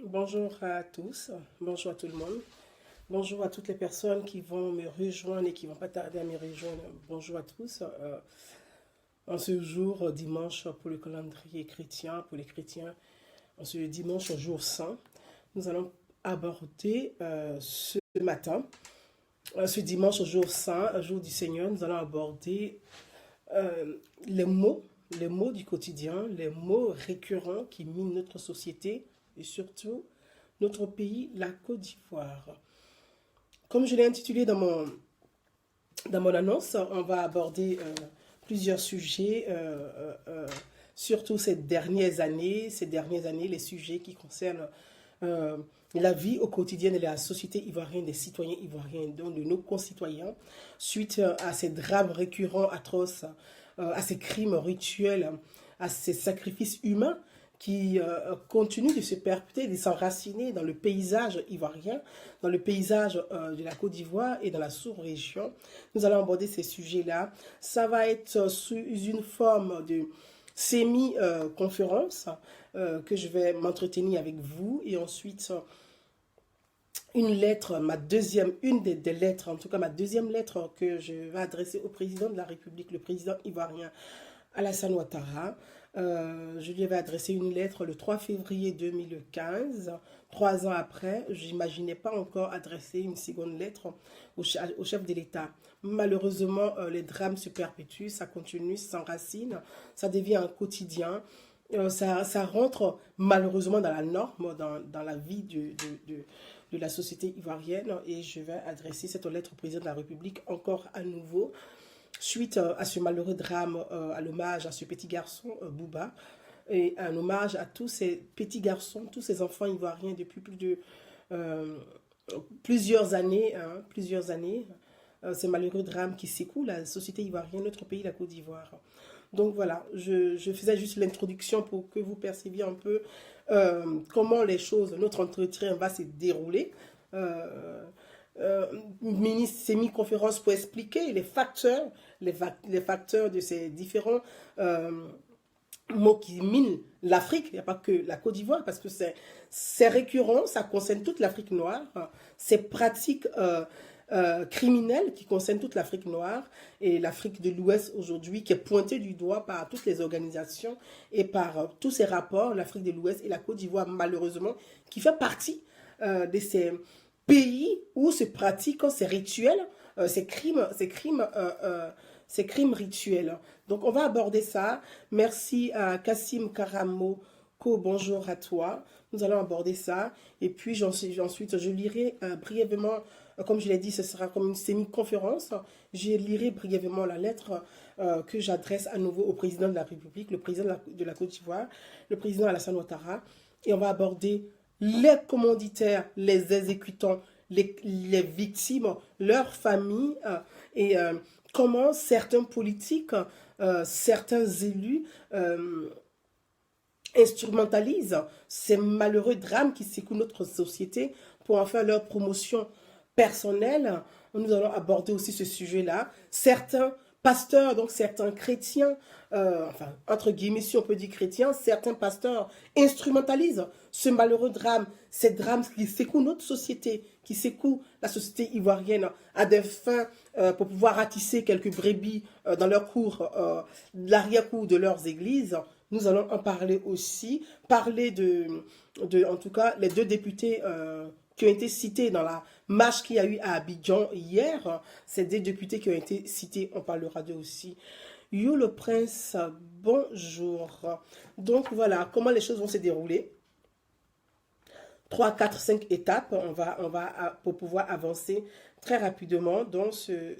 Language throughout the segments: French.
Bonjour à tous, bonjour à tout le monde, bonjour à toutes les personnes qui vont me rejoindre et qui vont pas tarder à me rejoindre. Bonjour à tous. En ce jour, dimanche pour le calendrier chrétien, pour les chrétiens, en ce dimanche, jour saint, nous allons aborder ce matin, ce dimanche, jour saint, jour du Seigneur, nous allons aborder euh, les mots, les mots du quotidien, les mots récurrents qui minent notre société et surtout notre pays, la Côte d'Ivoire. Comme je l'ai intitulé dans mon annonce, on va aborder plusieurs sujets, surtout ces dernières années, les sujets qui concernent euh, la vie au quotidien de la société ivoirienne, des citoyens ivoiriens, donc de nos concitoyens, suite à ces drames récurrents, atroces, à ces crimes rituels, à ces sacrifices humains qui continuent de se perpétuer, de s'enraciner dans le paysage ivoirien, dans le paysage de la Côte d'Ivoire et dans la sous-région. Nous allons aborder ces sujets-là. Ça va être sous une forme de semi-conférence que je vais m'entretenir avec vous et ensuite une lettre, une des lettres, en tout cas ma deuxième lettre que je vais adresser au président de la République, le président ivoirien Alassane Ouattara. Je lui avais adressé une lettre le 3 février 2015. 3 ans après, je n'imaginais pas encore adresser une seconde lettre au chef de l'État. Malheureusement, les drames se perpétuent, ça continue, ça s'enracine, ça devient un quotidien. Ça rentre malheureusement dans la norme, dans la vie de la société ivoirienne et je vais adresser cette lettre au président de la République encore à nouveau suite à ce malheureux drame, à l'hommage à ce petit garçon, Bouba, et un hommage à tous ces petits garçons, tous ces enfants ivoiriens depuis plus de euh, plusieurs années, ces malheureux drames qui secouent la société ivoirienne, notre pays, la Côte d'Ivoire. Donc voilà, je faisais juste l'introduction pour que vous perceviez un peu comment les choses, notre entretien va se dérouler. Mini semi-conférence pour expliquer les facteurs de ces différents mots qui minent l'Afrique. Il n'y a pas que la Côte d'Ivoire parce que c'est récurrent, ça concerne toute l'Afrique noire. Ces pratiques criminelles qui concernent toute l'Afrique noire et l'Afrique de l'Ouest aujourd'hui qui est pointée du doigt par toutes les organisations et par tous ces rapports, l'Afrique de l'Ouest et la Côte d'Ivoire malheureusement qui fait partie de pays où se pratiquent ces rituels, ces crimes rituels. Donc on va aborder ça. Merci à Kassim Karamo. Bonjour à toi. Nous allons aborder ça. Et puis ensuite, je lirai brièvement, comme je l'ai dit, ce sera comme une semi-conférence. Je lirai brièvement la lettre que j'adresse à nouveau au président de la République, le président de la Côte d'Ivoire, le président Alassane Ouattara. Et on va aborder les commanditaires, les exécutants, les victimes, leurs familles et comment certains politiques, certains élus instrumentalisent ces malheureux drames qui secouent notre société pour en faire leur promotion personnelle. Nous allons aborder aussi ce sujet-là. Certains pasteurs, donc certains chrétiens, enfin, entre guillemets, si on peut dire chrétiens, certains pasteurs instrumentalisent ce malheureux drame, ces drames qui secouent notre société, qui secouent la société ivoirienne à des fins pour pouvoir ratisser quelques brebis dans leur cour, l'arrière-cour de leurs églises. Nous allons en parler aussi, parler en tout cas, les deux députés qui ont été cités dans la marche qu'il y a eu à Abidjan hier. Ces deux députés qui ont été cités, on parlera d'eux aussi. Yo le prince, bonjour. Donc voilà, comment les choses vont se dérouler. 3, 4, 5 étapes, pour pouvoir avancer très rapidement dans ce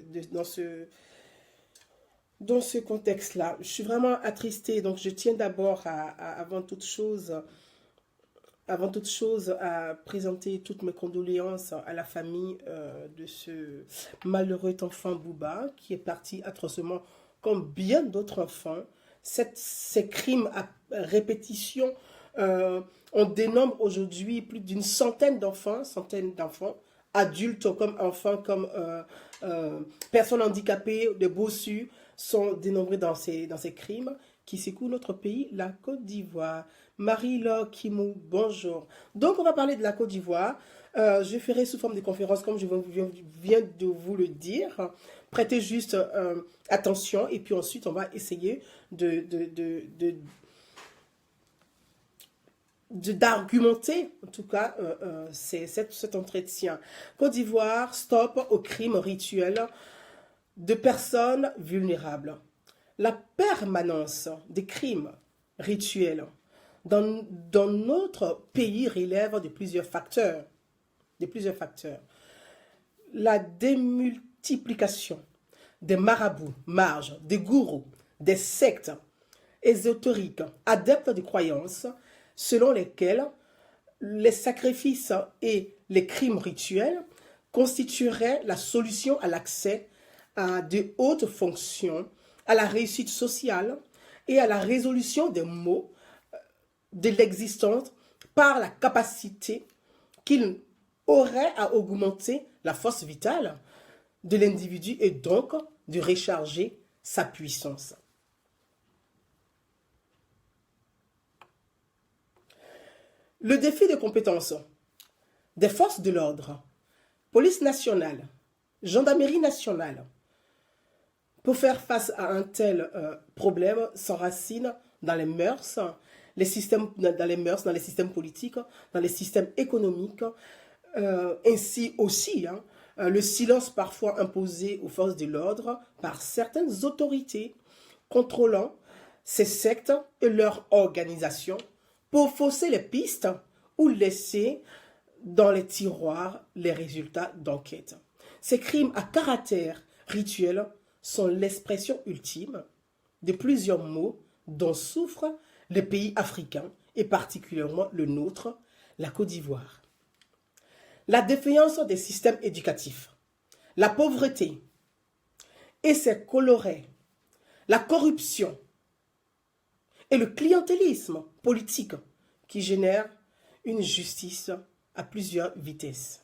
contexte-là. Je suis vraiment attristée, donc je tiens d'abord avant toute chose, à présenter toutes mes condoléances à la famille de ce malheureux enfant Bouba qui est parti atrocement comme bien d'autres enfants. Ces crimes à répétition, on dénombre aujourd'hui plus d'une centaine d'enfants, adultes comme enfants, comme personnes handicapées, de bossus, sont dénombrés dans ces crimes qui secoue notre pays, la Côte d'Ivoire. Marie-Laure Kimou, bonjour. Donc, on va parler de la Côte d'Ivoire. Je ferai sous forme de conférence, comme je viens de vous le dire. Prêtez juste attention et puis ensuite, on va essayer d'argumenter, en tout cas, cet entretien. Côte d'Ivoire, stop aux crimes rituels de personnes vulnérables. La permanence des crimes rituels dans notre pays relève de plusieurs facteurs. La démultiplication des marabouts, mages, des gourous, des sectes ésotériques, adeptes de croyances, selon lesquelles les sacrifices et les crimes rituels constitueraient la solution à l'accès à de hautes fonctions, à la réussite sociale et à la résolution des maux de l'existence par la capacité qu'il aurait à augmenter la force vitale de l'individu et donc de recharger sa puissance. Le défi de compétence des forces de l'ordre, police nationale, gendarmerie nationale, pour faire face à un tel problème s'enracine dans les mœurs, dans les systèmes politiques, dans les systèmes économiques, ainsi aussi le silence parfois imposé aux forces de l'ordre par certaines autorités contrôlant ces sectes et leurs organisations pour fausser les pistes ou laisser dans les tiroirs les résultats d'enquête. Ces crimes à caractère rituel sont l'expression ultime de plusieurs maux dont souffrent les pays africains et particulièrement le nôtre, la Côte d'Ivoire. La défaillance des systèmes éducatifs, la pauvreté et ses colorés, la corruption et le clientélisme politique qui génère une justice à plusieurs vitesses.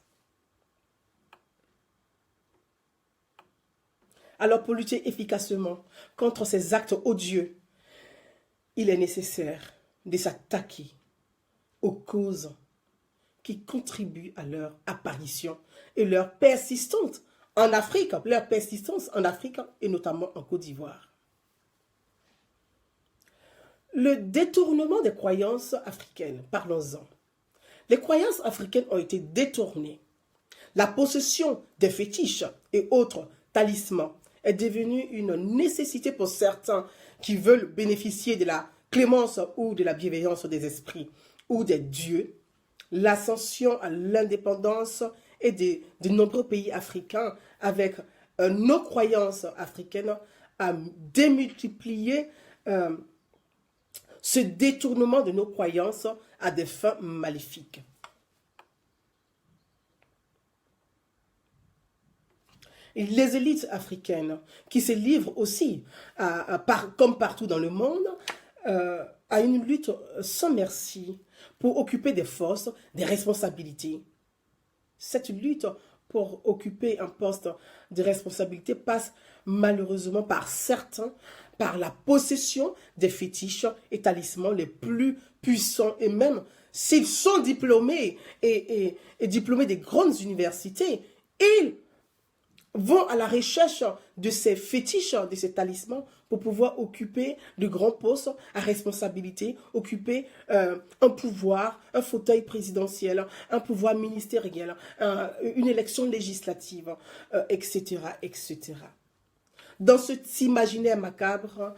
Alors pour lutter efficacement contre ces actes odieux, il est nécessaire de s'attaquer aux causes qui contribuent à leur apparition et leur persistance en Afrique, et notamment en Côte d'Ivoire. Le détournement des croyances africaines, parlons-en. Les croyances africaines ont été détournées. La possession des fétiches et autres talismans est devenue une nécessité pour certains qui veulent bénéficier de la clémence ou de la bienveillance des esprits ou des dieux. L'ascension à l'indépendance et de nombreux pays africains avec nos croyances africaines a démultiplié ce détournement de nos croyances à des fins maléfiques. Et les élites africaines qui se livrent aussi, comme partout dans le monde, à une lutte sans merci pour occuper des postes, des responsabilités. Cette lutte pour occuper un poste de responsabilité passe malheureusement par certains, par la possession des fétiches et talismans les plus puissants. Et même s'ils sont diplômés et diplômés des grandes universités, ils vont à la recherche de ces fétiches, de ces talismans, pour pouvoir occuper de grands postes à responsabilité, occuper un pouvoir, un fauteuil présidentiel, un pouvoir ministériel, une élection législative, etc., etc. Dans cet imaginaire macabre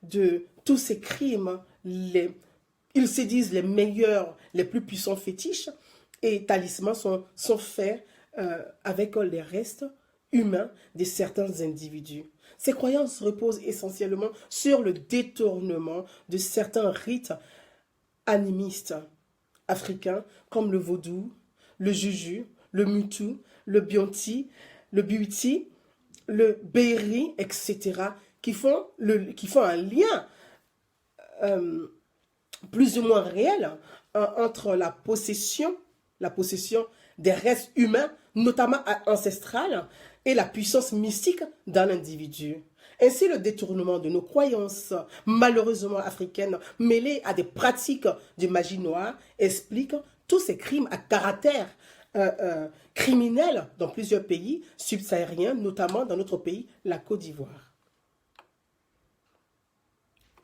de tous ces crimes, ils se disent les meilleurs, les plus puissants fétiches et talismans sont faits avec les restes humains de certains individus. Ces croyances reposent essentiellement sur le détournement de certains rites animistes africains comme le vaudou, le juju, le mutu, le bionti, le buiti, le béri, etc., qui font un lien plus ou moins réel entre la possession des restes humains, notamment ancestrales, et la puissance mystique d'un individu. Ainsi, le détournement de nos croyances, malheureusement africaines, mêlées à des pratiques de magie noire, explique tous ces crimes à caractère criminel dans plusieurs pays subsahariens, notamment dans notre pays, la Côte d'Ivoire.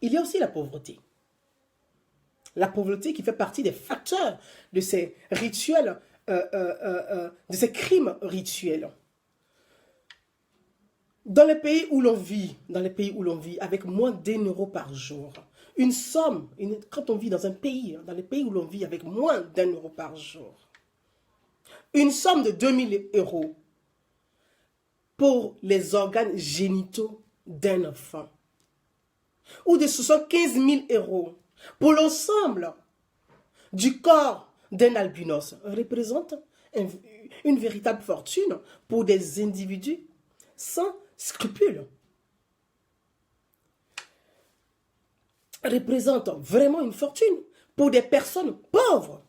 Il y a aussi la pauvreté. La pauvreté qui fait partie des facteurs de ces rituels, de ces crimes rituels. Dans les pays où l'on vit, avec moins d'1 € par jour, une somme, quand on vit dans un pays, dans les pays où l'on vit avec moins d'1 € par jour, une somme de 2000 € pour les organes génitaux d'un enfant, ou de 75 000 € pour l'ensemble du corps d'un albinos, représente une véritable fortune pour des individus sans scrupules. Représente vraiment une fortune pour des personnes pauvres.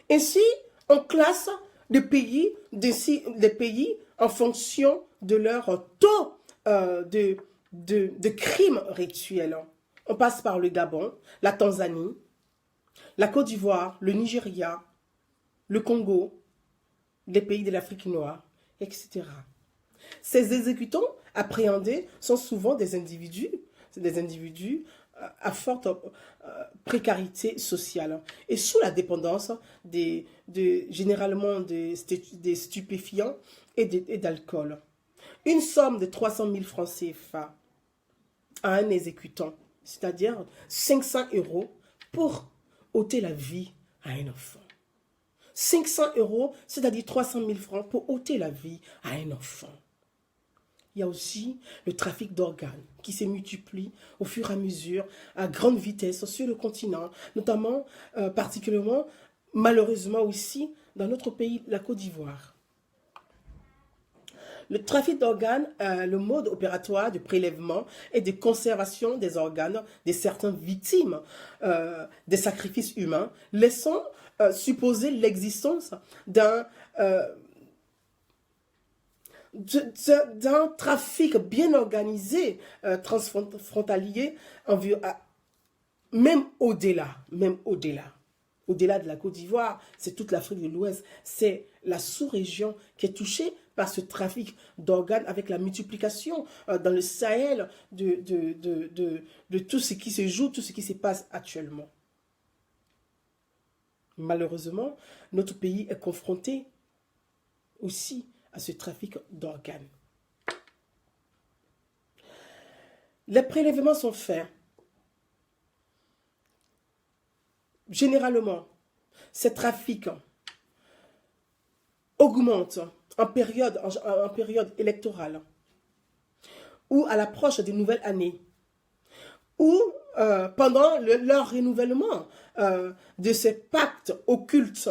Ainsi, on classe des pays en fonction de leur taux de crimes rituels. On passe par le Gabon, la Tanzanie, la Côte d'Ivoire, le Nigeria, le Congo, les pays de l'Afrique noire, etc. Ces exécutants appréhendés sont souvent des individus à forte précarité sociale et sous la dépendance généralement des stupéfiants et d'alcool. Une somme de 300 000 francs CFA à un exécutant, c'est-à-dire 500 € pour ôter la vie à un enfant. 500 €, c'est-à-dire 300 000 francs pour ôter la vie à un enfant. Il y a aussi le trafic d'organes qui se multiplie au fur et à mesure, à grande vitesse sur le continent, notamment, particulièrement, malheureusement aussi, dans notre pays, la Côte d'Ivoire. Le trafic d'organes, le mode opératoire de prélèvement et de conservation des organes de certaines victimes des sacrifices humains, laissant supposer l'existence d'un trafic bien organisé, transfrontalier, même au-delà de la Côte d'Ivoire, c'est toute l'Afrique de l'Ouest, c'est la sous-région qui est touchée par ce trafic d'organes avec la multiplication dans le Sahel de tout ce qui se joue, tout ce qui se passe actuellement. Malheureusement, notre pays est confronté aussi à ce trafic d'organes. Les prélèvements sont faits. Généralement, ces trafics augmentent en période électorale ou à l'approche des nouvelles années ou pendant leur renouvellement de ces pactes occultes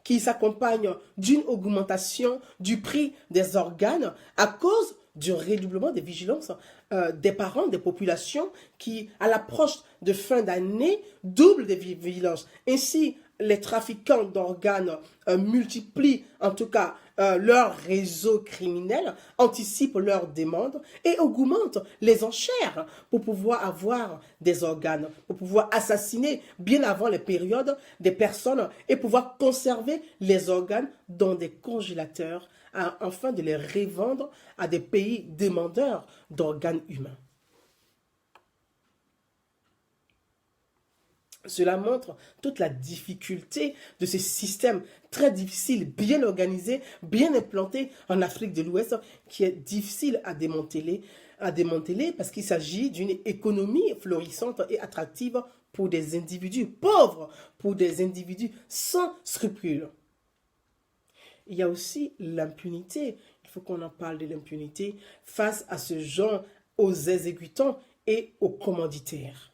qui s'accompagnent d'une augmentation du prix des organes à cause du redoublement des vigilances des parents, des populations qui, à l'approche de fin d'année, doublent des vigilances. Ainsi, les trafiquants d'organes multiplient en tout cas leur réseau criminel, anticipent leurs demandes et augmentent les enchères pour pouvoir avoir des organes, pour pouvoir assassiner bien avant les périodes des personnes et pouvoir conserver les organes dans des congélateurs afin de les revendre à des pays demandeurs d'organes humains. Cela montre toute la difficulté de ce système très difficile, bien organisé, bien implanté en Afrique de l'Ouest, qui est difficile à démanteler parce qu'il s'agit d'une économie florissante et attractive pour des individus pauvres, pour des individus sans scrupules. Il y a aussi l'impunité. Il faut qu'on en parle de l'impunité face à ce genre, aux exécutants et aux commanditaires.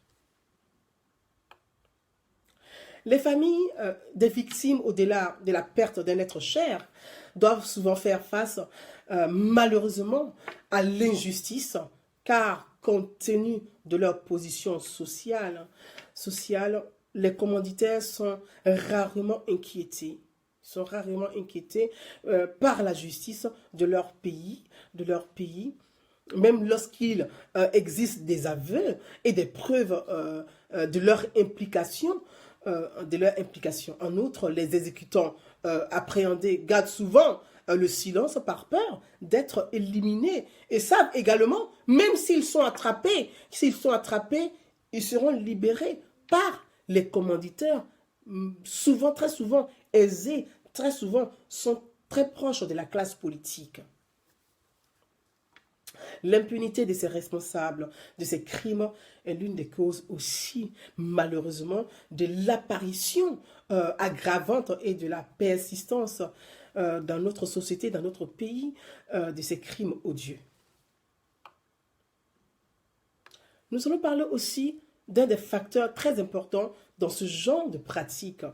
Les familles des victimes, au-delà de la perte d'un être cher, doivent souvent faire face, malheureusement, à l'injustice, car compte tenu de leur position sociale, les commanditaires sont rarement inquiétés. Par la justice de leur pays même lorsqu'il existe des aveux et des preuves de leur implication, En outre, les exécutants appréhendés gardent souvent le silence par peur d'être éliminés et savent également, même s'ils sont attrapés, ils seront libérés par les commanditaires, souvent, très souvent aisés, très souvent sont très proches de la classe politique. L'impunité de ces responsables de ces crimes est l'une des causes aussi, malheureusement, de l'apparition aggravante et de la persistance dans notre société, dans notre pays, de ces crimes odieux. Nous allons parler aussi d'un des facteurs très importants dans ce genre de pratique,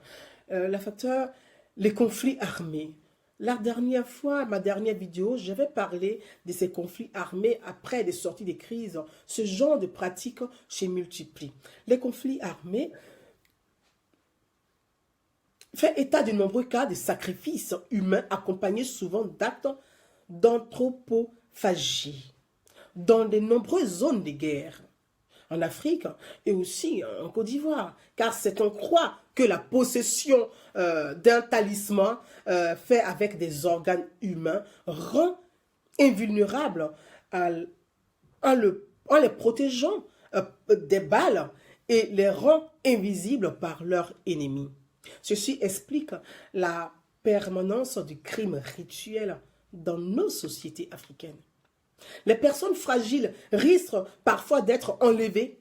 les conflits armés. La dernière fois, ma dernière vidéo, j'avais parlé de ces conflits armés après des sorties de crise. Ce genre de pratique se multiplie. Les conflits armés font état de nombreux cas de sacrifices humains accompagnés souvent d'actes d'anthropophagie dans de nombreuses zones de guerre. En Afrique et aussi en Côte d'Ivoire, car c'est on croit que la possession d'un talisman fait avec des organes humains rend invulnérables en les protégeant des balles et les rend invisibles par leurs ennemis. Ceci explique la permanence du crime rituel dans nos sociétés africaines. Les personnes fragiles risquent parfois d'être enlevées.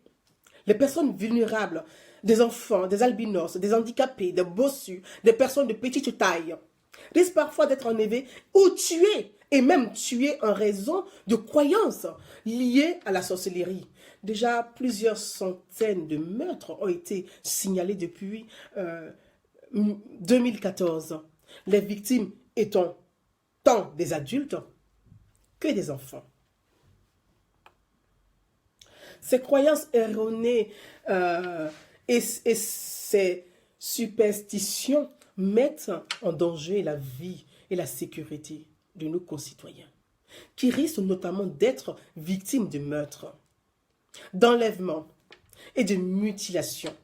Les personnes vulnérables, des enfants, des albinos, des handicapés, des bossus, des personnes de petite taille, risquent parfois d'être enlevées ou tuées, et même tuées en raison de croyances liées à la sorcellerie. Déjà, plusieurs centaines de meurtres ont été signalés depuis 2014. Les victimes étant tant des adultes que des enfants. Ces croyances erronées et ces superstitions mettent en danger la vie et la sécurité de nos concitoyens, qui risquent notamment d'être victimes de meurtres, d'enlèvements et de mutilations.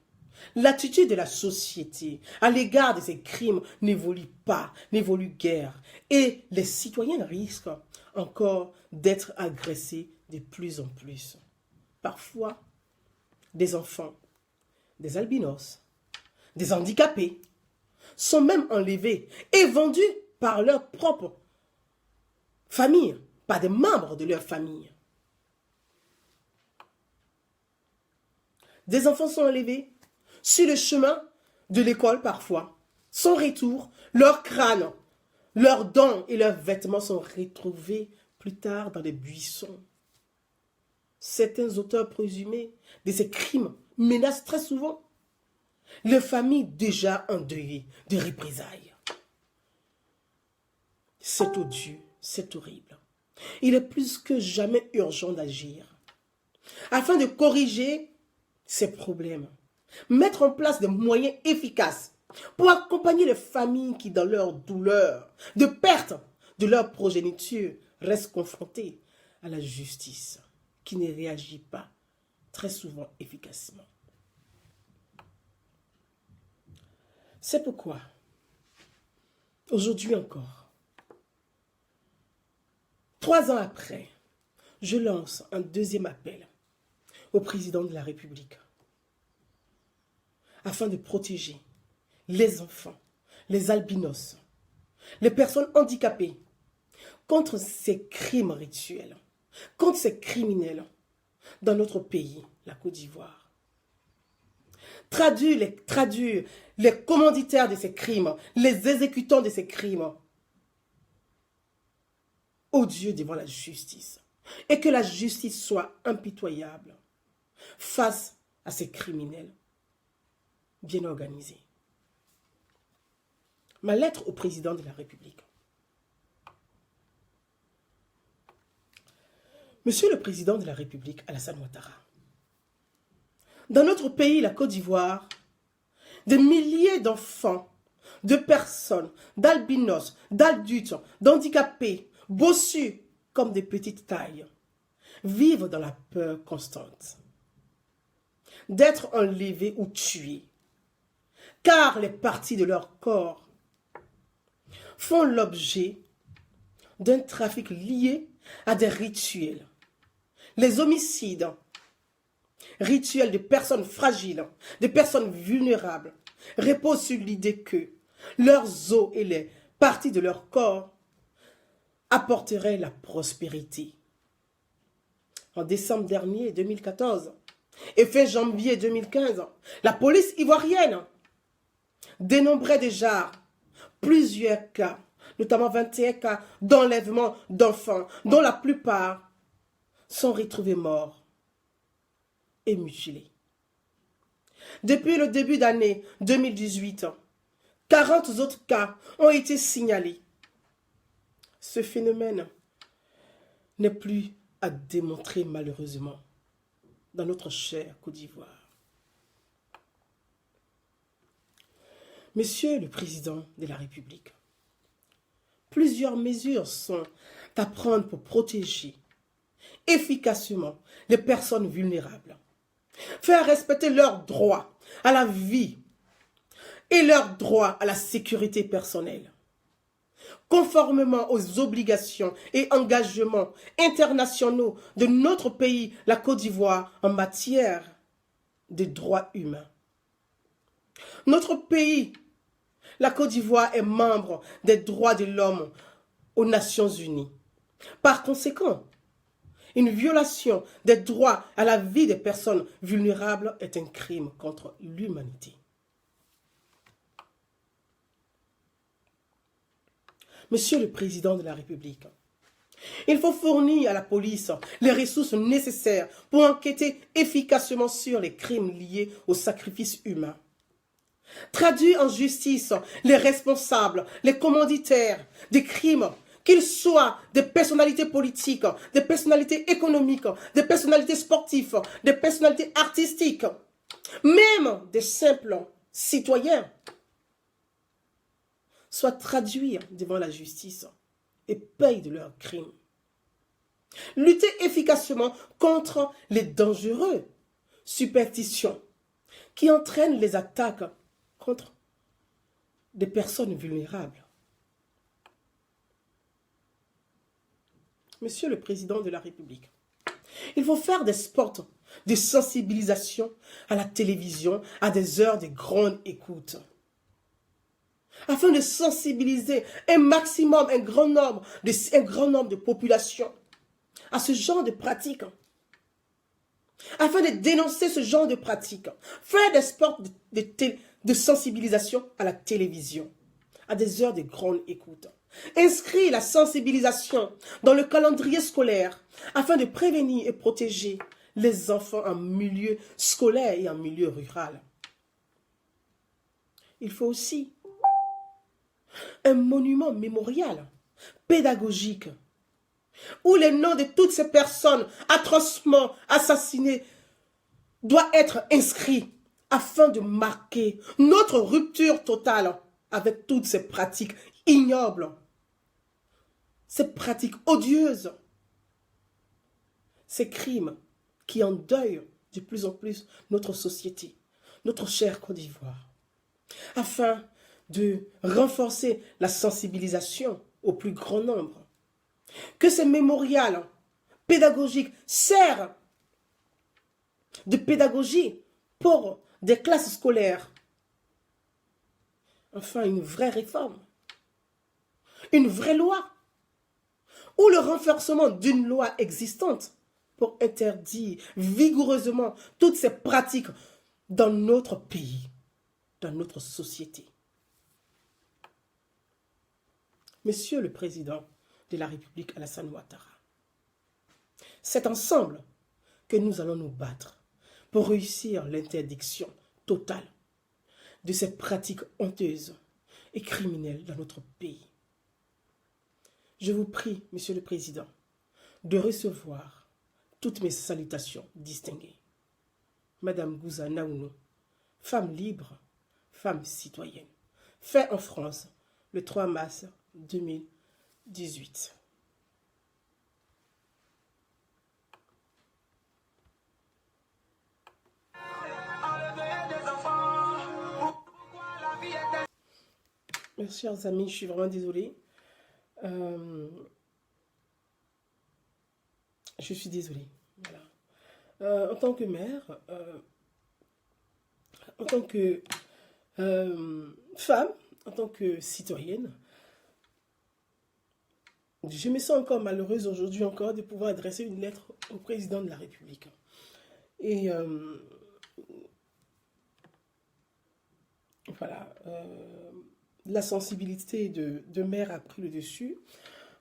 L'attitude de la société à l'égard de ces crimes n'évolue guère, et les citoyens risquent encore d'être agressés de plus en plus. Parfois, des enfants, des albinos, des handicapés sont même enlevés et vendus par leur propre famille, par des membres de leur famille. Des enfants sont enlevés sur le chemin de l'école parfois. Sans retour, leurs crânes, leurs dents et leurs vêtements sont retrouvés plus tard dans des buissons. Certains auteurs présumés de ces crimes menacent très souvent les familles déjà endeuillées de représailles. C'est odieux, c'est horrible. Il est plus que jamais urgent d'agir afin de corriger ces problèmes. Mettre en place des moyens efficaces pour accompagner les familles qui, dans leur douleur de perte de leur progéniture, restent confrontées à la justice, qui ne réagit pas très souvent efficacement. C'est pourquoi, aujourd'hui encore, 3 ans après, je lance un deuxième appel au président de la République afin de protéger les enfants, les albinos, les personnes handicapées contre ces crimes rituels, contre ces criminels dans notre pays, la Côte d'Ivoire. Traduire les commanditaires de ces crimes, les exécutants de ces crimes, odieux devant la justice. Et que la justice soit impitoyable face à ces criminels bien organisés. Ma lettre au président de la République. Monsieur le président de la République, Alassane Ouattara, dans notre pays, la Côte d'Ivoire, des milliers d'enfants, de personnes, d'albinos, d'adultes, d'handicapés, bossus comme des petites tailles, vivent dans la peur constante d'être enlevés ou tués, car les parties de leur corps font l'objet d'un trafic lié à des rituels. Les homicides, rituels de personnes fragiles, de personnes vulnérables, reposent sur l'idée que leurs os et les parties de leur corps apporteraient la prospérité. En décembre dernier, 2014, et fin janvier 2015, la police ivoirienne dénombrait déjà plusieurs cas, notamment 21 cas d'enlèvement d'enfants, dont la plupart sont retrouvés morts et mutilés. Depuis le début d'année 2018, 40 autres cas ont été signalés. Ce phénomène n'est plus à démontrer malheureusement dans notre chère Côte d'Ivoire. Monsieur le Président de la République, plusieurs mesures sont à prendre pour protéger efficacement les personnes vulnérables, faire respecter leurs droits à la vie et leurs droits à la sécurité personnelle, conformément aux obligations et engagements internationaux de notre pays, la Côte d'Ivoire, en matière de droits humains. Notre pays, la Côte d'Ivoire, est membre des droits de l'homme aux Nations Unies. Par conséquent, une violation des droits à la vie des personnes vulnérables est un crime contre l'humanité. Monsieur le Président de la République, il faut fournir à la police les ressources nécessaires pour enquêter efficacement sur les crimes liés au sacrifice humain. Traduire en justice les responsables, les commanditaires des crimes, qu'ils soient des personnalités politiques, des personnalités économiques, des personnalités sportives, des personnalités artistiques, même des simples citoyens, soient traduits devant la justice et payent de leurs crimes. Lutter efficacement contre les dangereux superstitions qui entraînent les attaques contre des personnes vulnérables. Monsieur le Président de la République, il faut faire des spots de sensibilisation à la télévision à des heures de grande écoute, afin de sensibiliser un maximum, un grand nombre de populations à ce genre de pratiques, afin de dénoncer ce genre de pratiques, faire des spots de sensibilisation à la télévision, à des heures de grande écoute. Inscrire la sensibilisation dans le calendrier scolaire afin de prévenir et protéger les enfants en milieu scolaire et en milieu rural. Il faut aussi un monument mémorial pédagogique où les noms de toutes ces personnes atrocement assassinées doivent être inscrits afin de marquer notre rupture totale avec toutes ces pratiques ignobles, ces pratiques odieuses, ces crimes qui endeuillent de plus en plus notre société, notre chère Côte d'Ivoire, afin de renforcer la sensibilisation au plus grand nombre. Que ces mémorials pédagogiques servent de pédagogie pour des classes scolaires. Enfin, une vraie réforme, une vraie loi, ou le renforcement d'une loi existante pour interdire vigoureusement toutes ces pratiques dans notre pays, dans notre société. Monsieur le Président de la République Alassane Ouattara, c'est ensemble que nous allons nous battre pour réussir l'interdiction totale de ces pratiques honteuses et criminelles dans notre pays. Je vous prie, Monsieur le Président, de recevoir toutes mes salutations distinguées. Madame Gouza Naounou, femme libre, femme citoyenne, fait en France le 3 mars 2018. Mes chers amis, je suis vraiment désolée. Euh, je suis désolée. Voilà. En tant que mère, en tant que femme, en tant que citoyenne, je me sens encore malheureuse aujourd'hui encore de pouvoir adresser une lettre au président de la République. Et voilà, la sensibilité de mère a pris le dessus,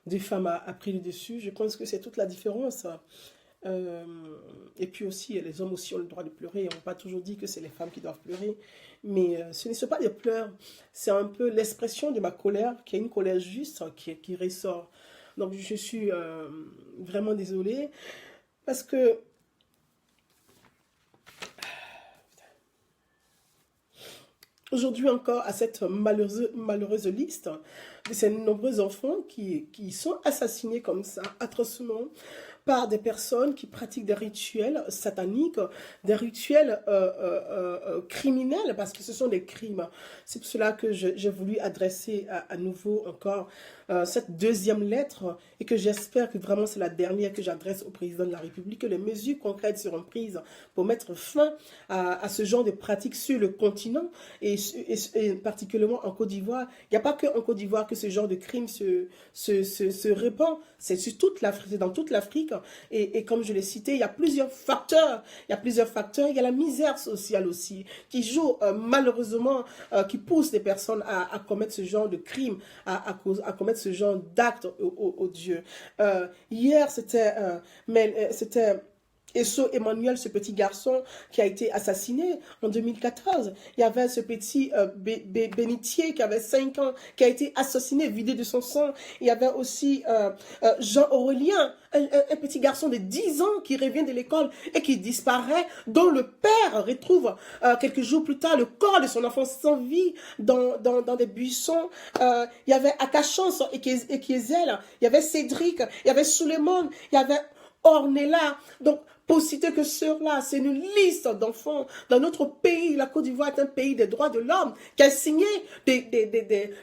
des femmes a pris le dessus. Je pense que c'est toute la différence. Euh, et puis aussi, les hommes aussi ont le droit de pleurer. On n'a pas toujours dit que c'est les femmes qui doivent pleurer. Mais ce ne sont pas des pleurs. C'est un peu l'expression de ma colère, qui est une colère juste, qui ressort. Donc je suis vraiment désolée. Parce que aujourd'hui encore, à cette malheureuse liste de ces nombreux enfants qui sont assassinés comme ça, atrocement, par des personnes qui pratiquent des rituels sataniques, des rituels criminels, parce que ce sont des crimes. C'est pour cela que j'ai voulu adresser à nouveau encore cette deuxième lettre et que j'espère que vraiment c'est la dernière que j'adresse au président de la République, que les mesures concrètes seront prises pour mettre fin à ce genre de pratiques sur le continent et particulièrement en Côte d'Ivoire. Il n'y a pas qu'en Côte d'Ivoire que ce genre de crime se répand, c'est sur toute l'Afrique, c'est dans toute l'Afrique. Et comme je l'ai cité, il y a plusieurs facteurs. Il y a plusieurs facteurs. Il y a la misère sociale aussi, qui joue malheureusement, qui pousse les personnes à commettre ce genre de crime, à commettre ce genre d'actes au Dieu. Hier, c'était Esso Emmanuel, ce petit garçon qui a été assassiné en 2014. Il y avait ce petit bénitier qui avait 5 ans, qui a été assassiné, vidé de son sang. Il y avait aussi Jean Aurélien, un petit garçon de 10 ans qui revient de l'école et qui disparaît, dont le père retrouve quelques jours plus tard le corps de son enfant sans vie dans des buissons. Il y avait Akachance et Kiezel, il y avait Cédric, il y avait Suleiman, il y avait Ornella. Donc, pour citer que ceux-là, c'est une liste d'enfants. Dans notre pays, la Côte d'Ivoire est un pays des droits de l'homme qui a signé des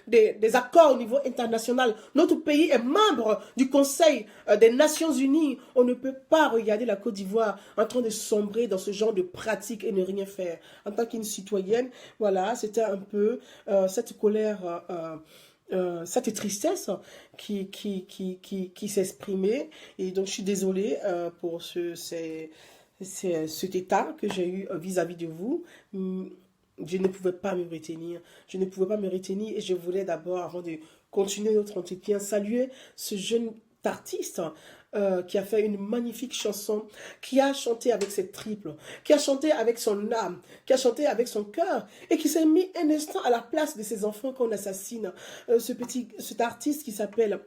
accords au niveau international. Notre pays est membre du Conseil des Nations Unies. On ne peut pas regarder la Côte d'Ivoire en train de sombrer dans ce genre de pratiques et ne rien faire. En tant qu'une citoyenne, voilà, c'était un peu cette colère... cette tristesse qui s'exprimait. Et donc, je suis désolée pour cet état que j'ai eu vis-à-vis de vous. Je ne pouvais pas me retenir. Je ne pouvais pas me retenir et je voulais d'abord, avant de continuer notre entretien, saluer ce jeune artiste qui a fait une magnifique chanson, qui a chanté avec ses triples, qui a chanté avec son âme, qui a chanté avec son cœur, et qui s'est mis un instant à la place de ces enfants qu'on assassine. Cet artiste qui s'appelle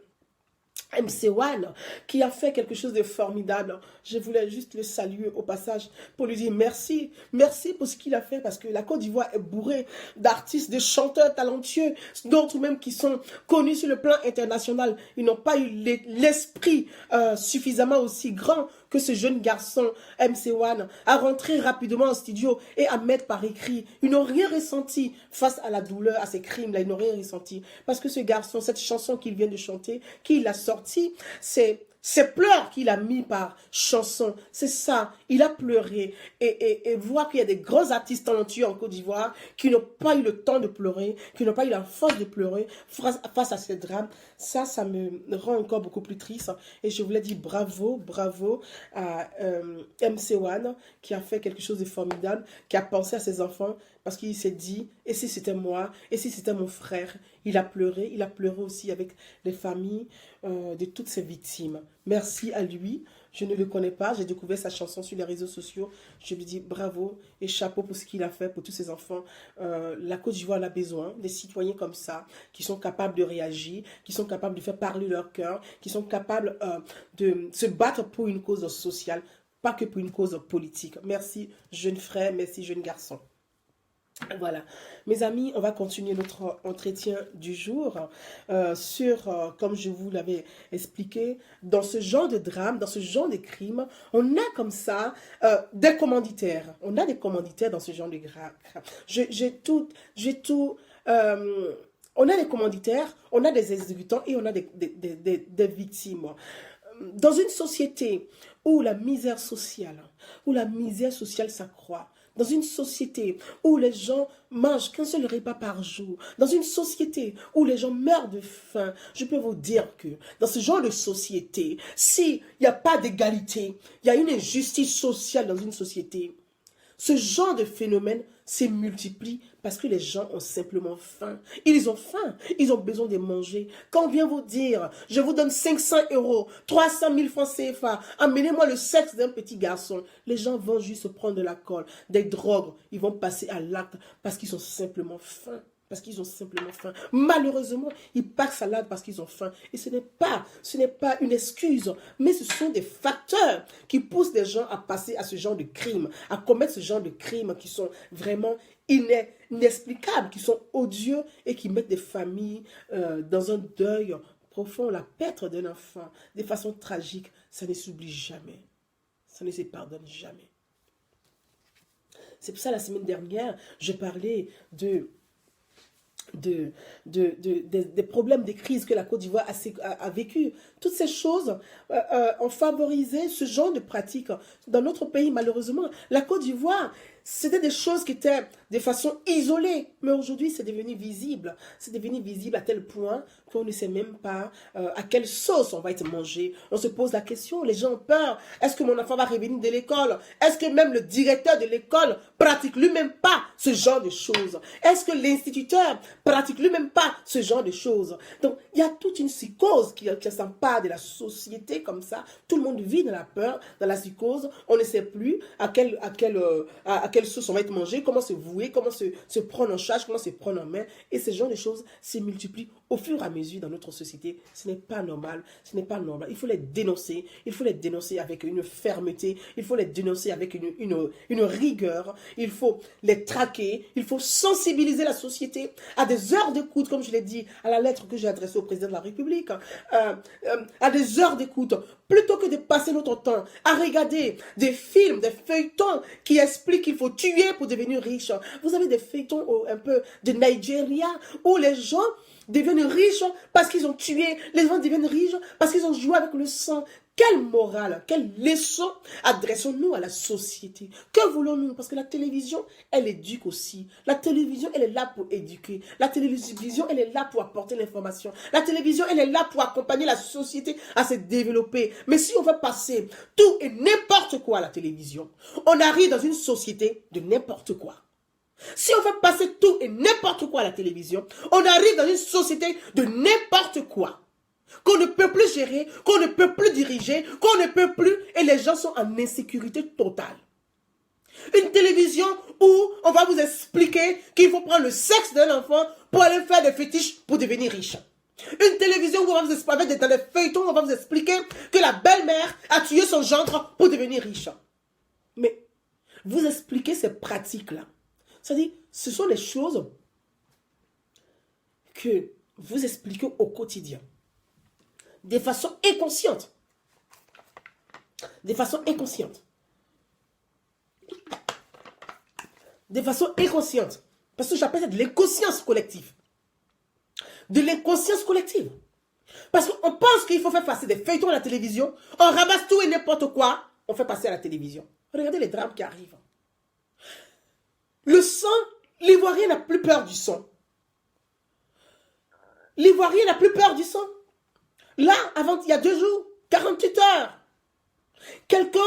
MC1, qui a fait quelque chose de formidable. Je voulais juste le saluer au passage pour lui dire merci. Merci pour ce qu'il a fait, parce que la Côte d'Ivoire est bourrée d'artistes, de chanteurs talentueux, d'autres même qui sont connus sur le plan international. Ils n'ont pas eu l'esprit suffisamment aussi grand que ce jeune garçon MC1 à rentrer rapidement en studio et à mettre par écrit. Ils n'ont rien ressenti face à la douleur, à ces crimes-là. Ils n'ont rien ressenti. Parce que ce garçon, cette chanson qu'il vient de chanter, qu'il a sortie, c'est pleurs qu'il a mis par chanson. C'est ça. Il a pleuré. Et voir qu'il y a des grands artistes talentueux en Côte d'Ivoire qui n'ont pas eu le temps de pleurer, qui n'ont pas eu la force de pleurer face à ces drames, ça me rend encore beaucoup plus triste. Et je voulais dire bravo, bravo à MC1 qui a fait quelque chose de formidable, qui a pensé à ses enfants parce qu'il s'est dit, et si c'était moi, et si c'était mon frère, il a pleuré aussi avec les familles de toutes ces victimes. Merci à lui. Je ne le connais pas, j'ai découvert sa chanson sur les réseaux sociaux. Je lui dis bravo et chapeau pour ce qu'il a fait pour tous ses enfants. La Côte d'Ivoire a besoin des citoyens comme ça, qui sont capables de réagir, qui sont capables de faire parler leur cœur, qui sont capables de se battre pour une cause sociale, pas que pour une cause politique. Merci, jeune frère, merci, jeune garçon. Voilà, mes amis, on va continuer notre entretien du jour comme je vous l'avais expliqué, dans ce genre de drame, dans ce genre de crime, on a comme ça des commanditaires. On a des commanditaires dans ce genre de crime. J'ai tout On a des commanditaires, on a des exécutants et on a des victimes. Dans une société où la misère sociale s'accroît, dans une société où les gens mangent qu'un seul repas par jour, dans une société où les gens meurent de faim, je peux vous dire que dans ce genre de société, s'il n'y a pas d'égalité, il y a une injustice sociale dans une société, ce genre de phénomène se multiplie parce que les gens ont simplement faim. Ils ont faim, ils ont besoin de manger. Quand on vient vous dire, je vous donne 500 €, 300 000 francs CFA, amenez-moi le sexe d'un petit garçon, les gens vont juste prendre de la colle, des drogues, ils vont passer à l'acte parce qu'ils ont simplement faim. Parce qu'ils ont simplement faim. Malheureusement, ils passent à l'acte parce qu'ils ont faim. Et ce n'est pas une excuse, mais ce sont des facteurs qui poussent les gens à passer à ce genre de crimes, à commettre ce genre de crimes qui sont vraiment inexplicables, qui sont odieux et qui mettent des familles dans un deuil profond. La perte d'un enfant de façon tragique, ça ne s'oublie jamais. Ça ne se pardonne jamais. C'est pour ça, la semaine dernière, je parlais des problèmes, des crises que la Côte d'Ivoire a vécu. Toutes ces choses ont favorisé ce genre de pratiques. Dans notre pays, malheureusement, la Côte d'Ivoire, c'était des choses qui étaient de façon isolée. Mais aujourd'hui, c'est devenu visible. C'est devenu visible à tel point qu'on ne sait même pas à quelle sauce on va être mangé. On se pose la question, les gens ont peur. Est-ce que mon enfant va revenir de l'école? Est-ce que même le directeur de l'école pratique lui-même pas ce genre de choses? Est-ce que l'instituteur pratique lui-même pas ce genre de choses? Donc, il y a toute une psychose qui s'empare de la société comme ça. Tout le monde vit dans la peur, dans la psychose. On ne sait plus à quelle sauce on va être mangé, comment se vouer, comment se prendre en charge, comment se prendre en main. Et ce genre de choses se multiplient au fur et à mesure dans notre société. Ce n'est pas normal. Ce n'est pas normal. Il faut les dénoncer. Il faut les dénoncer avec une fermeté. Il faut les dénoncer avec une rigueur. Il faut les traquer. Il faut sensibiliser la société à des heures d'écoute, comme je l'ai dit à la lettre que j'ai adressée au président de la République, à des heures d'écoute, plutôt que de passer notre temps à regarder des films, des feuilletons qui expliquent qu'il faut tuer pour devenir riche. Vous avez des feuilletons un peu de Nigeria où les gens deviennent riches parce qu'ils ont tué, les gens deviennent riches parce qu'ils ont joué avec le sang. Quelle morale, quelle leçon adressons-nous à la société? Que voulons-nous? Parce que la télévision, elle éduque aussi. La télévision, elle est là pour éduquer. La télévision, elle est là pour apporter l'information. La télévision, elle est là pour accompagner la société à se développer. Mais si on veut passer tout et n'importe quoi à la télévision, on arrive dans une société de n'importe quoi. Si on veut passer tout et n'importe quoi à la télévision, on arrive dans une société de n'importe quoi. Qu'on ne peut plus gérer, qu'on ne peut plus diriger, qu'on ne peut plus, et les gens sont en insécurité totale. Une télévision où on va vous expliquer qu'il faut prendre le sexe d'un enfant pour aller faire des fétiches pour devenir riche. Une télévision où on va vous expliquer, dans les feuilletons, on va vous expliquer que la belle-mère a tué son gendre pour devenir riche. Mais vous expliquez ces pratiques-là. C'est-à-dire, ce sont les choses que vous expliquez au quotidien. De façon inconsciente. De façon inconsciente. De façon inconsciente. Parce que j'appelle ça de l'inconscience collective. De l'inconscience collective. Parce qu'on pense qu'il faut faire passer des feuilletons à la télévision, on ramasse tout et n'importe quoi, on fait passer à la télévision. Regardez les drames qui arrivent. Le sang, l'Ivoirien n'a plus peur du sang. L'Ivoirien n'a plus peur du sang. Là, il y a 2 jours, 48 heures, quelqu'un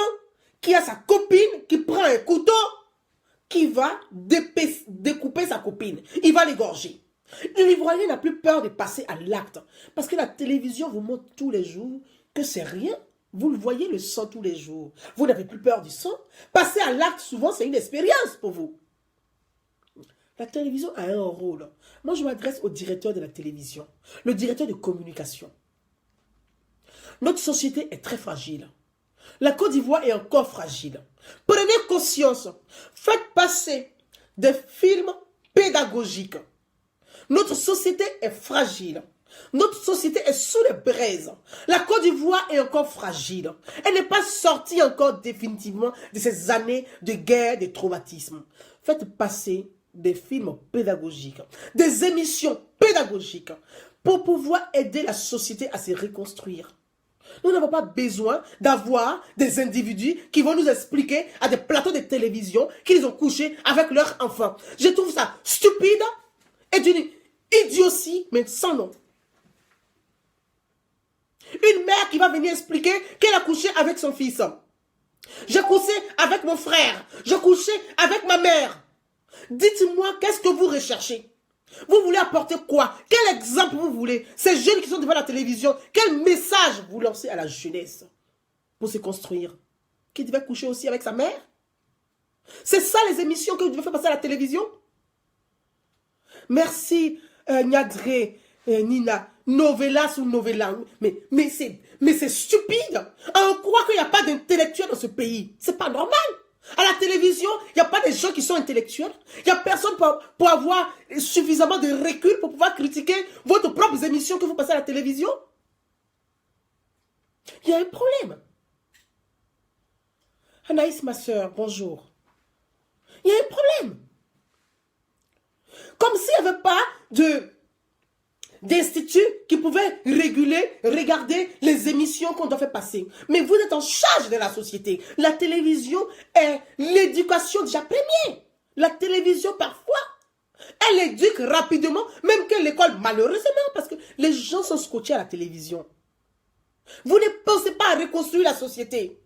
qui a sa copine, qui prend un couteau, qui va découper sa copine. Il va l'égorger. L'Ivoirien n'a plus peur de passer à l'acte. Parce que la télévision vous montre tous les jours que c'est rien. Vous le voyez, le sang tous les jours. Vous n'avez plus peur du sang. Passer à l'acte, souvent, c'est une expérience pour vous. La télévision a un rôle. Moi, je m'adresse au directeur de la télévision, le directeur de communication. Notre société est très fragile. La Côte d'Ivoire est encore fragile. Prenez conscience. Faites passer des films pédagogiques. Notre société est fragile. Notre société est sous les braises. La Côte d'Ivoire est encore fragile. Elle n'est pas sortie encore définitivement de ces années de guerre, de traumatisme. Faites passer des films pédagogiques, des émissions pédagogiques pour pouvoir aider la société à se reconstruire. Nous n'avons pas besoin d'avoir des individus qui vont nous expliquer à des plateaux de télévision qu'ils ont couché avec leurs enfants. Je trouve ça stupide et d'une idiotie, mais sans nom. Une mère qui va venir expliquer qu'elle a couché avec son fils. J'ai couché avec mon frère. J'ai couché avec ma mère. Dites-moi, qu'est-ce que vous recherchez? Vous voulez apporter quoi? Quel exemple vous voulez? Ces jeunes qui sont devant la télévision, quel message vous lancez à la jeunesse pour se construire? Qui devait coucher aussi avec sa mère? C'est ça les émissions que vous devez faire passer à la télévision? Merci Niadré, Nina, Novelas ou Novella. Mais c'est stupide. On croit qu'il n'y a pas d'intellectuels dans ce pays. C'est pas normal. À la télévision, il n'y a pas des gens qui sont intellectuels. Il n'y a personne pour avoir suffisamment de recul pour pouvoir critiquer votre propre émission que vous passez à la télévision. Il y a un problème. Anaïs, ma soeur, bonjour. Il y a un problème. Comme s'il n'y avait pas d'instituts qui pouvaient réguler, regarder les émissions qu'on doit faire passer. Mais vous êtes en charge de la société. La télévision est l'éducation déjà première. La télévision, parfois, elle éduque rapidement, même que l'école, malheureusement, parce que les gens sont scotchés à la télévision. Vous ne pensez pas à reconstruire la société,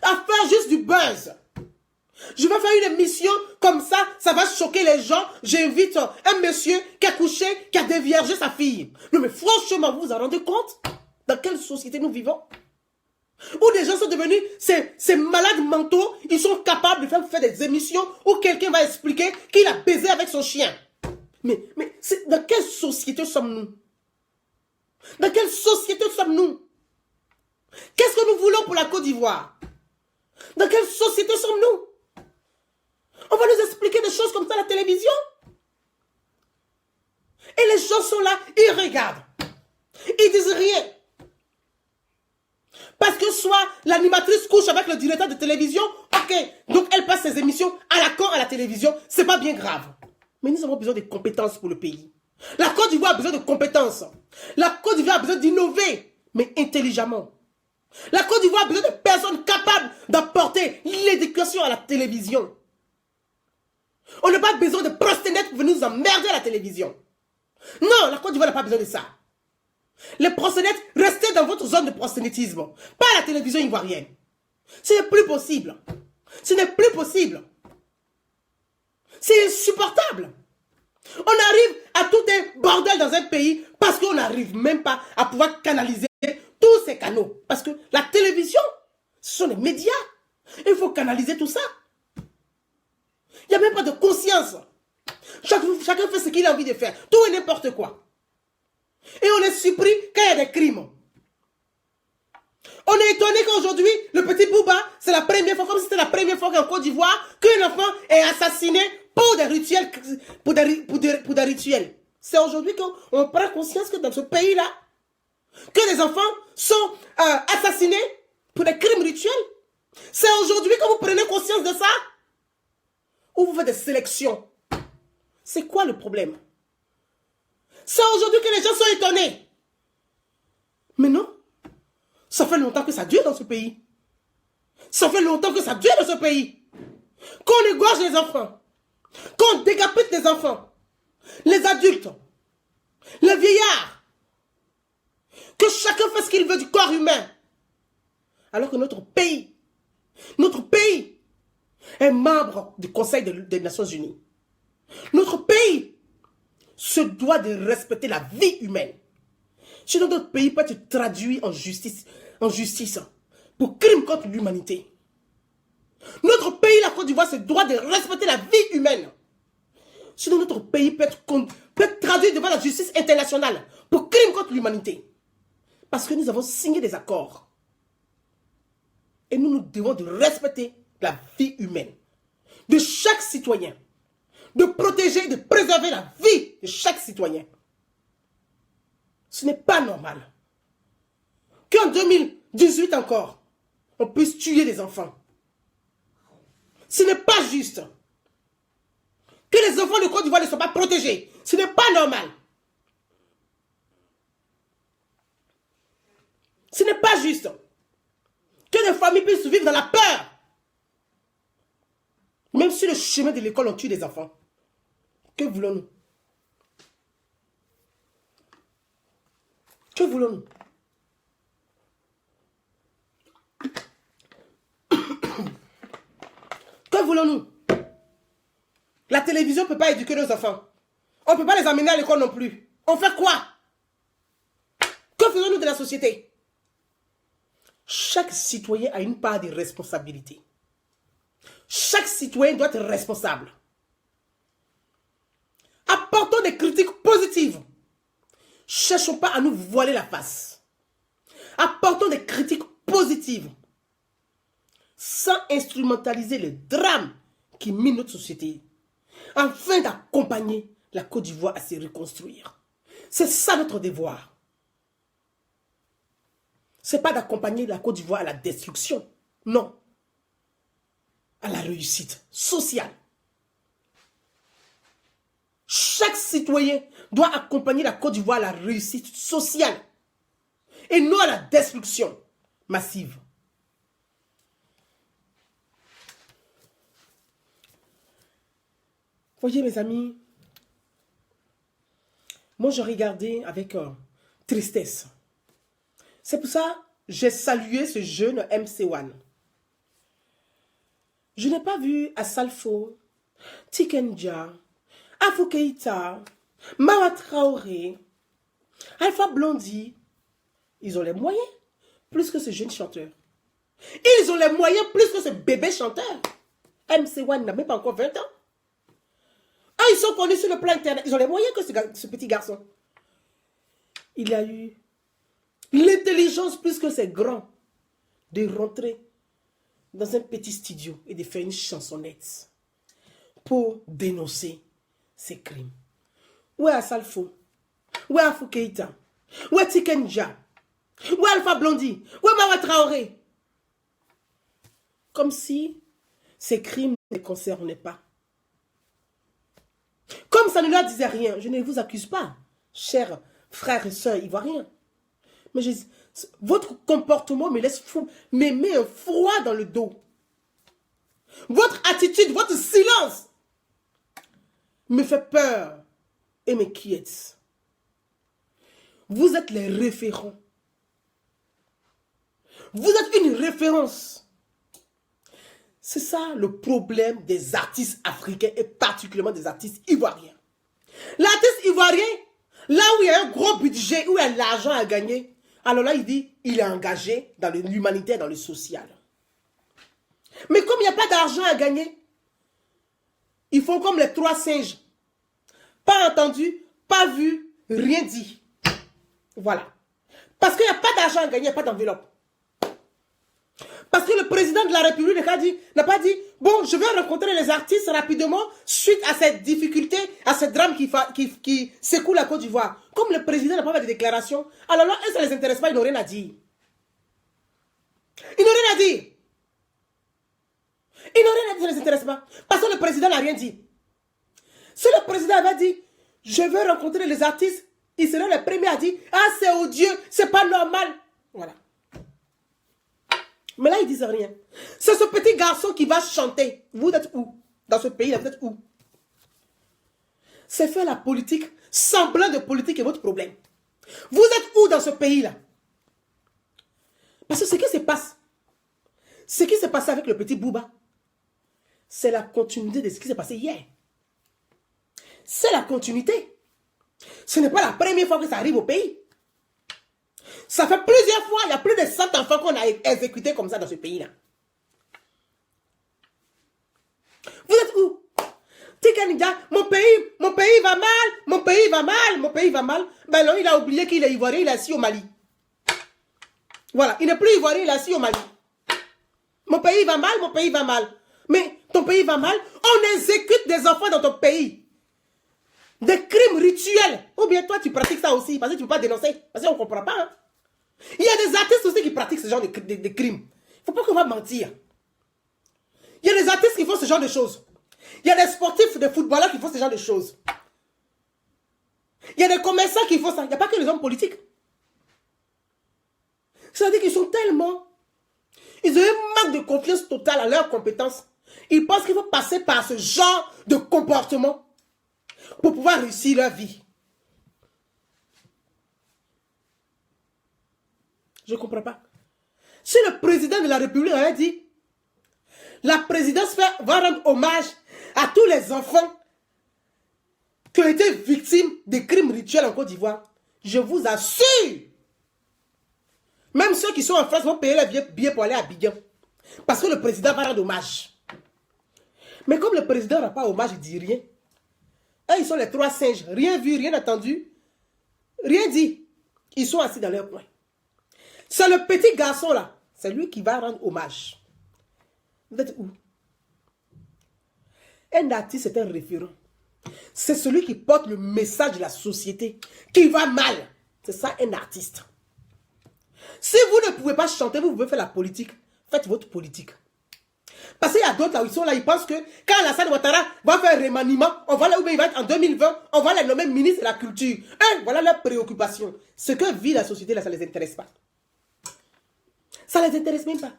à faire juste du buzz. Je vais faire une émission comme ça va choquer les gens. J'invite un monsieur qui a couché, qui a déviergé sa fille. Non mais franchement, vous vous en rendez compte? Dans quelle société nous vivons? Où des gens sont devenus ces malades mentaux, ils sont capables de faire des émissions où quelqu'un va expliquer qu'il a baisé avec son chien. Mais dans quelle société sommes-nous? Dans quelle société sommes-nous? Qu'est-ce que nous voulons pour la Côte d'Ivoire? Dans quelle société sommes-nous? On va nous expliquer des choses comme ça à la télévision. Et les gens sont là, ils regardent. Ils disent rien. Parce que soit l'animatrice couche avec le directeur de télévision, ok, donc elle passe ses émissions à la con à la télévision, c'est pas bien grave. Mais nous avons besoin de compétences pour le pays. La Côte d'Ivoire a besoin de compétences. La Côte d'Ivoire a besoin d'innover, mais intelligemment. La Côte d'Ivoire a besoin de personnes capables d'apporter l'éducation à la télévision. On n'a pas besoin de proxénètes pour venir nous emmerder à la télévision. Non, la Côte d'Ivoire n'a pas besoin de ça. Les proxénètes, restez dans votre zone de proxénétisme. Pas à la télévision ivoirienne. Ce n'est plus possible. Ce n'est plus possible. C'est insupportable. On arrive à tout un bordel dans un pays parce qu'on n'arrive même pas à pouvoir canaliser tous ces canaux. Parce que la télévision, ce sont les médias. Il faut canaliser tout ça. Il n'y a même pas de conscience. Chacun fait ce qu'il a envie de faire. Tout et n'importe quoi. Et on est surpris quand il y a des crimes. On est étonné qu'aujourd'hui, le petit Bouba, c'est la première fois, comme si c'était la première fois qu'en Côte d'Ivoire, qu'un enfant est assassiné pour des rituels. Pour des rituels. C'est aujourd'hui qu'on prend conscience que dans ce pays-là, que les enfants sont assassinés pour des crimes rituels. C'est aujourd'hui que vous prenez conscience de ça. Ou vous faites des sélections. C'est quoi le problème? C'est aujourd'hui que les gens sont étonnés. Mais non. Ça fait longtemps que ça dure dans ce pays. Ça fait longtemps que ça dure dans ce pays. Qu'on égorge les enfants. Qu'on décapite les enfants. Les adultes. Les vieillards. Que chacun fasse ce qu'il veut du corps humain. Alors que notre pays est membre du Conseil des Nations Unies. Notre pays se doit de respecter la vie humaine. Sinon, notre pays peut être traduit en justice pour crime contre l'humanité. Notre pays, la Côte d'Ivoire, se doit de respecter la vie humaine. Sinon, notre pays peut être traduit devant la justice internationale pour crime contre l'humanité. Parce que nous avons signé des accords. Et nous devons de respecter la vie humaine de chaque citoyen. De protéger, de préserver la vie de chaque citoyen. Ce n'est pas normal qu'en 2018 encore, on puisse tuer des enfants. Ce n'est pas juste Que les enfants de Côte d'Ivoire ne soient pas protégés. Ce n'est pas normal. Ce n'est pas juste. Que les familles puissent vivre dans la peur. Même sur le chemin de l'école, on tue des enfants. Que voulons-nous? Que voulons-nous? Que voulons-nous? La télévision ne peut pas éduquer nos enfants. On ne peut pas les amener à l'école non plus. On fait quoi? Que faisons-nous de la société? Chaque citoyen a une part de responsabilité. Chaque citoyen doit être responsable. Apportons des critiques positives. Cherchons pas à nous voiler la face. Apportons des critiques positives. Sans instrumentaliser les drames qui minent notre société. Afin d'accompagner la Côte d'Ivoire à se reconstruire. C'est ça notre devoir. Ce n'est pas d'accompagner la Côte d'Ivoire à la destruction. Non. À la réussite sociale. Chaque citoyen doit accompagner la Côte d'Ivoire à la réussite sociale. Et non à la destruction massive. Voyez mes amis, moi je regardais avec tristesse. C'est pour ça que j'ai salué ce jeune MC1. Je n'ai pas vu Assalfo, Tikenja, Afou Keïta, Mawa Traoré, Alpha Blondy. Ils ont les moyens plus que ce jeune chanteur. Ils ont les moyens plus que ce bébé chanteur. MC1 n'a même pas encore 20 ans. Ah, ils sont connus sur le plan internet. Ils ont les moyens que ce petit garçon. Il a eu l'intelligence plus que ces grands de rentrer dans un petit studio et de faire une chansonnette pour dénoncer ces crimes. Où est Assalfo? Où est Afou Keïta? Où est Tikenja? Où est Alpha Blondy? Où est Mawa Traoré? Comme si ces crimes ne les concernaient pas. Comme ça ne leur disait rien, je ne vous accuse pas, chers frères et sœurs ivoiriens. Mais votre comportement me laisse fou, me met un froid dans le dos. Votre attitude, votre silence me fait peur et m'inquiète. Vous êtes les référents. Vous êtes une référence. C'est ça le problème des artistes africains et particulièrement des artistes ivoiriens. L'artiste ivoirien, là où il y a un gros budget, où il y a de l'argent à gagner, alors là il dit il est engagé dans l'humanitaire, dans le social. Mais comme il n'y a pas d'argent à gagner, ils font comme les 3 singes. Pas entendu, pas vu, rien dit. Voilà. Parce qu'il n'y a pas d'argent à gagner, il n'y a pas d'enveloppe. Parce que le président de la République n'a pas dit, bon, je vais rencontrer les artistes rapidement suite à cette difficulté, à ce drame qui secoue la Côte d'Ivoire. Comme le président n'a pas fait de déclaration, alors là, ça ne les intéresse pas, ils n'ont rien à dire. Ils n'ont rien à dire. Ils n'ont rien à dire, ça ne les intéresse pas. Parce que le président n'a rien dit. Si le président avait dit, je veux rencontrer les artistes, il serait le premier à dire, ah, c'est odieux, c'est pas normal. Voilà. Mais là, ils disent rien. C'est ce petit garçon qui va chanter. Vous êtes où? Dans ce pays-là, vous êtes où? C'est faire la politique, semblant de politique est votre problème. Vous êtes où dans ce pays-là? Parce que ce qui se passe, ce qui s'est passé avec le petit Bouba, c'est la continuité de ce qui s'est passé hier. C'est la continuité. Ce n'est pas la première fois que ça arrive au pays. Ça fait plusieurs fois, il y a plus de 100 enfants qu'on a exécutés comme ça dans ce pays-là. Vous êtes où? Tikenja, mon pays va mal, mon pays va mal, mon pays va mal. Ben non, il a oublié qu'il est ivoirien, il est assis au Mali. Voilà, il n'est plus ivoirien, il est assis au Mali. Mon pays va mal, mon pays va mal. Mais ton pays va mal, on exécute des enfants dans ton pays. Des crimes rituels. Ou bien toi, tu pratiques ça aussi, parce que tu ne peux pas dénoncer. Parce qu'on ne comprend pas. Hein? Il y a des artistes aussi qui pratiquent ce genre de crimes. Il ne faut pas qu'on va mentir. Il y a des artistes qui font ce genre de choses. Il y a des sportifs, des footballeurs qui font ce genre de choses. Il y a des commerçants qui font ça. Il n'y a pas que les hommes politiques. C'est-à-dire qu'ils sont tellement... Ils ont un manque de confiance totale à leurs compétences. Ils pensent qu'il faut passer par ce genre de comportement pour pouvoir réussir leur vie. Je ne comprends pas. Si le président de la République avait dit, la présidence va rendre hommage à tous les enfants qui ont été victimes de crimes rituels en Côte d'Ivoire, je vous assure, même ceux qui sont en France vont payer les billets pour aller à Abidjan. Parce que le président va rendre hommage. Mais comme le président ne rend pas hommage, il ne dit rien. Eux, ils sont les trois singes. Rien vu, rien entendu. Rien dit. Ils sont assis dans leur coin. C'est le petit garçon là. C'est lui qui va rendre hommage. Vous êtes où? Un artiste, c'est un référent. C'est celui qui porte le message de la société qui va mal. C'est ça un artiste. Si vous ne pouvez pas chanter, vous pouvez faire la politique. Faites votre politique. Parce qu'il y a d'autres là où ils sont là, ils pensent que quand Alassane Ouattara va faire un remaniement, on va là où il va être en 2020, on va les nommer ministre de la culture. Voilà leur préoccupation. Ce que vit la société là, ça ne les intéresse pas. Ça ne les intéresse même pas.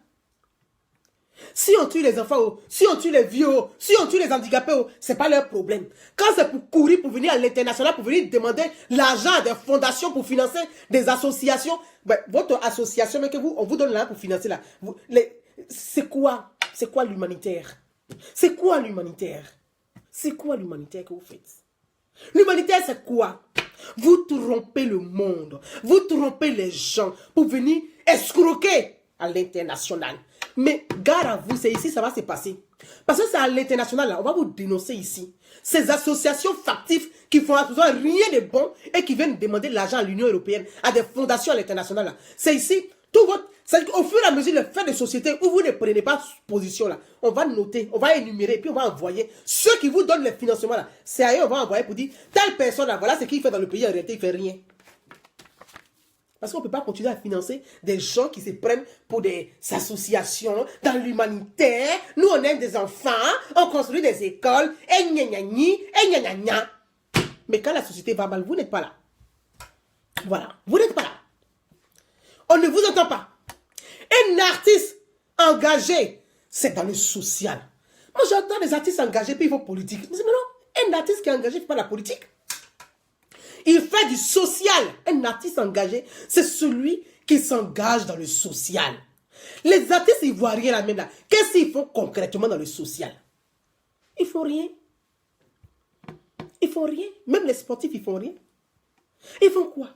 Si on tue les enfants, si on tue les vieux, si on tue les handicapés, ce n'est pas leur problème. Quand c'est pour courir, pour venir à l'international, pour venir demander l'argent à des fondations pour financer des associations, ben, votre association, mais que vous, on vous donne l'argent pour financer là. C'est quoi? C'est quoi l'humanitaire? C'est quoi l'humanitaire? C'est quoi l'humanitaire que vous faites? L'humanitaire, c'est quoi? Vous trompez le monde, vous trompez les gens pour venir escroquer à l'international. Mais gare à vous, c'est ici ça va se passer. Parce que c'est à l'international, là, on va vous dénoncer ici. Ces associations factives qui font absolument rien de bon et qui viennent demander de l'argent à l'Union européenne, à des fondations à l'international, là. C'est ici, tout votre... C'est-à-dire qu'au fur et à mesure, le fait de société où vous ne prenez pas position, là, on va noter, on va énumérer, puis on va envoyer. Ceux qui vous donnent le financement, là, c'est à eux, on va envoyer pour dire, telle personne, là, voilà ce qu'il fait dans le pays, en réalité, il ne fait rien. Parce qu'on ne peut pas continuer à financer des gens qui se prennent pour des associations dans l'humanitaire. Nous, on aime des enfants, on construit des écoles, et gna gna gni, et gna gna gna. Mais quand la société va mal, vous n'êtes pas là. Voilà, vous n'êtes pas là. On ne vous entend pas. Un artiste engagé, c'est dans le social. Moi, j'entends des artistes engagés, puis ils font politique. Mais non, un artiste qui est engagé, il ne fait pas la politique. Il fait du social. Un artiste engagé, c'est celui qui s'engage dans le social. Les artistes ivoiriens, là même là, qu'est-ce qu'ils font concrètement dans le social? Ils font rien. Ils font rien. Même les sportifs, ils font rien. Ils font quoi?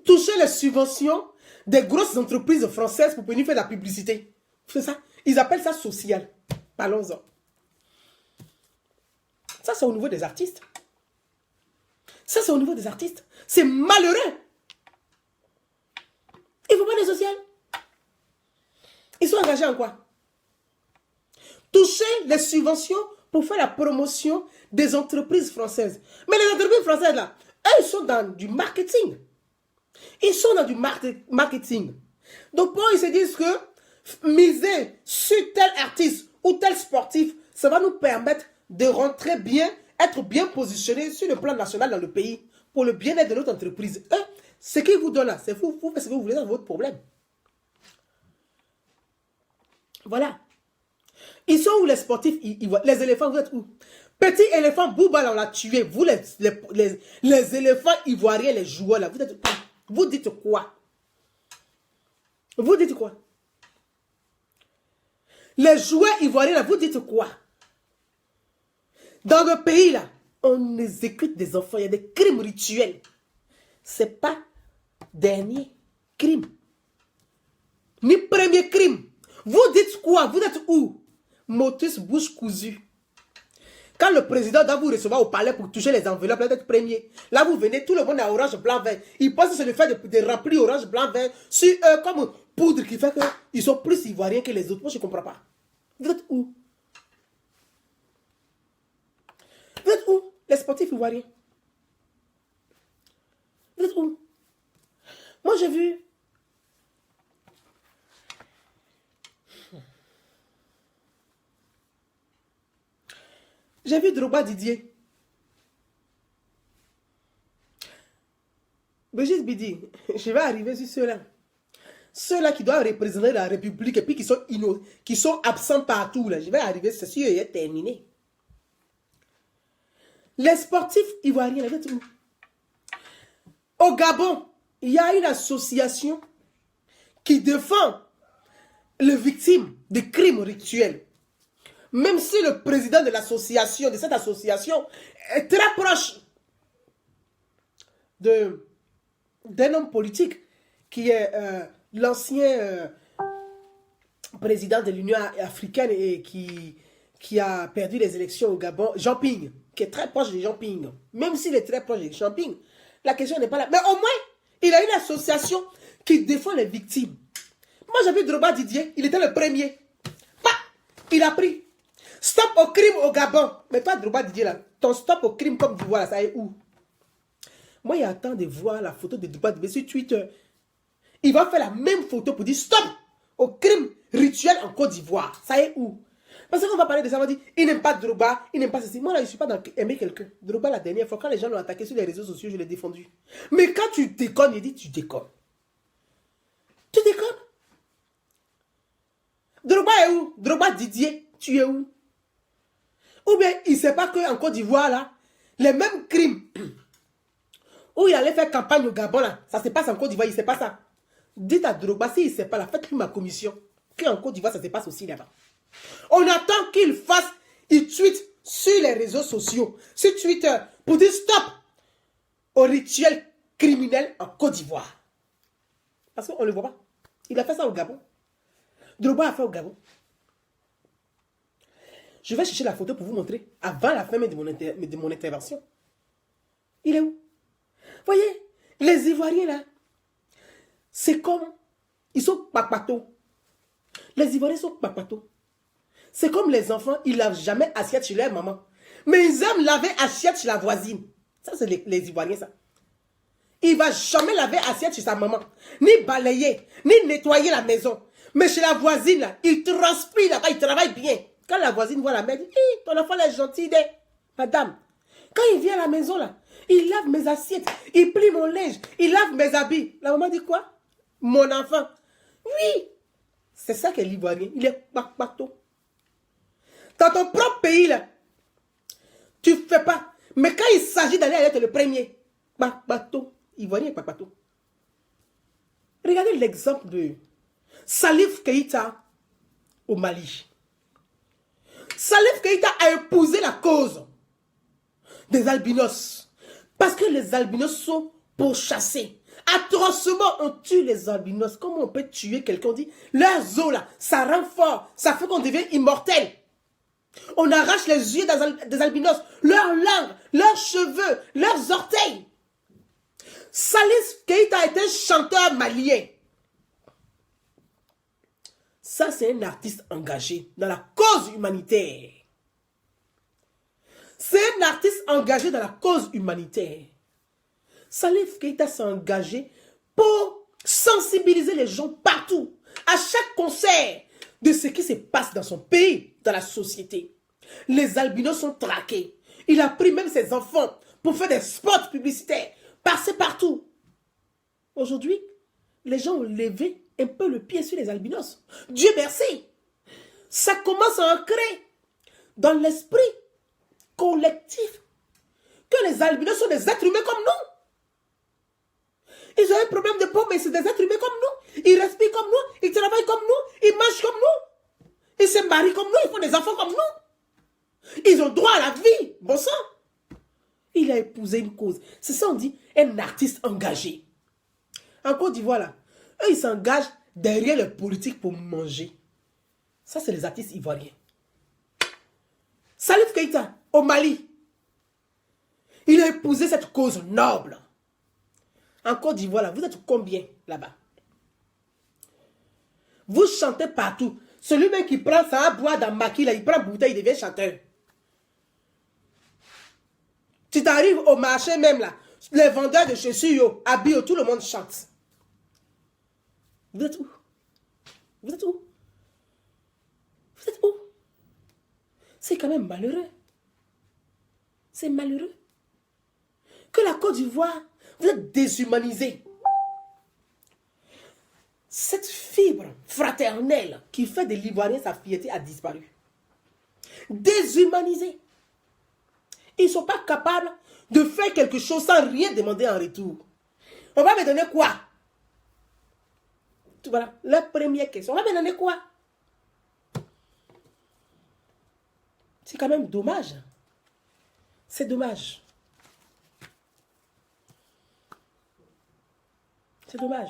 Toucher les subventions des grosses entreprises françaises pour venir faire de la publicité. C'est ça. Ils appellent ça social. Parlons-en. Ça, c'est au niveau des artistes. Ça, c'est au niveau des artistes. C'est malheureux. Ils ne font pas de social. Ils sont engagés en quoi? Toucher les subventions pour faire la promotion des entreprises françaises. Mais les entreprises françaises, là, elles sont dans du marketing. Ils sont dans du marketing. Donc, pour ils se disent que miser sur tel artiste ou tel sportif, ça va nous permettre de rentrer bien, être bien positionné sur le plan national dans le pays pour le bien-être de notre entreprise. Ce qu'ils vous donnent là, c'est vous faites ce que vous voulez dans votre problème. Voilà. Ils sont où les sportifs? Les éléphants, vous êtes où? Petit éléphant, Bouba, on l'a tué. Vous, les éléphants ivoiriens, les joueurs là, vous êtes où? Vous dites quoi? Vous dites quoi? Les joueurs ivoiriens là, vous dites quoi? Dans le pays là, on exécute des enfants, il y a des crimes rituels. C'est pas dernier crime. Ni premier crime. Vous dites quoi? Vous êtes où? Motus bouche cousue. Quand le président doit vous recevoir au palais pour toucher les enveloppes, là, d'être premier. Là, vous venez, tout le monde est orange, blanc, vert. Ils pensent que c'est le fait de remplir orange, blanc, vert sur eux comme poudre qui fait qu'ils sont plus ivoiriens que les autres. Moi, je ne comprends pas. Vous êtes où? Vous êtes où? Les sportifs ivoiriens. Vous êtes où? Moi, j'ai vu... J'ai vu Drogba Didier. Brigitte Bidi, je vais arriver sur ceux-là. Ceux-là qui doivent représenter la République et puis qui sont absents partout. Là. Je vais arriver, c'est sûr, il est terminé. Les sportifs ivoiriens, au Gabon, il y a une association qui défend les victimes de crimes rituels. Même si le président de l'association, de cette association, est très proche d'un homme politique qui est l'ancien président de l'Union africaine et qui a perdu les élections au Gabon, Jean Ping, qui est très proche de Jean Ping. Même s'il est très proche de Jean Ping, la question n'est pas là. Mais au moins, il a une association qui défend les victimes. Moi, j'ai vu Drogba Didier, il était le premier. Bah, il a pris. Stop au crime au Gabon. Mais toi, Drogba Didier, là, ton stop au crime comme d'Ivoire, là, ça est où? Moi, il attend de voir la photo de Drogba Didier sur Twitter. Il va faire la même photo pour dire stop au crime rituel en Côte d'Ivoire. Ça est où? Parce qu'on va parler de ça, on va dire, il n'aime pas Drogba, il n'aime pas ceci. Moi, là, je ne suis pas dans aimer quelqu'un. Drogba, la dernière fois, quand les gens l'ont attaqué sur les réseaux sociaux, je l'ai défendu. Mais quand tu déconnes, il dit, tu déconnes. Tu déconnes? Drogba est où? Drogba Didier, tu es où? Ou bien, il ne sait pas qu'en Côte d'Ivoire, là, les mêmes crimes où il allait faire campagne au Gabon, là, ça se passe en Côte d'Ivoire, il ne sait pas ça. Dites à Drogba, s'il ne sait pas, là, faites-lui ma commission. Qu'en Côte d'Ivoire, ça se passe aussi là-bas. On attend qu'il fasse, il tweet sur les réseaux sociaux, sur Twitter, pour dire stop au rituel criminel en Côte d'Ivoire. Parce qu'on ne le voit pas. Il a fait ça au Gabon. Drogba a fait au Gabon. Je vais chercher la photo pour vous montrer avant la fin de mon intervention. Il est où? Voyez, les Ivoiriens là, c'est comme, ils sont papatos. Les Ivoiriens sont papatos. C'est comme les enfants, ils ne lavent jamais assiette chez leur maman. Mais ils aiment laver assiette chez la voisine. Ça, c'est les Ivoiriens, ça. Il ne va jamais laver assiette chez sa maman. Ni balayer, ni nettoyer la maison. Mais chez la voisine, là, il transpire là-bas, il travaille bien. Quand la voisine voit la mère, elle dit, hey, ton enfant est gentil, madame. Quand il vient à la maison, là, il lave mes assiettes, il plie mon linge, il lave mes habits. La maman dit quoi? Mon enfant. Oui. C'est ça qu'est l'Ivoirien. Il est papato. Dans ton propre pays, là, tu ne fais pas. Mais quand il s'agit d'aller être le premier, papato. Ivoirien et papato. Regardez l'exemple de Salif Keïta au Mali. Salif Keïta a épousé la cause des albinos. Parce que les albinos sont pourchassés. Atrocement, on tue les albinos. Comment on peut tuer quelqu'un? On dit, leurs os là, ça rend fort. Ça fait qu'on devient immortel. On arrache les yeux des albinos, leurs langues, leurs cheveux, leurs orteils. Salif Keïta est un chanteur malien. Ça, c'est un artiste engagé dans la cause humanitaire. C'est un artiste engagé dans la cause humanitaire. Salif Keïta s'est engagé pour sensibiliser les gens partout, à chaque concert, de ce qui se passe dans son pays, dans la société. Les albinos sont traqués. Il a pris même ses enfants pour faire des spots publicitaires, passer partout. Aujourd'hui, les gens ont levé un peu le pied sur les albinos. Dieu merci. Ça commence à ancrer dans l'esprit collectif que les albinos sont des êtres humains comme nous. Ils ont un problème de peau, mais c'est des êtres humains comme nous. Ils respirent comme nous, ils travaillent comme nous, ils mangent comme nous. Ils se marient comme nous, ils font des enfants comme nous. Ils ont droit à la vie, bon sang. Il a épousé une cause. C'est ça on dit, un artiste engagé. En Côte d'Ivoire, là, eux, ils s'engagent derrière les politiques pour manger. Ça, c'est les artistes ivoiriens. Salif Keïta, au Mali, il a épousé cette cause noble. En Côte d'Ivoire, là, vous êtes combien là-bas? Vous chantez partout. Celui-même qui prend ça à boire dans maquis, là, il prend bouteille, il devient chanteur. Tu t'arrives au marché même là, les vendeurs de chaussures, habillés, tout le monde chante. Vous êtes où? Vous êtes où? Vous êtes où? C'est quand même malheureux. C'est malheureux. Que la Côte d'Ivoire, vous êtes déshumanisés. Cette fibre fraternelle qui fait de l'Ivoirien sa fierté a disparu. Déshumanisés. Ils ne sont pas capables de faire quelque chose sans rien demander en retour. On va me donner quoi? Voilà, la première question. On va me donner quoi? C'est quand même dommage. C'est dommage. C'est dommage.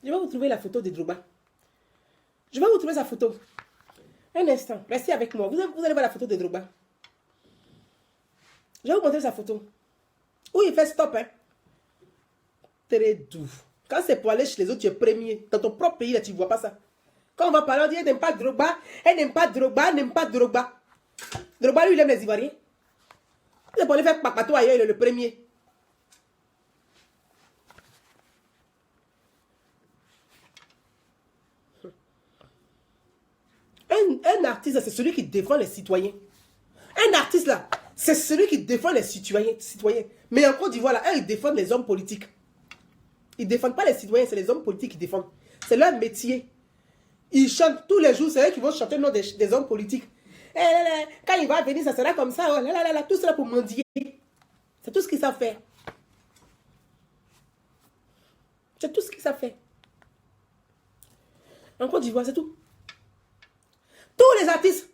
Je vais vous trouver la photo de Drogba. Je vais vous trouver sa photo. Un instant, restez avec moi. Vous allez voir la photo de Drogba. Je vais vous montrer sa photo. Où il fait stop, hein. Très doux. Quand c'est pour aller chez les autres, tu es premier. Dans ton propre pays, là, tu ne vois pas ça. Quand on va parler, on dit, elle n'aime pas Drogba, elle n'aime pas Drogba, elle n'aime pas Drogba. Drogba, lui, il aime les Ivoiriens. C'est pour aller faire papato ailleurs, il est le premier. Un artiste, c'est celui qui défend les citoyens. Un artiste, là, c'est celui qui défend les citoyens. Mais en Côte d'Ivoire, là, ils défendent les hommes politiques. Ils ne défendent pas les citoyens, c'est les hommes politiques qui défendent. C'est leur métier. Ils chantent tous les jours, c'est eux qui vont chanter le nom des hommes politiques. Quand il va venir, ça sera comme ça. Oh, tout cela pour mendier. C'est tout ce qu'ils savent faire. C'est tout ce qu'ils savent faire. En Côte d'Ivoire, c'est tout. Tous les artistes,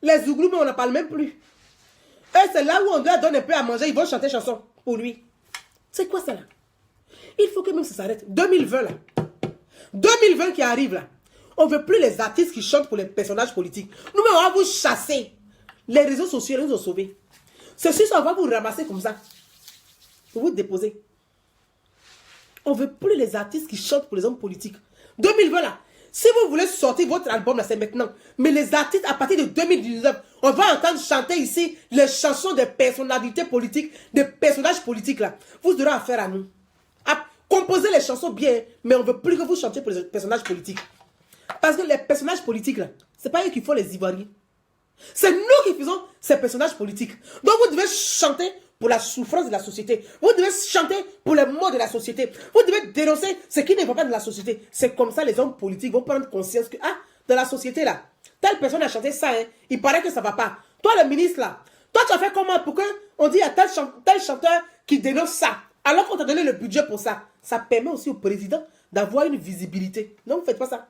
les Zouglous, mais on n'en parle même plus. Et c'est là où on doit donner un peu à manger, ils vont chanter chanson pour lui. C'est quoi ça là? Il faut que même ça s'arrête. 2020 là. 2020 qui arrive là. On ne veut plus les artistes qui chantent pour les personnages politiques. Nous, on va vous chasser. Les réseaux sociaux nous ont sauvés. Ceci, on va vous ramasser comme ça. Pour vous déposer. On ne veut plus les artistes qui chantent pour les hommes politiques. 2020 là. Si vous voulez sortir votre album là, c'est maintenant. Mais les artistes, à partir de 2019, on va entendre chanter ici les chansons des personnalités politiques, des personnages politiques là. Vous aurez affaire à nous. À composer les chansons bien, mais on ne veut plus que vous chantiez pour les personnages politiques. Parce que les personnages politiques là, ce n'est pas eux qui font les Ivoiriens. C'est nous qui faisons ces personnages politiques. Donc vous devez chanter pour la souffrance de la société. Vous devez chanter pour les maux de la société. Vous devez dénoncer ce qui ne va pas dans la société. C'est comme ça les hommes politiques vont prendre conscience que, ah, dans la société là, telle personne a chanté ça, hein, il paraît que ça ne va pas. Toi le ministre là, toi tu as fait comment pour qu'on dise à tel chanteur qui dénonce ça, alors qu'on t'a donné le budget pour ça. Ça permet aussi au président d'avoir une visibilité. Non, vous ne faites pas ça.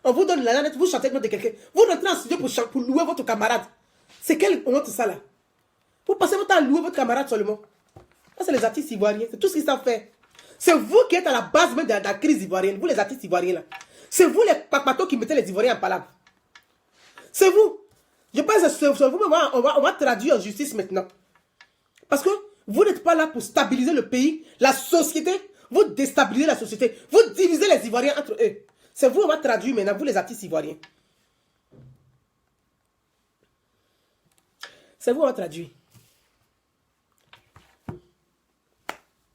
On vous donne la lettre, vous chantez le nom de quelqu'un. Vous rentrez en studio pour louer votre camarade. C'est quel honte ça là? Vous passez votre temps à louer votre camarade seulement. Ça, c'est les artistes ivoiriens. C'est tout ce qu'ils savent faire. C'est vous qui êtes à la base même de la crise ivoirienne. Vous, les artistes ivoiriens là. C'est vous les papatos qui mettez les Ivoiriens en palabre. C'est vous. Je pense que c'est vous, mais on va traduire en justice maintenant. Parce que vous n'êtes pas là pour stabiliser le pays, la société. Vous déstabilisez la société. Vous divisez les Ivoiriens entre eux. C'est vous, on va traduire maintenant, vous les artistes ivoiriens. C'est vous, on va traduire.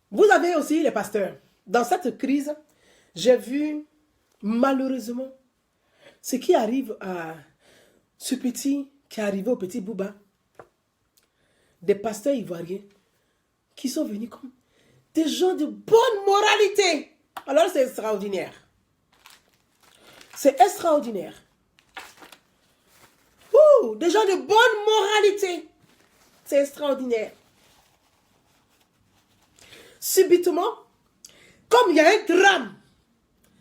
Vous avez aussi les pasteurs. Dans cette crise, j'ai vu, malheureusement, ce qui arrive à ce petit, qui est arrivé au petit Bouba. Des pasteurs ivoiriens qui sont venus comme des gens de bonne moralité. Alors c'est extraordinaire. C'est extraordinaire. Ouh, des gens de bonne moralité. C'est extraordinaire. Subitement, comme il y a un drame,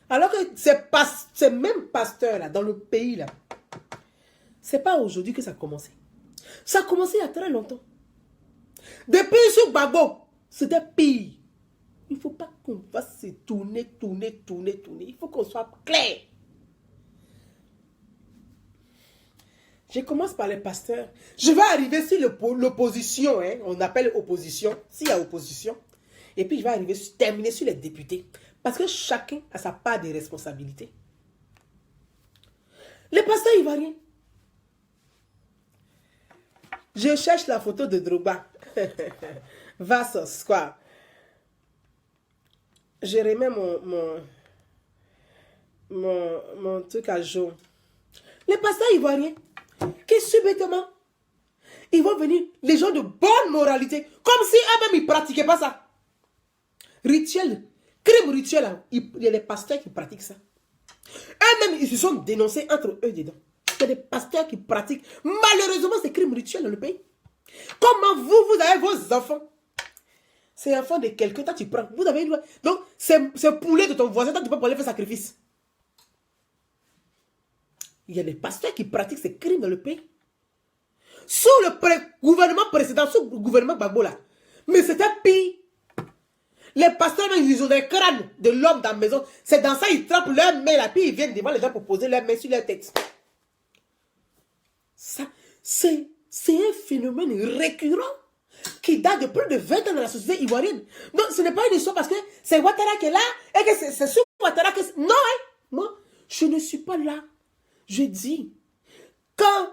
alors que ces mêmes pasteurs là, dans le pays là, c'est pas aujourd'hui que ça a commencé. Ça a commencé il y a très longtemps. Depuis ce Gbagbo, c'était pire. Il ne faut pas qu'on va se tourner. Il faut qu'on soit clair. Je commence par les pasteurs. Je vais arriver sur l'opposition. Hein, on appelle opposition. S'il y a opposition. Et puis je vais terminer sur les députés. Parce que chacun a sa part de responsabilité. Les pasteurs ivoiriens. Je cherche la photo de Drogba. Vassos, quoi. Je remets mon truc à jour. Les pasteurs ivoiriens qui subitement, Ils vont venir, les gens de bonne moralité, comme si eux-mêmes, ils ne pratiquaient pas ça. Rituel, crime rituel, hein. Il y a des pasteurs qui pratiquent ça. Eux-mêmes, ils se sont dénoncés entre eux dedans. Il y a des pasteurs qui pratiquent, malheureusement, ces crimes rituels dans le pays. Comment vous avez vos enfants? C'est enfant de quelqu'un, toi tu prends. Vous avez une... Donc, c'est poulet de ton voisin, toi tu peux pas aller faire sacrifice. Il y a des pasteurs qui pratiquent ces crimes dans le pays. Sous le gouvernement précédent, sous le gouvernement Gbagbo là. Mais c'était pire. Les pasteurs, ils ont des crânes de l'homme dans la maison. C'est dans ça, ils trempent leurs mains là, puis ils viennent devant les gens pour poser leurs mains sur leur tête. Ça, c'est un phénomène récurrent qui date de plus de 20 ans dans la société ivoirienne. Donc, ce n'est pas une histoire parce que c'est Ouattara qui est là et que c'est sur Ouattara que... Non, hein? Moi, je ne suis pas là. Je dis, quand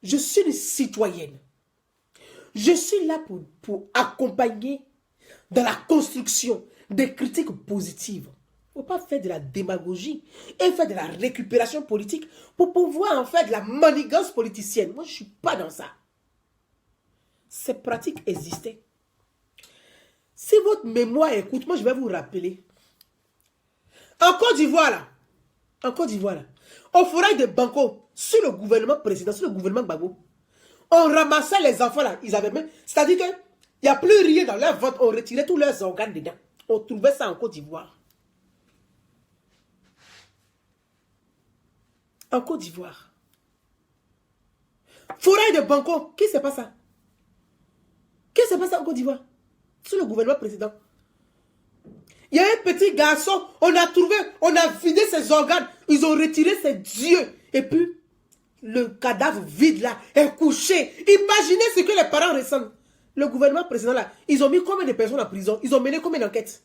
je suis une citoyenne, je suis là pour accompagner dans la construction des critiques positives. Il ne faut pas faire de la démagogie et faire de la récupération politique pour pouvoir en faire de la manigance politicienne. Moi, je ne suis pas dans ça. Ces pratiques existaient. Si votre mémoire écoute, moi, je vais vous rappeler. En Côte d'Ivoire, là, au forêt de Banco, sous le gouvernement précédent, sous le gouvernement Gbagbo, on ramassait les enfants là, ils avaient même... C'est-à-dire qu'il n'y a plus rien dans leur ventre, on retirait tous leurs organes dedans. On trouvait ça en Côte d'Ivoire. En Côte d'Ivoire. Forêt de Banco, qui se passe ça? Qu'est-ce qui s'est passé en Côte d'Ivoire? Sous le gouvernement précédent. Il y a un petit garçon, on a trouvé, on a vidé ses organes, ils ont retiré ses yeux. Et puis, le cadavre vide là est couché. Imaginez ce que les parents ressentent. Le gouvernement précédent là, ils ont mis combien de personnes en prison? Ils ont mené combien d'enquêtes?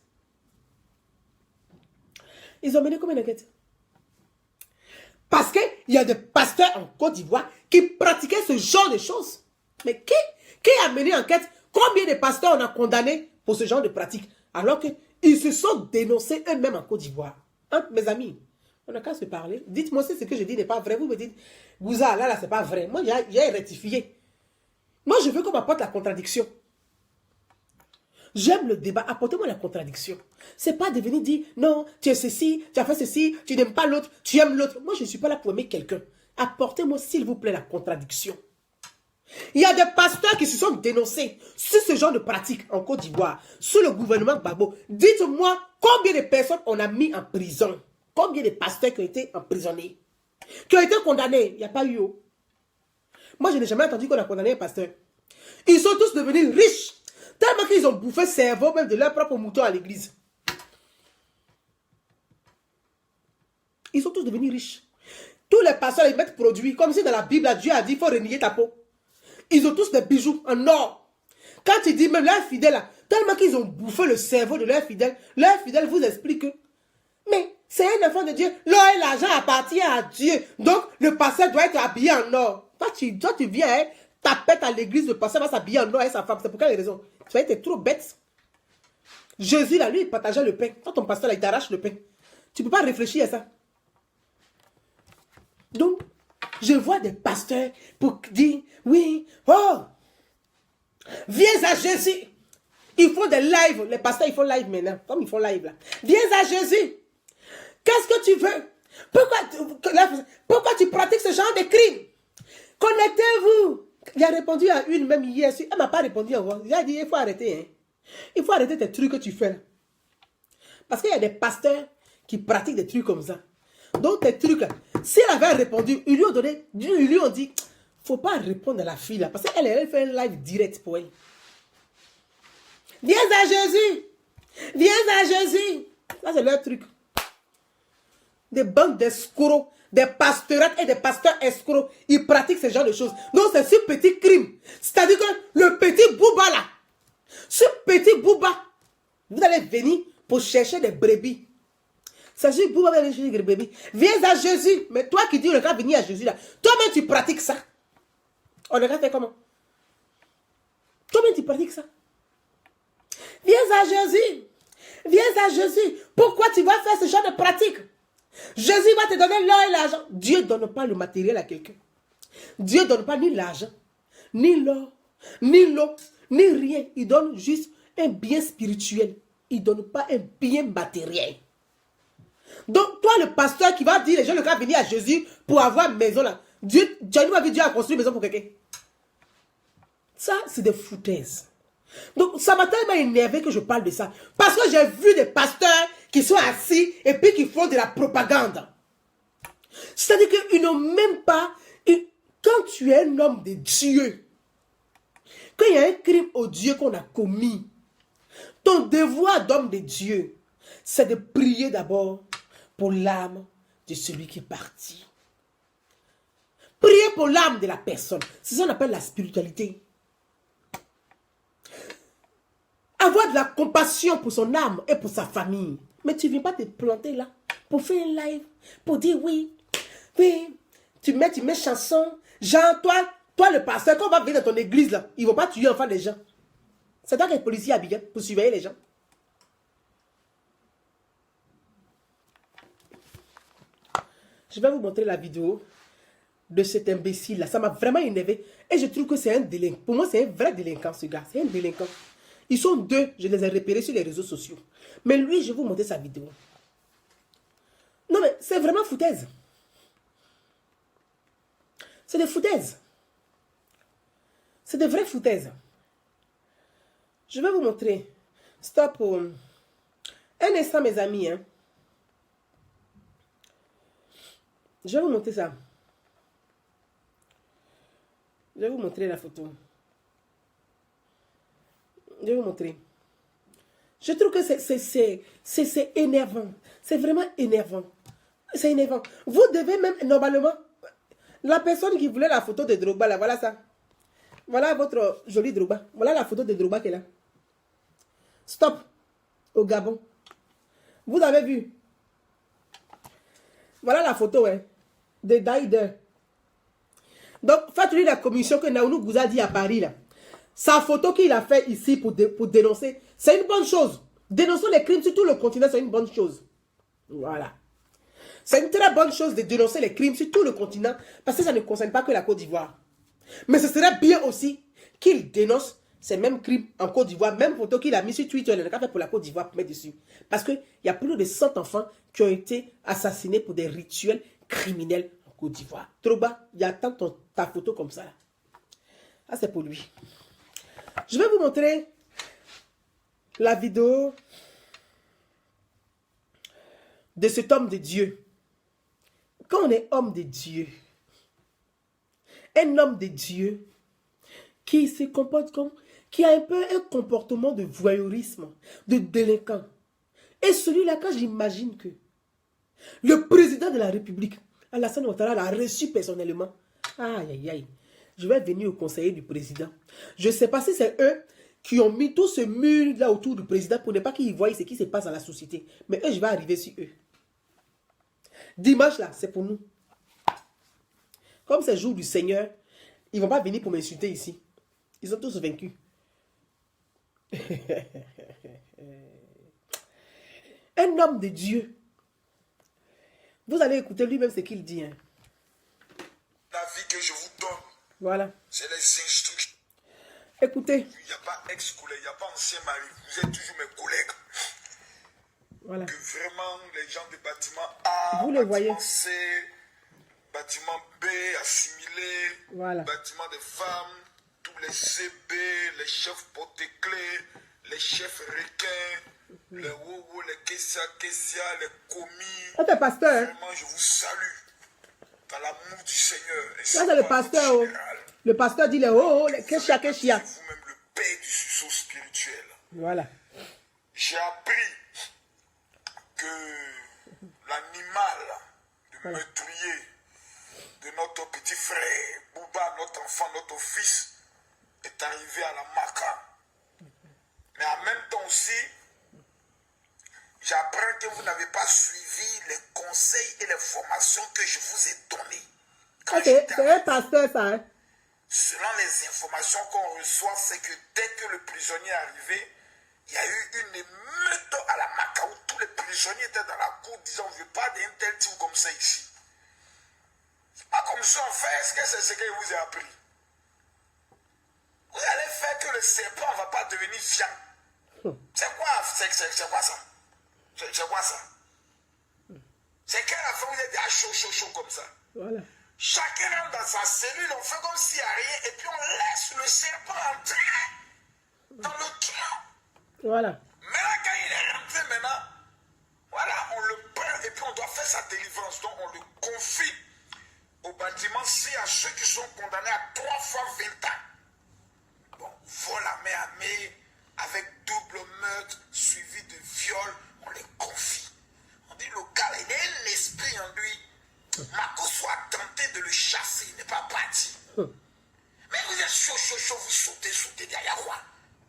Parce qu'il y a des pasteurs en Côte d'Ivoire qui pratiquaient ce genre de choses. Mais qui a mené enquête? Combien de pasteurs on a condamnés pour ce genre de pratique? Alors qu'ils se sont dénoncés eux-mêmes en Côte d'Ivoire. Hein, mes amis, on n'a qu'à se parler. Dites-moi si ce que je dis n'est pas vrai. Vous me dites, Gouza, là, c'est pas vrai. Moi, j'ai rectifié. Moi, je veux qu'on m'apporte la contradiction. J'aime le débat. Apportez-moi la contradiction. C'est pas de venir dire, non, tu es ceci, tu as fait ceci, tu n'aimes pas l'autre, tu aimes l'autre. Moi, je ne suis pas là pour aimer quelqu'un. Apportez-moi, s'il vous plaît, la contradiction. Il y a des pasteurs qui se sont dénoncés sur ce genre de pratique en Côte d'Ivoire, sous le gouvernement Gbagbo. Dites-moi combien de personnes on a mis en prison. Combien de pasteurs qui ont été emprisonnés, qui ont été condamnés. Il n'y a pas eu. Moi, je n'ai jamais entendu qu'on a condamné un pasteur. Ils sont tous devenus riches, tellement qu'ils ont bouffé le cerveau même de leur propre mouton à l'église. Ils sont tous devenus riches. Tous les pasteurs, ils mettent produits, comme si dans la Bible, Dieu a dit, il faut renier ta peau. Ils ont tous des bijoux en or. Quand ils disent même leurs fidèles, tellement qu'ils ont bouffé le cerveau de leurs fidèles vous expliquent que, mais c'est un enfant de Dieu. L'or et l'argent appartiennent à Dieu. Donc, le pasteur doit être habillé en or. Toi, tu viens, taper à l'église, le pasteur va s'habiller en or et sa femme. C'est pour quelle raison? Tu as été trop bête. Jésus, là, lui, il partageait le pain. Quand ton pasteur, là, il t'arrache le pain. Tu ne peux pas réfléchir à ça. Donc, je vois des pasteurs pour dire, oui, oh, viens à Jésus. Ils font des lives. Les pasteurs, ils font live maintenant. Comme ils font live là. Viens à Jésus. Qu'est-ce que tu veux? Pourquoi tu pratiques ce genre de crime? Connectez-vous. Il a répondu à une même hier. Elle ne m'a pas répondu encore. Il a dit, il faut arrêter. Hein. Il faut arrêter tes trucs que tu fais là. Parce qu'il y a des pasteurs qui pratiquent des trucs comme ça. Donc tes trucs là, si elle avait répondu, ils lui ont donné, ils lui ont dit, faut pas répondre à la fille là, parce qu'elle fait un live direct pour elle. Viens à Jésus, viens à Jésus. Ça c'est leur truc. Des bandes d'escrocs, des pastorettes et des pasteurs escrocs, ils pratiquent ce genre de choses. Donc c'est ce petit crime. C'est-à-dire que le petit Bouba là, ce petit Bouba, vous allez venir pour chercher des brebis. C'est juste pour aller chercher des bébés. Viens à Jésus. Mais toi qui dis, on ne va venir à Jésus là. Toi-même, tu pratiques ça. On va faire comment? Toi-même, tu pratiques ça. Viens à Jésus. Viens à Jésus. Pourquoi tu vas faire ce genre de pratique? Jésus va te donner l'or et l'argent. Dieu ne donne pas le matériel à quelqu'un. Dieu ne donne pas ni l'argent, ni l'or, ni l'eau, ni rien. Il donne juste un bien spirituel. Il ne donne pas un bien matériel. Donc, toi, le pasteur qui va dire les gens ne vont venir à Jésus pour avoir une maison là. Dieu m'a vu Dieu a construit une maison pour quelqu'un. Ça, c'est des foutaises. Donc, ça m'a tellement énervé que je parle de ça. Parce que j'ai vu des pasteurs qui sont assis et puis qui font de la propagande. C'est-à-dire qu'ils n'ont même pas... Quand tu es un homme de Dieu, quand il y a un crime odieux qu'on a commis, ton devoir d'homme de Dieu, c'est de prier d'abord pour l'âme de celui qui est parti. Prier pour l'âme de la personne. C'est ça qu'on appelle la spiritualité. Avoir de la compassion pour son âme et pour sa famille. Mais tu ne viens pas te planter là pour faire un live, pour dire oui, tu mets chanson. Genre, toi le pasteur, quand on va venir dans ton église là, ils ne vont pas tuer enfant des gens. C'est toi qui es policier à Bigel pour surveiller les gens. Je vais vous montrer la vidéo de cet imbécile là. Ça m'a vraiment énervé. Et je trouve que c'est un délinquant. Pour moi, c'est un vrai délinquant ce gars. C'est un délinquant. Ils sont deux, je les ai repérés sur les réseaux sociaux. Mais lui, je vais vous montrer sa vidéo. Non mais, c'est vraiment foutaise. C'est des foutaises. C'est des vraies foutaises. Je vais vous montrer. Stop. Un instant, mes amis. Hein. Je vais vous montrer ça. Je vais vous montrer la photo. Je vais vous montrer. Je trouve que c'est énervant. C'est vraiment énervant. C'est énervant. Vous devez même, normalement, la personne qui voulait la photo de Drogba, là, voilà ça. Voilà votre joli Drogba. Voilà la photo de Drogba qui est là. Stop. Au Gabon. Vous avez vu. Voilà la photo, hein, de Daider. Donc, faites-lui la commission que Naounou vous a dit à Paris, là. Sa photo qu'il a fait ici pour dénoncer, c'est une bonne chose. Dénoncer les crimes sur tout le continent, c'est une bonne chose. Voilà. C'est une très bonne chose de dénoncer les crimes sur tout le continent, parce que ça ne concerne pas que la Côte d'Ivoire. Mais ce serait bien aussi qu'il dénonce ces mêmes crimes en Côte d'Ivoire, même photo qu'il a mis sur Twitter, il a fait pour la Côte d'Ivoire pour mettre dessus. Parce qu'il y a plus de 100 enfants qui ont été assassinés pour des rituels criminels en Côte d'Ivoire. Drogba, il y a tant ta photo comme ça. Ah, c'est pour lui. Je vais vous montrer la vidéo de cet homme de Dieu. Quand on est homme de Dieu, un homme de Dieu qui se comporte comme, qui a un peu un comportement de voyeurisme, de délinquant. Et celui-là, quand j'imagine que le président de la République, Alassane Ouattara, l'a reçu personnellement, aïe, aïe, aïe, je vais venir au conseiller du président. Je ne sais pas si c'est eux qui ont mis tout ce mur là autour du président pour ne pas qu'ils voient ce qui se passe dans la société. Mais eux, je vais arriver sur eux. Dimanche là, c'est pour nous. Comme c'est le jour du Seigneur, ils ne vont pas venir pour m'insulter ici. Ils sont tous vaincus. Un homme de Dieu. Vous allez écouter lui-même ce qu'il dit. Hein. La vie que je vous donne, voilà. C'est les instructions. Écoutez. Il n'y a pas ex-collègue, il n'y a pas ancien mari. Vous êtes toujours mes collègues. Voilà. Que vraiment les gens du bâtiment A, vous le voyez. C, bâtiment B, assimilé, voilà. Bâtiment des femmes, tous les CB, les chefs porte-clés, les chefs requins, les wowo, les kessia, les commis. Ça c'est pasteur. Vraiment, je vous salue. Dans l'amour du Seigneur. Ça c'est le pasteur. Oh. Le pasteur dit les oh, les kessia. Vous-même le père du sursaut spirituel. Voilà. J'ai appris que l'animal de meurtrier de notre petit frère, Bouba, notre enfant, notre fils, est arrivé à la Maca. Mais en même temps aussi, j'apprends que vous n'avez pas suivi les conseils et les formations que je vous ai données. C'est un pasteur ça. Hein? Selon les informations qu'on reçoit, c'est que dès que le prisonnier est arrivé, il y a eu une émeute à la Maca où tous les prisonniers étaient dans la cour disant on ne veut pas d'un tel type comme ça ici. C'est pas comme ça on fait. Est-ce que c'est ce que je vous ai appris? Vous allez faire que le serpent ne va pas devenir viande. C'est quoi ça? C'est quoi ça? C'est qu'à la fin, vous êtes déjà chaud comme ça. Voilà. Chacun rentre dans sa cellule, on fait comme s'il n'y a rien, et puis on laisse le serpent entrer dans le cœur. Voilà. Maintenant, quand il est rentré, maintenant, voilà, on le prend, et puis on doit faire sa délivrance. Donc, on le confie au bâtiment C à ceux qui sont condamnés à 3 fois 20 ans. Bon, vol à main armée, avec double meurtre, suivi de viol, on les confie. On dit, le gars, il a un esprit en lui. Marco soit tenté de le chasser, il n'est pas parti. Mais vous êtes chaud, vous sautez derrière quoi?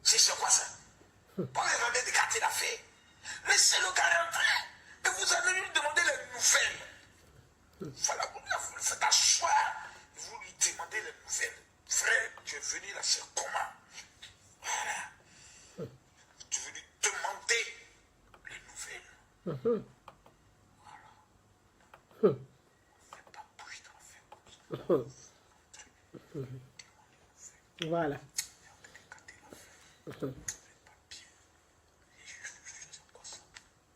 C'est quoi ça? Pas vous demandez d'écarter l'affaire. Laissez le gars rentrer. Et vous allez lui demander les nouvelles. Voilà, vous le faites asseoir. Vous lui demandez les nouvelles. Frère, tu es venu là, c'est comment? Voilà. Tu veux lui demander les nouvelles. Voilà. Fais pas bouger dans l'affaire. Voilà.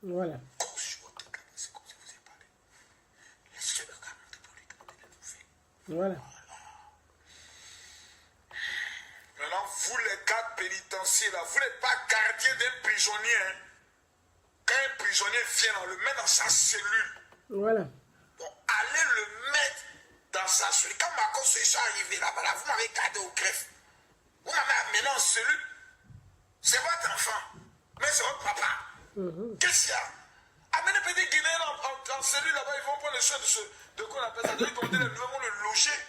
Voilà. Voilà. Maintenant, vous les gardes pénitentiaires, là, vous n'êtes pas gardien d'un prisonnier. Hein. Quand un prisonnier vient, on le met dans sa cellule. Voilà. Bon, allez le mettre dans sa cellule. Quand Marcos est arrivé là-bas, là, vous m'avez gardé au greffe. Vous m'avez amené en cellule. C'est votre enfant. Mais c'est votre papa. Qu'est-ce qu'il y a? Amenez petit Guinéen en cellule là-bas, ils vont prendre le soin de quoi on appelle ça. Ils vont le loger.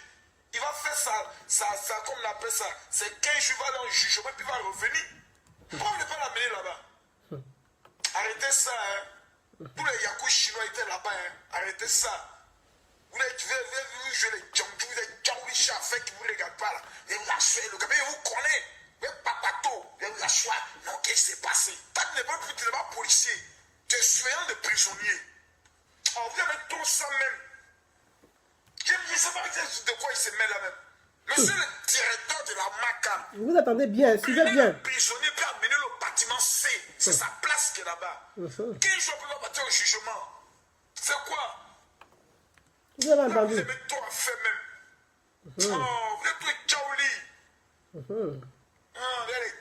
Il va faire ça, comme on appelle ça. C'est 15 jours, il va aller en jugement, puis il va revenir. Pourquoi vous ne pas l'amener là-bas? Arrêtez ça, hein. Tous les Yakou chinois étaient là-bas, hein. Arrêtez ça. Vous jouez les Djangou, vous êtes Djaoulicha, fait qui ne vous regarde pas là. Et vous assoyez le gars, mais vous connaissez. Mais papato, vous assoyez. Non, qu'est-ce qui s'est passé? Tu n'es pas policier. Tu es surveillant de prisonniers. Oh, vous avez trop ça même. Je ne sais pas de quoi il se met là même. Monsieur le directeur de la MACA. Vous attendez bien, suivez bien. Le prisonnier peut amener le bâtiment C. C'est sa place qui est là-bas. 15 jours peut partir au jugement. C'est quoi? Vous avez entendu. Vous avez tout à faire même. Oh, vous êtes tous les Djaouli. Vous êtes les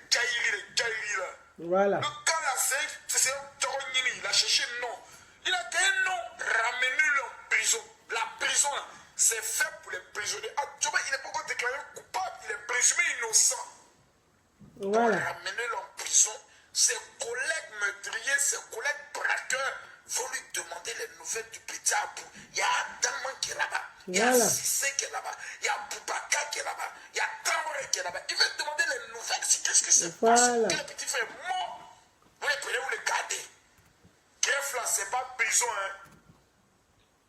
Djaïli là. Voilà. Le gars là, c'est un Djaouli. Il a cherché un nom. Il a qu'un nom. Ramenez-le en prison. La prison là, c'est fait pour les prisonniers. Ah, tu vois, il n'est pas encore déclaré coupable. Il est présumé innocent. Voilà. Ramenez-le en prison. Ses collègues meurtriers, ses collègues braqueurs vont lui demander les nouvelles du petit Abou. Il y a Adaman qui est là-bas. Il y a Sissé qui est là-bas. Il y a Boubacar qui est là-bas. Il y a Traoré qui est là-bas. Il veut demander les nouvelles. Qu'est-ce que c'est? Voilà. Que le petit frère est mort. Vous les prenez, vous les gardez. Greffe là, c'est pas prison, hein.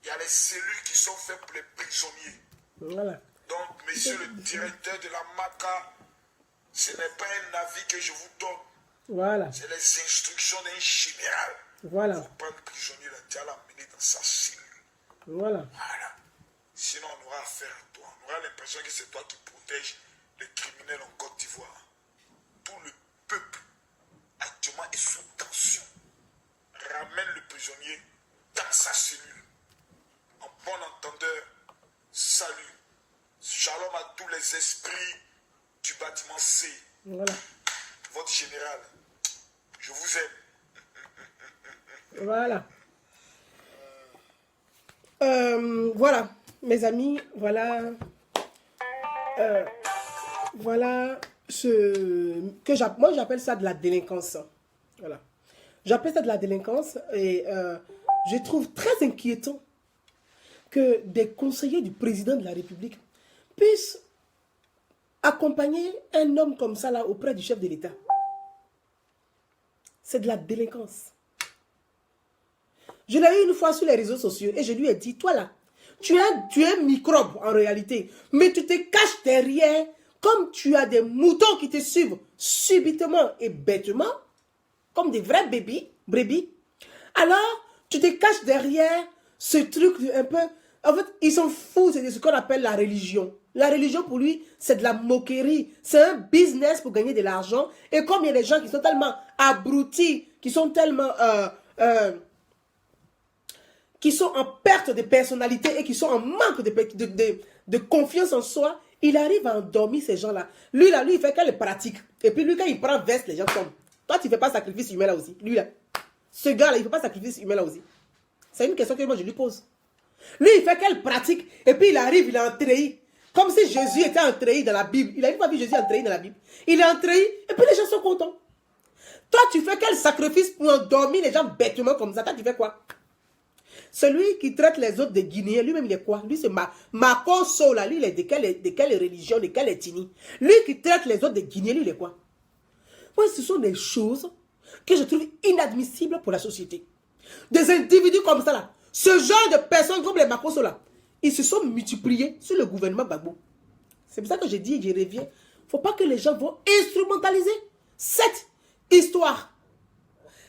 Il y a les cellules qui sont faites pour les prisonniers. Voilà. Donc, monsieur le directeur de la MACA, ce n'est pas un avis que je vous donne. Voilà. C'est les instructions d'un général. Voilà. Il faut pas le prisonnier là, tu as l'amener dans sa cellule. Voilà. Voilà. Sinon, on aura affaire à toi. On aura l'impression que c'est toi qui protèges les criminels en Côte d'Ivoire. Tout le peuple actuellement est sous tension. Ramène le prisonnier dans sa cellule. En bon entendeur, salut. Shalom à tous les esprits du bâtiment C. Voilà. Votre général, je vous aime. Voilà. Voilà, mes amis, voilà. Voilà ce que moi j'appelle ça de la délinquance. Voilà. J'appelle ça de la délinquance et je trouve très inquiétant que des conseillers du président de la République puissent accompagner un homme comme ça là auprès du chef de l'État. C'est de la délinquance. Je l'ai eu une fois sur les réseaux sociaux et je lui ai dit, toi là, tu es un microbe en réalité, mais tu te caches derrière, comme tu as des moutons qui te suivent subitement et bêtement, comme des vrais brebis. Alors, tu te caches derrière ce truc un peu... En fait, ils s'en foutent de ce qu'on appelle la religion. La religion pour lui, c'est de la moquerie. C'est un business pour gagner de l'argent. Et comme il y a des gens qui sont tellement abrutis, qui sont tellement... qui sont en perte de personnalité et qui sont en manque de confiance en soi, il arrive à endormir ces gens-là. Lui, là, lui, il fait qu'elle pratique. Et puis lui, quand il prend veste, les gens tombent. Toi, tu ne fais pas sacrifice humain là aussi. Lui, là. Ce gars-là, il ne fait pas sacrifice humain là aussi. C'est une question que moi, je lui pose. Lui, il fait qu'elle pratique. Et puis, il arrive, il est entrahi. Comme si Jésus était entrahi dans la Bible. Il n'avait pas vu Jésus entrahi dans la Bible. Il est entrahi. Et puis, les gens sont contents. Toi, tu fais quel sacrifice pour endormir les gens bêtement comme ça? Toi, tu fais quoi? Celui qui traite les autres de Guinéens, lui-même, il est quoi? Lui, c'est Makoso, là. Lui, il est de quelle religion, de quelle ethnie? Lui qui traite les autres de Guinéens, lui, il est quoi? Moi, ce sont des choses que je trouve inadmissibles pour la société. Des individus comme ça, là. Ce genre de personnes comme les Makoso, là, ils se sont multipliés sur le gouvernement Gbagbo. C'est pour ça que j'ai dit, je reviens. Il ne faut pas que les gens vont instrumentaliser cette histoire.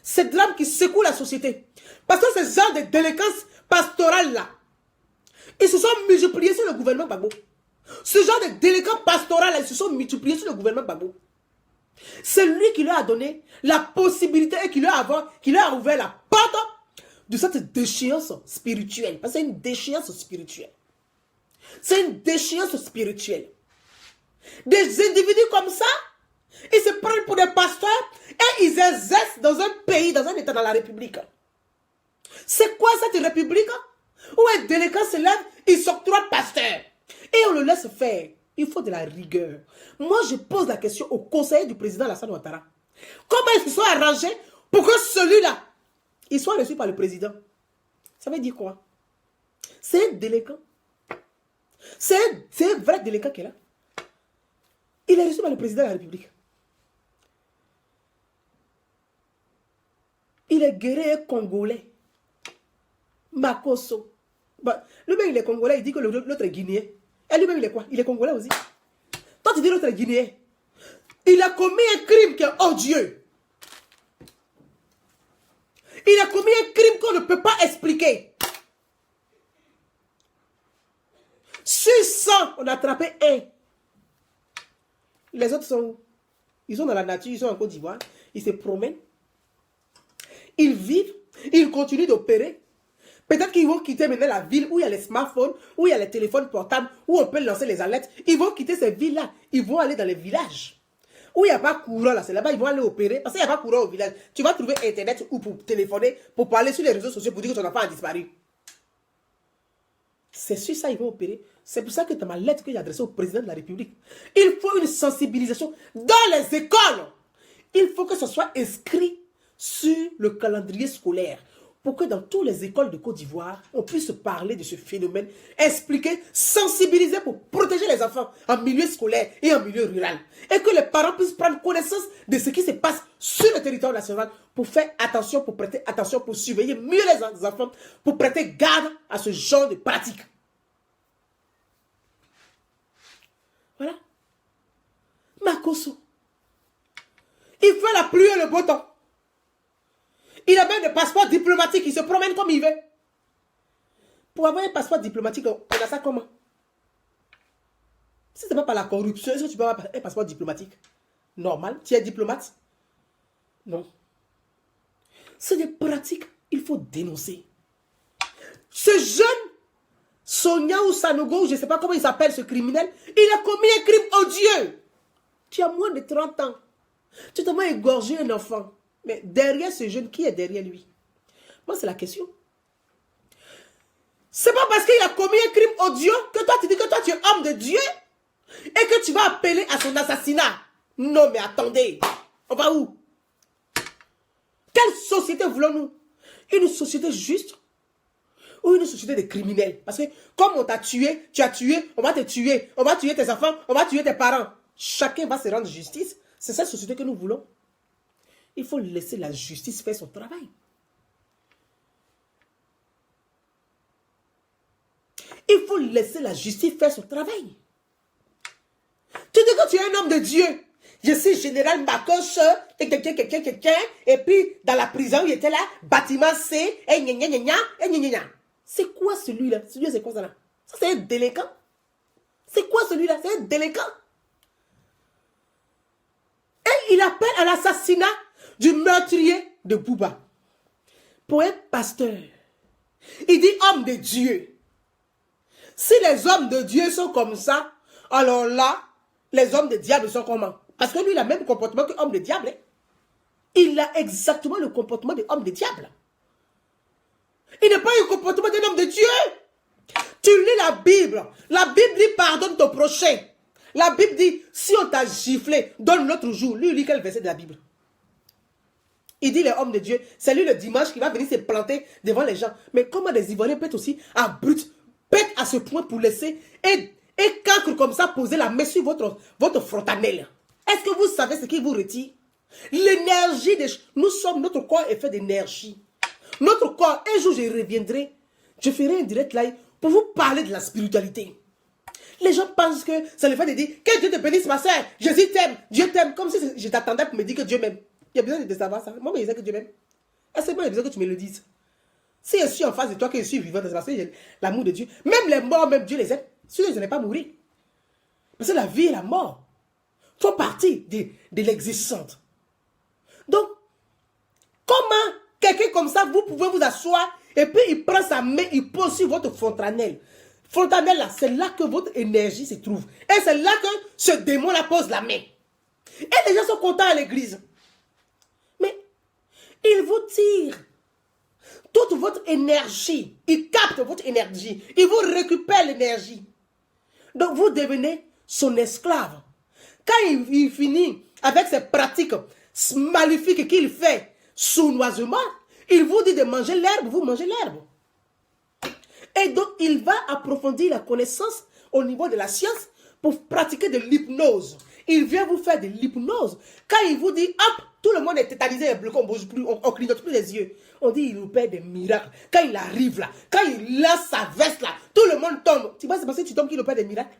Ce drame qui secoue la société. Parce que ce genre de délinquance pastorale-là, ils se sont multipliés sur le gouvernement Gbagbo. Ce genre de délinquants pastorales-là, ils se sont multipliés sur le gouvernement Gbagbo. C'est lui qui leur a donné la possibilité et qui leur a ouvert la porte de cette déchéance spirituelle. Parce que c'est une déchéance spirituelle. C'est une déchéance spirituelle. Des individus comme ça, ils se prennent pour des pasteurs et ils exercent dans un pays, dans un état, dans la République. C'est quoi cette République où un délinquant se lève, il s'octroie pasteur et on le laisse faire? Il faut de la rigueur. Moi, je pose la question au conseiller du président Alassane Ouattara. Comment ils se sont arrangés pour que celui-là, il soit reçu par le président? Ça veut dire quoi? C'est un délinquant. C'est un vrai délinquant qui est là. Il est reçu par le président de la République. Il est guerrier congolais. Makoso. Bah, lui-même, il est congolais. Il dit que l'autre est guinéen. Et lui-même, il est quoi? Il est congolais aussi. Toi, tu dis l'autre est guinéen. Il a commis un crime qui est odieux. Il a commis un crime qu'on ne peut pas expliquer. Sur 100, on a attrapé un. Les autres sont où? Ils sont dans la nature, ils sont en Côte d'Ivoire. Ils se promènent. Ils vivent. Ils continuent d'opérer. Peut-être qu'ils vont quitter maintenant la ville où il y a les smartphones, où il y a les téléphones portables, où on peut lancer les alertes. Ils vont quitter ces villes-là. Ils vont aller dans les villages. Où il n'y a pas courant, là, c'est là-bas, ils vont aller opérer. Parce qu'il n'y a pas courant au village. Tu vas trouver Internet ou pour téléphoner, pour parler sur les réseaux sociaux, pour dire que ton enfant a disparu. C'est sur ça qu'ils vont opérer. C'est pour ça que dans ma lettre que j'ai adressée au président de la République, il faut une sensibilisation dans les écoles. Il faut que ce soit inscrit sur le calendrier scolaire pour que dans toutes les écoles de Côte d'Ivoire, on puisse parler de ce phénomène, expliquer, sensibiliser pour protéger les enfants en milieu scolaire et en milieu rural. Et que les parents puissent prendre connaissance de ce qui se passe sur le territoire national pour faire attention, pour prêter attention, pour surveiller mieux les enfants, pour prêter garde à ce genre de pratiques. Voilà. Makoso. Il fait la pluie et le beau temps. Il a même des passeports diplomatiques. Il se promène comme il veut. Pour avoir un passeport diplomatique, on a ça comment? Si ce n'est pas par la corruption, est-ce que tu peux avoir un passeport diplomatique? Normal. Tu es diplomate? Non. C'est des pratiques qu'il faut dénoncer. Ce jeune Sonia ou Sanogo, je ne sais pas comment il s'appelle ce criminel, il a commis un crime odieux. Tu as moins de 30 ans. Tu t'as moins égorgé un enfant. Mais derrière ce jeune, qui est derrière lui? Moi, c'est la question. C'est pas parce qu'il a commis un crime odieux que toi, tu dis que toi, tu es homme de Dieu et que tu vas appeler à son assassinat. Non, mais attendez. On va où? Quelle société voulons-nous? Une société juste ou une société de criminels? Parce que comme on t'a tué, tu as tué, on va te tuer. On va tuer tes enfants, on va tuer tes parents. Chacun va se rendre justice. C'est cette société que nous voulons. Il faut laisser la justice faire son travail. Il faut laisser la justice faire son travail. Tu dis que tu es un homme de Dieu. Je suis général Makoche, et puis dans la prison, il était là, bâtiment C, et gna gna gna gna, et gna gna gna. C'est quoi celui-là? Celui-là, c'est quoi ça là? Ça, c'est un délinquant. C'est quoi celui-là? C'est un délinquant. Et il appelle à l'assassinat du meurtrier de Bouba. Pour un pasteur, il dit homme de Dieu. Si les hommes de Dieu sont comme ça, alors là, les hommes de diable sont comment? Parce que lui, il a le même comportement que homme de diable. Il a exactement le comportement de homme de diable. Il n'est pas le comportement d'un homme de Dieu. Tu lis la Bible. La Bible dit pardonne ton prochain. La Bible dit si on t'a giflé, donne l'autre jour. Lui, il lit quel verset de la Bible? Il dit les hommes de Dieu. C'est lui le dimanche qui va venir se planter devant les gens. Mais comment des Ivoiriens peuvent aussi abrupts, pètent à ce point pour laisser et cancre comme ça poser la main sur votre frontanelle? Est-ce que vous savez ce qui vous retire? L'énergie des... Nous sommes, notre corps est fait d'énergie. Notre corps, un jour je reviendrai, je ferai un direct live pour vous parler de la spiritualité. Les gens pensent que c'est le fait de dire que Dieu te bénisse ma soeur, Jésus t'aime, Dieu t'aime, comme si je t'attendais pour me dire que Dieu m'aime. Il y a besoin de savoir ça. Moi, je sais que Dieu m'aime. Est-ce que moi, il y a besoin que tu me le dises? Si je suis en face de toi, que je suis vivant, c'est parce que j'ai l'amour de Dieu. Même les morts, même Dieu les aime. Si je n'ai pas mourir. Parce que la vie et la mort font partie de l'existence. Donc, comment quelqu'un comme ça, vous pouvez vous asseoir et puis il prend sa main, il pose sur votre fontanelle. Fontanelle là, c'est là que votre énergie se trouve. Et c'est là que ce démon-là pose la main. Et les gens sont contents à l'église. Mais il vous tire toute votre énergie. Il capte votre énergie. Il vous récupère l'énergie. Donc vous devenez son esclave. Quand il finit avec ses pratiques maléfiques qu'il fait sournoisement, il vous dit de manger l'herbe, vous mangez l'herbe. Et donc, il va approfondir la connaissance au niveau de la science pour pratiquer de l'hypnose. Il vient vous faire de l'hypnose. Quand il vous dit, hop, tout le monde est tétanisé, on ne bouge plus, on ne clignote plus les yeux. On dit, il nous perd des miracles. Quand il arrive là, quand il lance sa veste là, tout le monde tombe. Tu vois, c'est parce que tu tombes qu'il opère des miracles.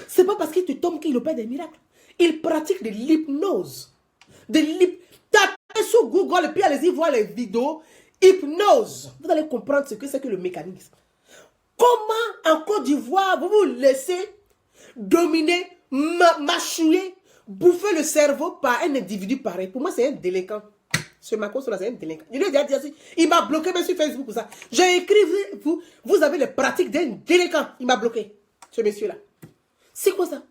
C'est pas parce qu'il te tombe qu'il opère des miracles. Il pratique de l'hypnose. Tapez sur Google et puis allez-y voir les vidéos. Hypnose. Vous allez comprendre ce que c'est que le mécanisme. Comment en Côte d'Ivoire vous vous laissez dominer, mâchouiller, bouffer le cerveau par un individu pareil? Pour moi, c'est un délinquant. Ce Macron, c'est un délinquant. Je lui ai déjà dit aussi, il m'a bloqué même sur Facebook pour ça. J'ai écrit, vous avez les pratiques d'un délinquant. Il m'a bloqué, ce monsieur-là. C'est quoi ça?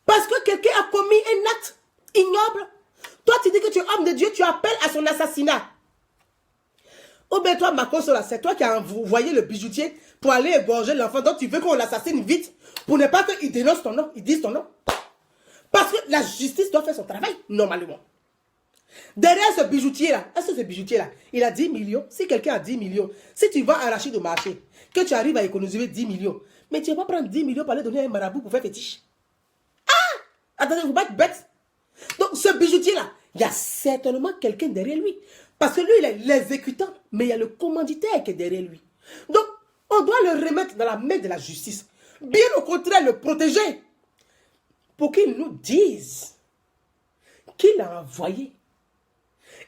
Parce que quelqu'un a commis un acte ignoble. Toi, tu dis que tu es homme de Dieu, tu appelles à son assassinat. Ou bien toi, Macron, c'est toi qui as envoyé le bijoutier pour aller égorger l'enfant. Donc tu veux qu'on l'assassine vite pour ne pas qu'il dénonce ton nom, il dise ton nom. Parce que la justice doit faire son travail, normalement. Derrière ce bijoutier-là, est-ce que ce bijoutier-là, il a 10 millions? Si quelqu'un a 10 millions, si tu vas arracher au marché, que tu arrives à économiser 10 millions, mais tu ne vas pas prendre 10 millions pour aller donner à un marabout pour faire fétiche. Ah! Attendez, vous êtes bête. Donc ce bijoutier-là, il y a certainement quelqu'un derrière lui. Parce que lui, il est l'exécutant, mais il y a le commanditaire qui est derrière lui. Donc, on doit le remettre dans la main de la justice. Bien au contraire, le protéger. Pour qu'il nous dise qu'il a envoyé.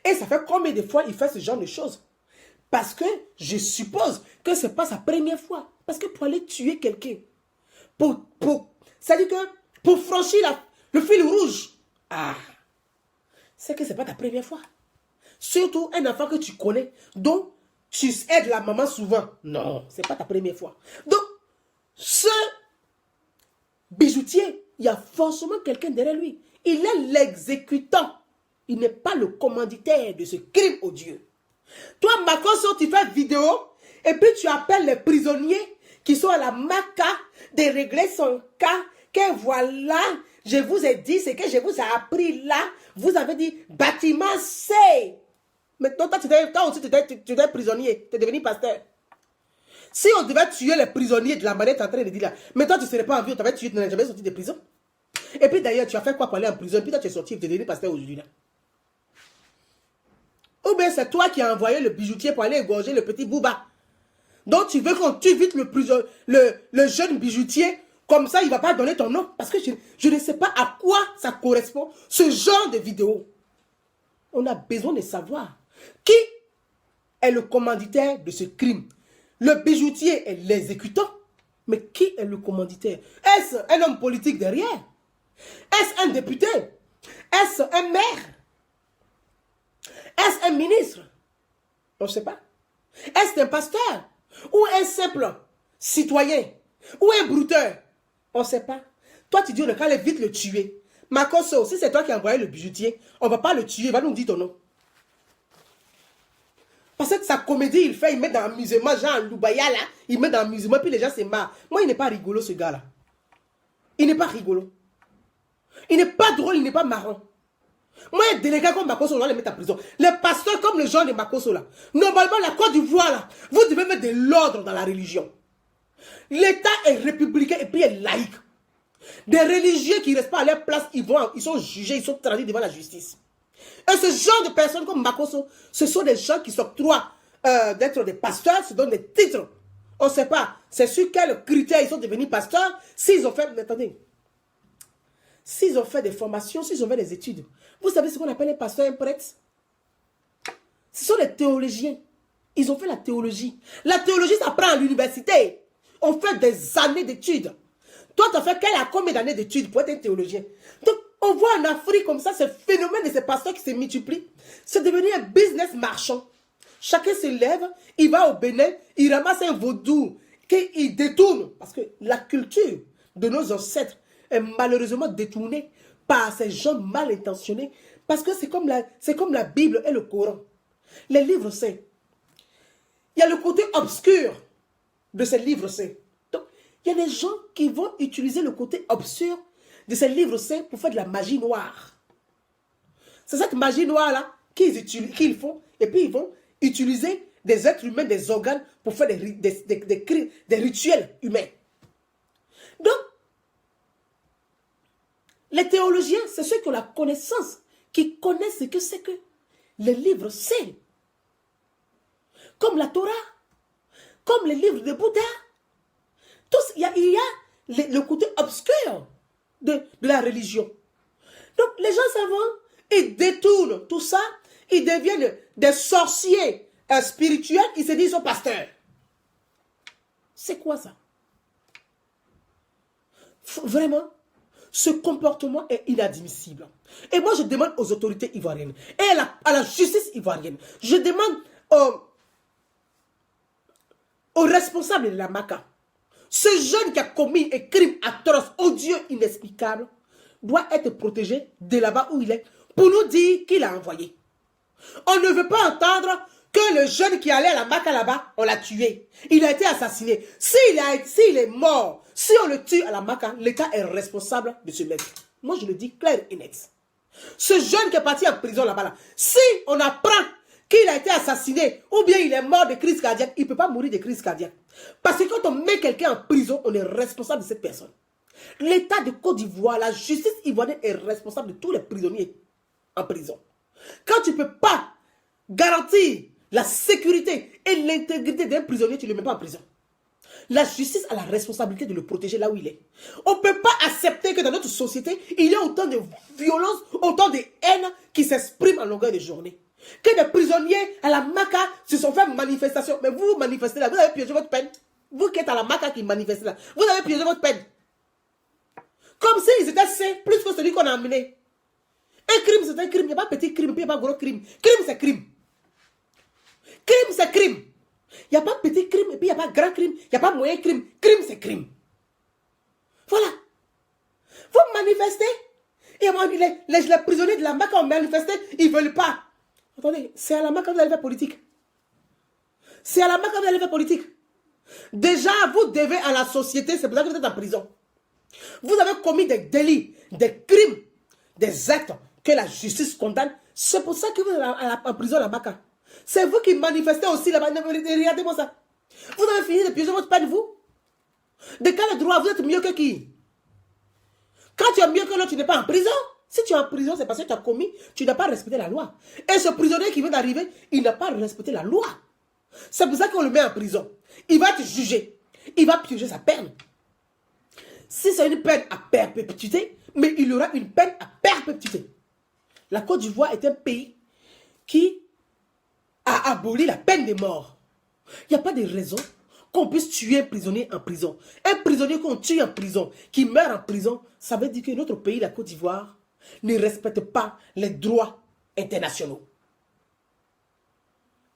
Et ça fait combien de fois il fait ce genre de choses? Parce que je suppose que ce n'est pas sa première fois. Parce que pour aller tuer quelqu'un, c'est-à-dire que pour franchir le fil rouge, c'est que ce n'est pas ta première fois. Surtout un enfant que tu connais, dont tu aides la maman souvent. Non, ce n'est pas ta première fois. Donc, ce bijoutier, il y a forcément quelqu'un derrière lui. Il est l'exécutant. Il n'est pas le commanditaire de ce crime odieux. Toi, Macron, tu fais vidéo et puis tu appelles les prisonniers qui sont à la MACA de régler son cas. Que voilà, je vous ai dit ce que je vous ai appris là. Vous avez dit bâtiment C. Maintenant, toi aussi, tu es prisonnier. Tu es devenu pasteur. Si on devait tuer les prisonniers de la manière que tu es en train de dire là, mais toi, tu ne serais pas en vie, tu n'avais tué, tu n'avais jamais sorti de prison. Et puis d'ailleurs, tu as fait quoi pour aller en prison? Puis toi, tu es sorti, tu es devenu pasteur aujourd'hui là. Ou bien c'est toi qui as envoyé le bijoutier pour aller égorger le petit Bouba. Donc tu veux qu'on tue vite le jeune bijoutier, comme ça il ne va pas donner ton nom. Parce que je ne sais pas à quoi ça correspond, ce genre de vidéo. On a besoin de savoir qui est le commanditaire de ce crime. Le bijoutier est l'exécutant Mais qui est le commanditaire? Est-ce un homme politique derrière? Est-ce un député? Est-ce un maire? Est-ce un ministre? On ne sait pas. Est-ce un pasteur? Ou un simple citoyen? Ou un brouteur? On ne sait pas. Toi, tu dis, on va vite le tuer. Makosso, si c'est toi qui as envoyé le bijoutier, on ne va pas le tuer, il va nous dire ton nom. Parce que sa comédie, il met dans l'amusement, genre Loubaya là, il met dans l'amusement, puis les gens se marrent. Moi, il n'est pas rigolo, ce gars-là. Il n'est pas rigolo. Il n'est pas drôle, il n'est pas marrant. Moi, un délégué comme Makosso, on doit les mettre en prison. Les pasteurs comme le genre de Makosso là, normalement, la Côte d'Ivoire là, vous devez mettre de l'ordre dans la religion. L'État est républicain et puis est laïque. Des religieux qui ne restent pas à leur place, ils sont jugés, ils sont traduits devant la justice. Et ce genre de personnes comme Makosso, ce sont des gens qui s'octroient d'être des pasteurs, se donnent des titres. On ne sait pas, c'est sur quels critères ils sont devenus pasteurs, s'ils ont fait, attendez, s'ils ont fait des formations, s'ils ont fait des études. Vous savez ce qu'on appelle un pasteur, un prêtre? Ce sont des théologiens. Ils ont fait la théologie. La théologie, ça prend à l'université. On fait des années d'études. Toi, tu as fait combien d'années d'études pour être un théologien? Donc, on voit en Afrique comme ça, ce phénomène de ces pasteurs qui se multiplient. C'est devenu un business marchand. Chacun se lève, il va au Bénin, il ramasse un vaudou, qu'il détourne. Parce que la culture de nos ancêtres est malheureusement détournée par ces gens mal intentionnés. Parce que c'est comme la Bible et le Coran. Les livres saints. Il y a le côté obscur de ces livres saints. Donc, il y a des gens qui vont utiliser le côté obscur de ces livres saints pour faire de la magie noire. C'est cette magie noire-là qu'ils font. Et puis, ils vont utiliser des êtres humains, des organes pour faire des rituels humains. Donc, les théologiens, c'est ceux qui ont la connaissance, qui connaissent ce que c'est que les livres saints. Comme la Torah, comme les livres de Bouddha. Il y a le côté obscur de la religion. Donc, les gens savants, ils détournent tout ça, ils deviennent des sorciers spirituels, ils se disent ils sont pasteurs. C'est quoi ça? Vraiment, ce comportement est inadmissible. Et moi, je demande aux autorités ivoiriennes et à la justice ivoirienne, je demande aux responsables de la MACA, ce jeune qui a commis un crime atroce, odieux, inexplicable, doit être protégé de là-bas où il est pour nous dire qu'il a envoyé. On ne veut pas entendre que le jeune qui allait à la MACA là-bas, on l'a tué. Il a été assassiné. S'il est mort, si on le tue à la MACA, l'État est responsable de ce mec. Moi, je le dis clair et net. Ce jeune qui est parti en prison là-bas, là, si on apprend qu'il a été assassiné ou bien il est mort de crise cardiaque, il ne peut pas mourir de crise cardiaque. Parce que quand on met quelqu'un en prison, on est responsable de cette personne. L'État de Côte d'Ivoire, la justice ivoirienne est responsable de tous les prisonniers en prison. Quand tu ne peux pas garantir la sécurité et l'intégrité d'un prisonnier, tu ne le mets pas en prison. La justice a la responsabilité de le protéger là où il est. On ne peut pas accepter que dans notre société, il y a autant de violence, autant de haine qui s'expriment en longueur de journée. Que des prisonniers à la MACA se sont fait manifestation. Mais vous manifestez là, vous avez piégé votre peine. Vous qui êtes à la MACA qui manifestez là, vous avez piégé votre peine. Comme s'ils étaient sains, plus que celui qu'on a amené. Un crime, c'est un crime. Il n'y a pas petit crime, puis il n'y a pas gros crime. Crime, c'est crime. Crime, c'est crime. Il n'y a pas petit crime, et puis il n'y a pas grand crime. Il n'y a pas moyen crime. Crime, c'est crime. Voilà. Vous manifestez. Et les prisonniers de la MACA ont manifesté, ils ne veulent pas. Attendez, c'est à la MACA que vous allez faire politique. C'est à la MACA que vous allez faire politique. Déjà, vous devez à la société, c'est pour ça que vous êtes en prison. Vous avez commis des délits, des crimes, des actes que la justice condamne. C'est pour ça que vous êtes en prison à la MACA. C'est vous qui manifestez aussi là-bas. Regardez-moi ça. Vous avez fini de piéger votre peine, vous. De quel droit vous êtes mieux que qui? Quand tu es mieux que l'autre, tu n'es pas en prison. Si tu es en prison, c'est parce que tu as commis, tu n'as pas respecté la loi. Et ce prisonnier qui vient d'arriver, il n'a pas respecté la loi. C'est pour ça qu'on le met en prison. Il va te juger. Il va piocher sa peine. Si c'est une peine à perpétuité, mais il aura une peine à perpétuité. La Côte d'Ivoire est un pays qui a aboli la peine de mort. Il n'y a pas de raison qu'on puisse tuer un prisonnier en prison. Un prisonnier qu'on tue en prison, qui meurt en prison, ça veut dire que notre pays, la Côte d'Ivoire, ne respecte pas les droits internationaux.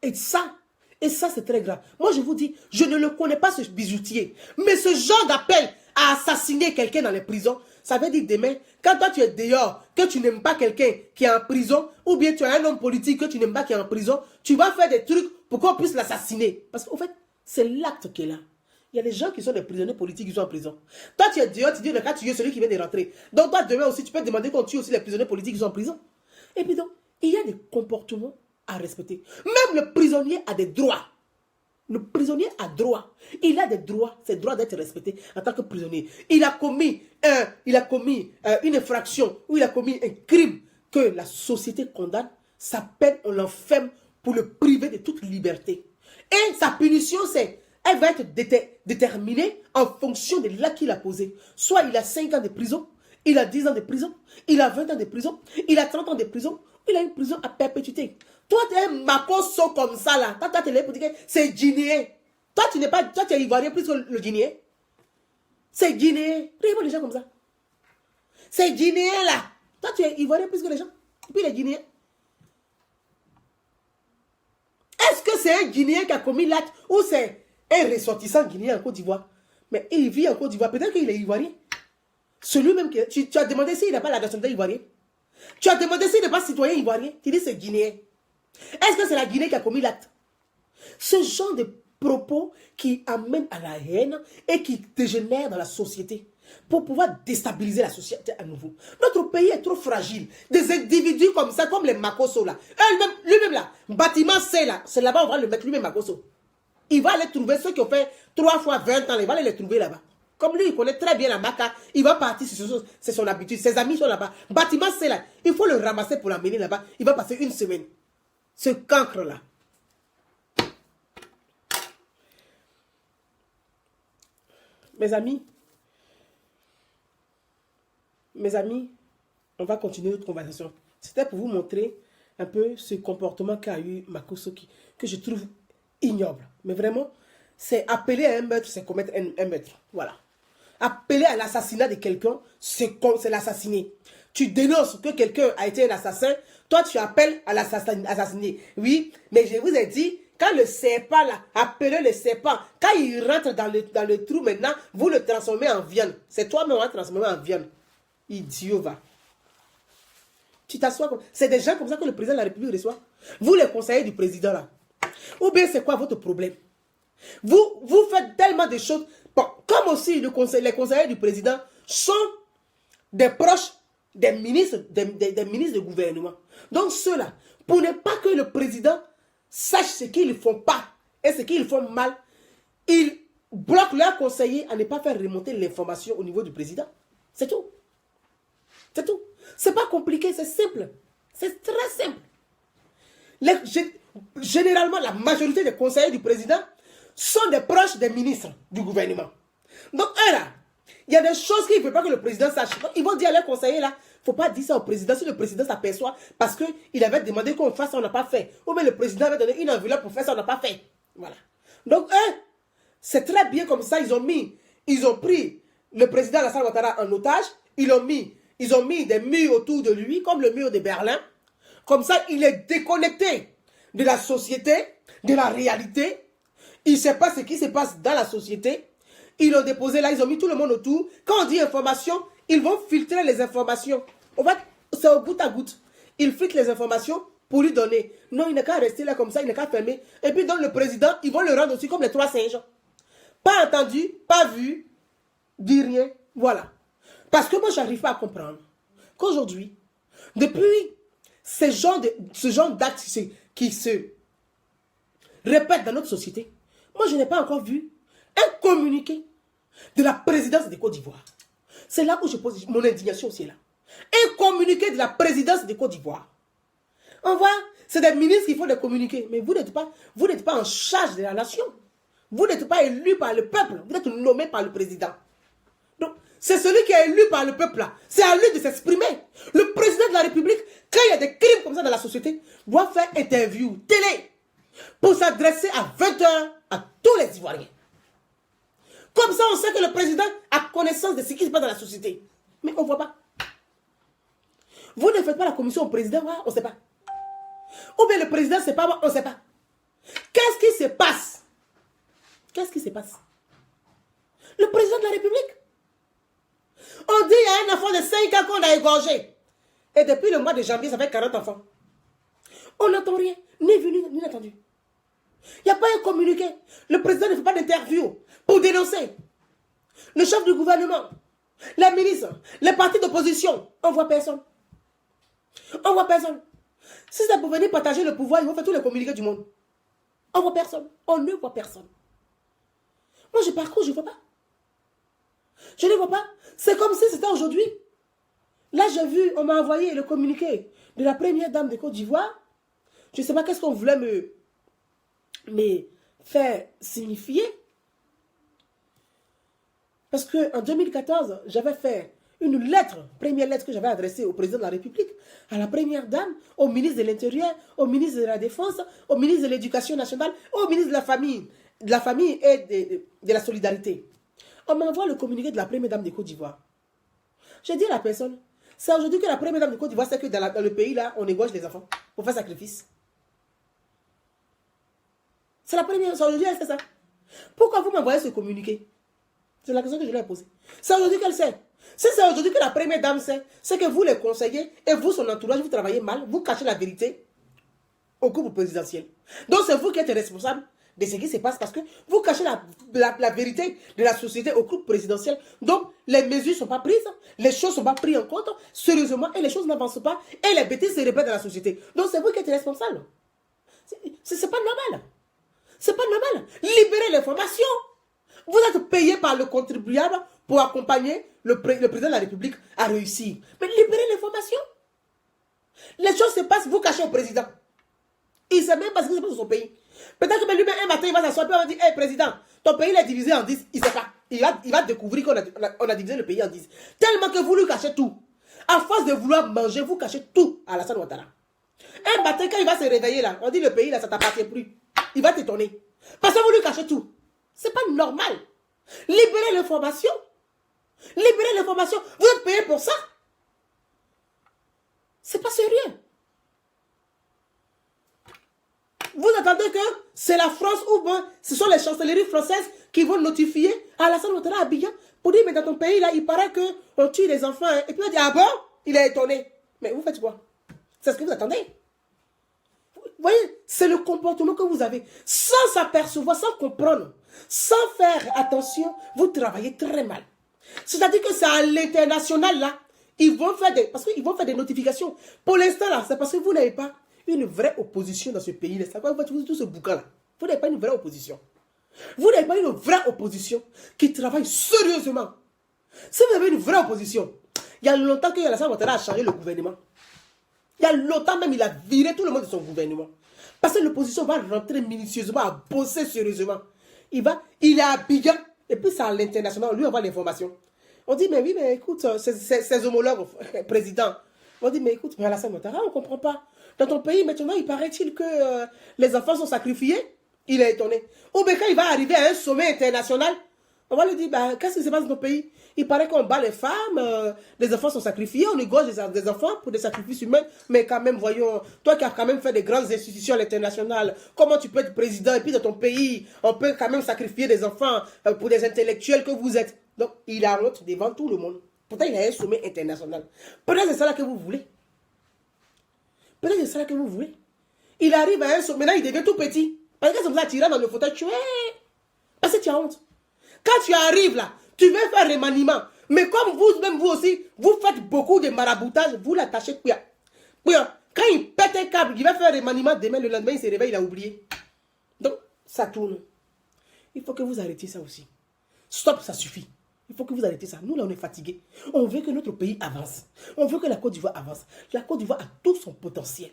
Et ça c'est très grave. Moi, je vous dis, je ne le connais pas, ce bijoutier. Mais ce genre d'appel à assassiner quelqu'un dans les prisons, ça veut dire demain, quand toi tu es dehors, que tu n'aimes pas quelqu'un qui est en prison, ou bien tu as un homme politique que tu n'aimes pas qui est en prison, tu vas faire des trucs pour qu'on puisse l'assassiner. Parce qu'en fait, c'est l'acte qui est là. Il y a des gens qui sont des prisonniers politiques qui sont en prison. Toi, tu es dehors, tu dis, le cas, tu es celui qui vient de rentrer. Donc, toi, demain aussi, tu peux demander qu'on tue aussi les prisonniers politiques qui sont en prison. Et puis donc, il y a des comportements à respecter. Même le prisonnier a des droits. Le prisonnier a droit. Il a des droits. C'est le droit d'être respecté en tant que prisonnier. Il a commis une infraction ou il a commis un crime que la société condamne. Sa peine, on l'enferme pour le priver de toute liberté. Et sa punition, elle va être déterminée en fonction de l'acte qu'il a posé. Soit il a 5 ans de prison, il a 10 ans de prison, il a 20 ans de prison, il a 30 ans de prison, il a une prison à perpétuité. Toi, tu es un macosso comme ça, là. Toi, tu es là pour dire que c'est guinéen. Toi, tu es ivoirien plus que le guinéen. C'est guinéen. Regardez les gens comme ça. C'est guinéen, là. Toi, tu es ivoirien plus que les gens. Et puis les guinéens. Est-ce que c'est un guinéen qui a commis l'acte ou c'est un ressortissant guinéen en Côte d'Ivoire? Mais il vit en Côte d'Ivoire. Peut-être qu'il est ivoirien. Celui-même que tu as demandé s'il n'a pas la nationalité ivoirienne. Tu as demandé s'il n'est pas citoyen ivoirien. Tu dis c'est guinéen. Est-ce que c'est la Guinée qui a commis l'acte? Ce genre de propos qui amènent à la haine et qui dégénèrent dans la société pour pouvoir déstabiliser la société à nouveau. Notre pays est trop fragile. Des individus comme ça, comme les Makosso là. Lui-même là, bâtiment C là, c'est là-bas on va le mettre lui-même Makosso. Il va aller trouver ceux qui ont fait 3 fois 20 ans, il va aller les trouver là-bas. Comme lui, il connaît très bien la Maca, il va partir, c'est son habitude. Ses amis sont là-bas. Bâtiment C là, il faut le ramasser pour l'amener là-bas. Il va passer 1 semaine. Ce cancre-là. Mes amis, on va continuer notre conversation. C'était pour vous montrer un peu ce comportement qu'a eu Makosso que je trouve ignoble. Mais vraiment, c'est appeler à un meurtre, c'est commettre un meurtre. Voilà. Appeler à l'assassinat de quelqu'un, c'est l'assassiner. Tu dénonces que quelqu'un a été un assassin, toi tu appelles à l'assassiner. Oui, mais je vous ai dit, quand le serpent là, appelez le serpent, quand il rentre dans le trou maintenant, vous le transformez en viande. C'est toi-même, on va transformer en viande. Idiot va. Tu t'assois comme... C'est des gens comme ça que le président de la République reçoit. Vous les conseillers du président là. Ou bien c'est quoi votre problème? Vous faites tellement de choses. Bon, comme aussi les conseillers du président sont des proches des ministres, des ministres de gouvernement. Donc ceux-là, pour ne pas que le président sache ce qu'ils ne font pas et ce qu'ils font mal, ils bloquent leurs conseillers à ne pas faire remonter l'information au niveau du président. C'est tout. C'est tout. C'est pas compliqué, c'est simple. C'est très simple. Généralement, la majorité des conseillers du président sont des proches des ministres du gouvernement. Donc, eux là, il y a des choses qu'il ne faut pas que le président sache. Donc, ils vont dire à leurs conseillers là, il ne faut pas dire ça au président. Si le président s'aperçoit parce qu'il avait demandé qu'on fasse ça, on n'a pas fait. Ou bien le président avait donné une enveloppe pour faire ça, on n'a pas fait. Voilà. Donc, eux, c'est très bien comme ça. Ils ont pris le président Alassane Ouattara en otage. Ils ont mis des murs autour de lui, comme le mur de Berlin. Comme ça, il est déconnecté de la société, de la réalité. Il ne sait pas ce qui se passe dans la société. Ils l'ont déposé là, ils ont mis tout le monde autour. Quand on dit information, ils vont filtrer les informations. C'est au goutte à goutte. Ils filtrent les informations pour lui donner. Non, il n'a qu'à rester là comme ça, il n'a qu'à fermer. Et puis dans le président, ils vont le rendre aussi comme les 3 singes. Pas entendu, pas vu, dit rien. Voilà. Parce que moi, je n'arrive pas à comprendre qu'aujourd'hui, depuis ce genre d'actes qui se répètent dans notre société, moi, je n'ai pas encore vu un communiqué de la présidence de Côte d'Ivoire. C'est là où je pose mon indignation aussi là. Un communiqué de la présidence de Côte d'Ivoire. On voit, c'est des ministres qui font des communiqués, mais vous n'êtes pas en charge de la nation. Vous n'êtes pas élu par le peuple, vous êtes nommé par le président. Donc, c'est celui qui est élu par le peuple là. C'est à lui de s'exprimer. Le président de la République, quand il y a des crimes comme ça dans la société, doit faire interview, télé, pour s'adresser à 20 h à tous les Ivoiriens. Comme ça, on sait que le président a connaissance de ce qui se passe dans la société. Mais on ne voit pas. Vous ne faites pas la commission au président, on ne sait pas. Ou bien le président ne sait pas, on ne sait pas. Qu'est-ce qui se passe? Qu'est-ce qui se passe? Le président de la République. On dit il y a un enfant de 5 ans qu'on a égorgé. Et depuis le mois de janvier, ça fait 40 enfants. On n'entend rien, ni vu, ni entendu. Il n'y a pas un communiqué. Le président ne fait pas d'interview pour dénoncer. Le chef du gouvernement, la ministre, les partis d'opposition, on ne voit personne. On ne voit personne. Si c'est pour venir partager le pouvoir, ils vont faire tous les communiqués du monde. On ne voit personne. On ne voit personne. Moi, je parcours, je ne vois pas. Je ne vois pas. C'est comme si c'était aujourd'hui. Là, j'ai vu, on m'a envoyé le communiqué de la première dame de Côte d'Ivoire. Je ne sais pas qu'est-ce qu'on voulait me faire signifier. Parce qu'en 2014, j'avais fait une lettre, première lettre que j'avais adressée au président de la République, à la première dame, au ministre de l'Intérieur, au ministre de la Défense, au ministre de l'Éducation nationale, au ministre de la famille et de la solidarité. On m'envoie le communiqué de la première dame de Côte d'Ivoire. J'ai dit à la personne, c'est aujourd'hui que la première dame de Côte d'Ivoire sait que dans le pays, là, on égorge les enfants pour faire sacrifice. C'est la première, c'est aujourd'hui elle sait ça. Pourquoi vous m'envoyez ce communiqué? C'est la question que je lui ai posée. C'est aujourd'hui qu'elle sait. Si c'est aujourd'hui que la première dame sait, c'est que vous les conseillez et vous, son entourage, vous travaillez mal, vous cachez la vérité au groupe présidentiel. Donc c'est vous qui êtes responsable de ce qui se passe parce que vous cachez la vérité de la société au groupe présidentiel. Donc les mesures ne sont pas prises, les choses ne sont pas prises en compte sérieusement et les choses n'avancent pas et les bêtises se répètent dans la société. Donc c'est vous qui êtes responsable. C'est pas normal. C'est pas normal. Libérez l'information. Vous êtes payé par le contribuable pour accompagner le président de la République à réussir. Mais libérez l'information. Les choses se passent, vous cachez au président. Il ne sait même pas ce qui se passe dans son pays. Peut-être que lui-même, un matin, il va s'asseoir et il va dire, hey, président, ton pays est divisé en 10. Il ne sait pas. Il va découvrir qu'on a divisé le pays en 10. Tellement que vous lui cachez tout. À force de vouloir manger, vous cachez tout à Alassane Ouattara. Un matin, quand il va se réveiller là, on dit le pays là, ça ne t'appartient plus. Il va t'étonner. Parce que vous lui cachez tout. C'est pas normal. Libérez l'information. Libérez l'information. Vous êtes payé pour ça. C'est pas sérieux. Vous attendez que c'est la France ou bien ce sont les chancelleries françaises qui vont notifier à Alassane Ouattara à Abidjan pour dire mais dans ton pays là il paraît qu'on tue les enfants hein. Et puis on dit ah bon. Il est étonné. Mais vous faites quoi? C'est ce que vous attendez. Vous voyez, c'est le comportement que vous avez. Sans s'apercevoir, sans comprendre, sans faire attention, vous travaillez très mal. C'est-à-dire que c'est à l'international là, ils vont faire des notifications. Pour l'instant là, c'est parce que vous n'avez pas une vraie opposition dans ce pays. C'est quoi vous faites tout ce boucan là? Vous n'avez pas une vraie opposition. Vous n'avez pas une vraie opposition qui travaille sérieusement. Si vous avez une vraie opposition, il y a longtemps que Alassane Ouattara a changé le gouvernement. Il y a longtemps même, il a viré tout le monde de son gouvernement. Parce que l'opposition va rentrer minutieusement, à bosser sérieusement. Il est à Abidjan, et puis c'est à l'international, on lui envoie l'information. On dit, mais oui, mais écoute, ces homologues, président. On dit, mais écoute, mais Alassane Ouattara, on ne comprend pas. Dans ton pays, maintenant, il paraît-il que les enfants sont sacrifiés. Il est étonné. Ou bien quand il va arriver à un sommet international, on va lui dire, bah, qu'est-ce qui se passe dans ton pays? Il paraît qu'on bat les femmes, les enfants sont sacrifiés, on égorge des enfants pour des sacrifices humains. Mais quand même, voyons, toi qui as quand même fait des grandes institutions à l'international, comment tu peux être président et puis dans ton pays, on peut quand même sacrifier des enfants pour des intellectuels que vous êtes. Donc, il a honte devant tout le monde. Pourtant, il a un sommet international. Peut-être c'est ça là que vous voulez. Peut-être c'est ça là que vous voulez. Il arrive à un sommet, maintenant il devient tout petit. Parce que ça vous a tiré dans le fauteuil, tu es... Parce que tu as honte. Quand tu arrives là, tu veux faire remaniement. Mais comme vous-même, vous aussi, vous faites beaucoup de maraboutage, vous l'attachez. Quand il pète un câble, il va faire remaniement, demain, le lendemain, il se réveille, il a oublié. Donc, ça tourne. Il faut que vous arrêtiez ça aussi. Stop, ça suffit. Il faut que vous arrêtiez ça. Nous, là, on est fatigués. On veut que notre pays avance. On veut que la Côte d'Ivoire avance. La Côte d'Ivoire a tout son potentiel.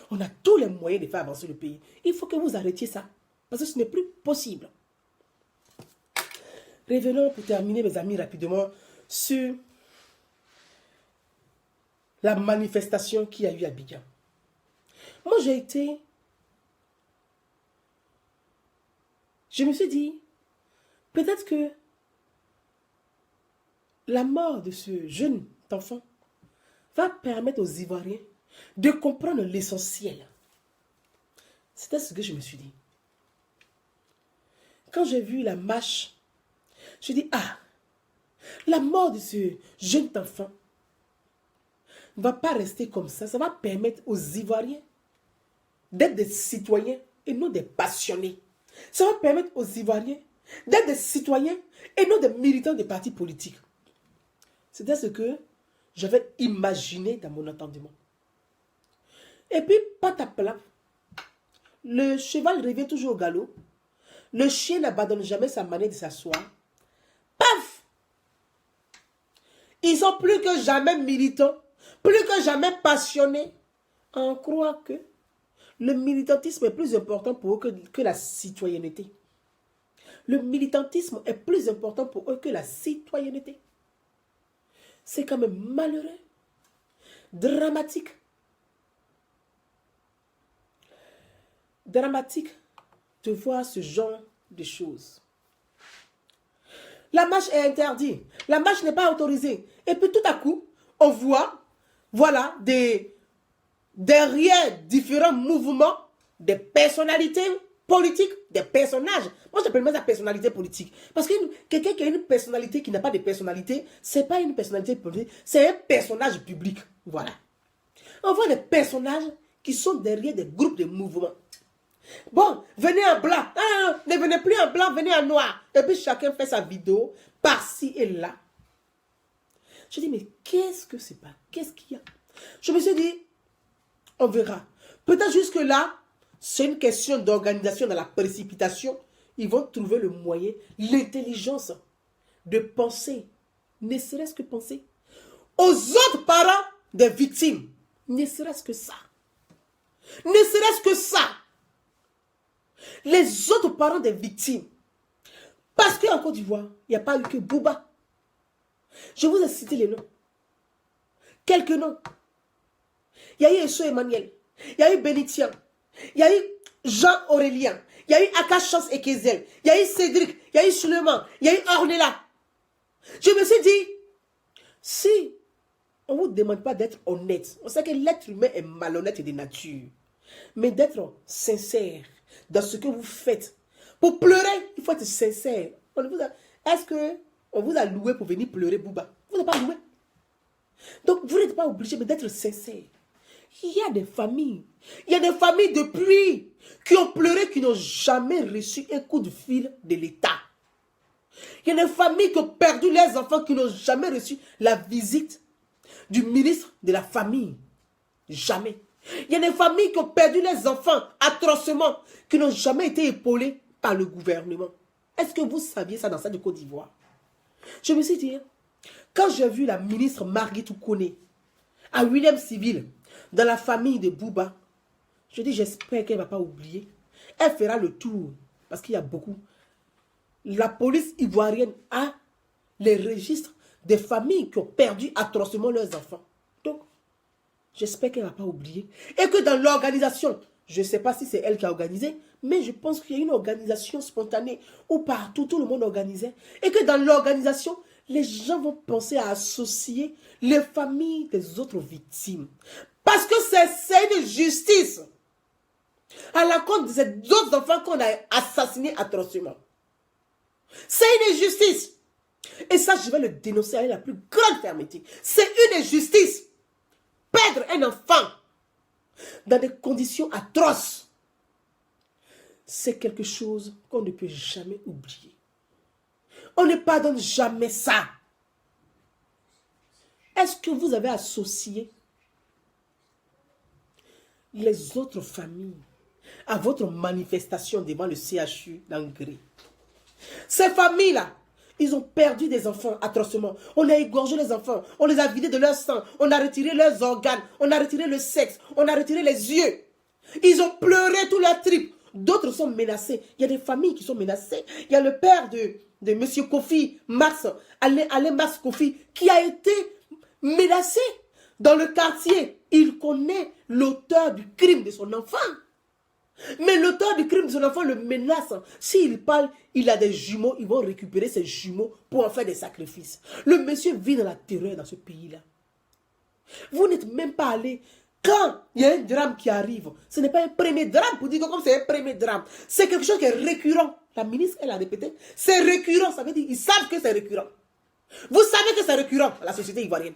On a tous les moyens de faire avancer le pays. Il faut que vous arrêtiez ça. Parce que ce n'est plus possible. Revenons pour terminer, mes amis, rapidement, sur la manifestation qu'il y a eu à Abidjan. Moi, je me suis dit, peut-être que la mort de ce jeune enfant va permettre aux Ivoiriens de comprendre l'essentiel. C'était ce que je me suis dit. Quand j'ai vu la marche, je dis, ah, la mort de ce jeune enfant ne va pas rester comme ça. Ça va permettre aux Ivoiriens d'être des citoyens et non des passionnés. Ça va permettre aux Ivoiriens d'être des citoyens et non des militants des partis politiques. C'était ce que j'avais imaginé dans mon entendement. Et puis, patapla, le cheval revient toujours au galop. Le chien n'abandonne jamais sa manière de s'asseoir. Paf! Ils sont plus que jamais militants, plus que jamais passionnés. On croit que le militantisme est plus important pour eux que la citoyenneté. Le militantisme est plus important pour eux que la citoyenneté. C'est quand même malheureux, dramatique. Dramatique de voir ce genre de choses. La marche est interdite. La marche n'est pas autorisée. Et puis tout à coup, on voit, voilà, derrière différents mouvements, des personnalités politiques, des personnages. Moi, j'appelle même ça personnalité politique. Parce que quelqu'un qui a une personnalité qui n'a pas de personnalité, ce n'est pas une personnalité politique, c'est un personnage public. Voilà. On voit des personnages qui sont derrière des groupes de mouvements. Bon, venez en blanc. Ah, ne venez plus en blanc, venez en noir. Et puis chacun fait sa vidéo par-ci et là. Je dis, mais qu'est-ce que c'est pas? Qu'est-ce qu'il y a? Je me suis dit, on verra. Peut-être jusque-là, c'est une question d'organisation dans la précipitation. Ils vont trouver le moyen, l'intelligence de penser, ne serait-ce que penser, aux autres parents des victimes. Ne serait-ce que ça. Ne serait-ce que ça. Les autres parents des victimes. Parce qu'en Côte d'Ivoire, il n'y a pas eu que Bouba. Je vous ai cité les noms. Quelques noms. Il y a eu Esso Emmanuel. Il y a eu Bénitian. Il y a eu Jean-Aurélien. Il y a eu Akachance et Kezel. Il y a eu Cédric. Il y a eu Suleiman. Il y a eu Ornella. Je me suis dit, si on ne vous demande pas d'être honnête, on sait que l'être humain est malhonnête de nature, mais d'être sincère dans ce que vous faites. Pour pleurer, il faut être sincère. Est-ce qu'on vous a loué pour venir pleurer, Bouba? Vous n'avez pas loué. Donc, vous n'êtes pas obligé d'être sincère. Il y a des familles. Il y a des familles depuis qui ont pleuré, qui n'ont jamais reçu un coup de fil de l'État. Il y a des familles qui ont perdu leurs enfants, qui n'ont jamais reçu la visite du ministre de la famille. Jamais. Il y a des familles qui ont perdu leurs enfants atrocement, qui n'ont jamais été épaulées par le gouvernement. Est-ce que vous saviez ça dans ça de Côte d'Ivoire? Je me suis dit, quand j'ai vu la ministre Marguerite Toukoné à William Civil, dans la famille de Bouba, je dis, j'espère qu'elle ne va pas oublier. Elle fera le tour, parce qu'il y a beaucoup. La police ivoirienne a les registres des familles qui ont perdu atrocement leurs enfants. Donc, j'espère qu'elle ne va pas oublier. Et que dans l'organisation, je ne sais pas si c'est elle qui a organisé, mais je pense qu'il y a une organisation spontanée où partout, tout le monde organisait. Et que dans l'organisation, les gens vont penser à associer les familles des autres victimes. Parce que c'est une justice à l'encontre de ces autres enfants qu'on a assassinés atrocement. C'est une injustice. Et ça, je vais le dénoncer avec la plus grande fermeté. C'est une injustice. Perdre un enfant dans des conditions atroces, c'est quelque chose qu'on ne peut jamais oublier. On ne pardonne jamais ça. Est-ce que vous avez associé les autres familles à votre manifestation devant le CHU d'Angré? Ces familles-là, ils ont perdu des enfants atrocement. On a égorgé les enfants, on les a vidés de leur sang, on a retiré leurs organes, on a retiré le sexe, on a retiré les yeux. Ils ont pleuré tout leur tripes. D'autres sont menacés. Il y a des familles qui sont menacées. Il y a le père de M. Kofi, Alain Mars Kofi, qui a été menacé dans le quartier. Il connaît l'auteur du crime de son enfant. Mais l'auteur du crime de son enfant le menace. S'il parle, il a des jumeaux, ils vont récupérer ces jumeaux pour en faire des sacrifices. Le monsieur vit dans la terreur dans ce pays-là. Vous n'êtes même pas allé. Quand il y a un drame qui arrive, ce n'est pas un premier drame pour dire que comme c'est un premier drame, c'est quelque chose qui est récurrent. La ministre, elle a répété, c'est récurrent, ça veut dire qu'ils savent que c'est récurrent. Vous savez que c'est récurrent dans la société ivoirienne.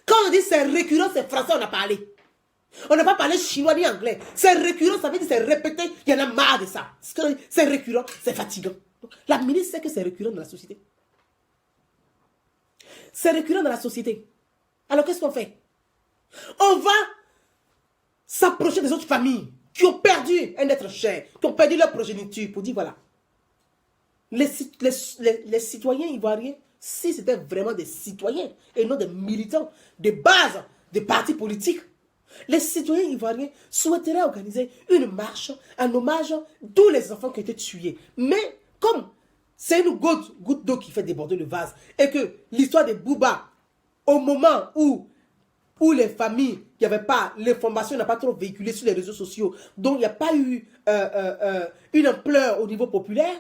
Quand on dit c'est récurrent, c'est français, on a parlé. On n'a pas parlé chinois ni anglais. C'est récurrent, ça veut dire c'est répété, il y en a marre de ça. C'est récurrent, c'est fatigant. La ministre sait que c'est récurrent dans la société. C'est récurrent dans la société. Alors qu'est-ce qu'on fait? On va s'approcher des autres familles qui ont perdu un être cher, qui ont perdu leur progéniture pour dire voilà, les citoyens ivoiriens, si c'était vraiment des citoyens et non des militants de base des partis politiques, les citoyens ivoiriens souhaiteraient organiser une marche en hommage à tous les enfants qui ont été tués. Mais comme c'est une goutte d'eau qui fait déborder le vase et que l'histoire de Bouba, au moment où les familles, il n'y avait pas, l'information n'a pas trop véhiculé sur les réseaux sociaux, donc il n'y a pas eu une ampleur au niveau populaire,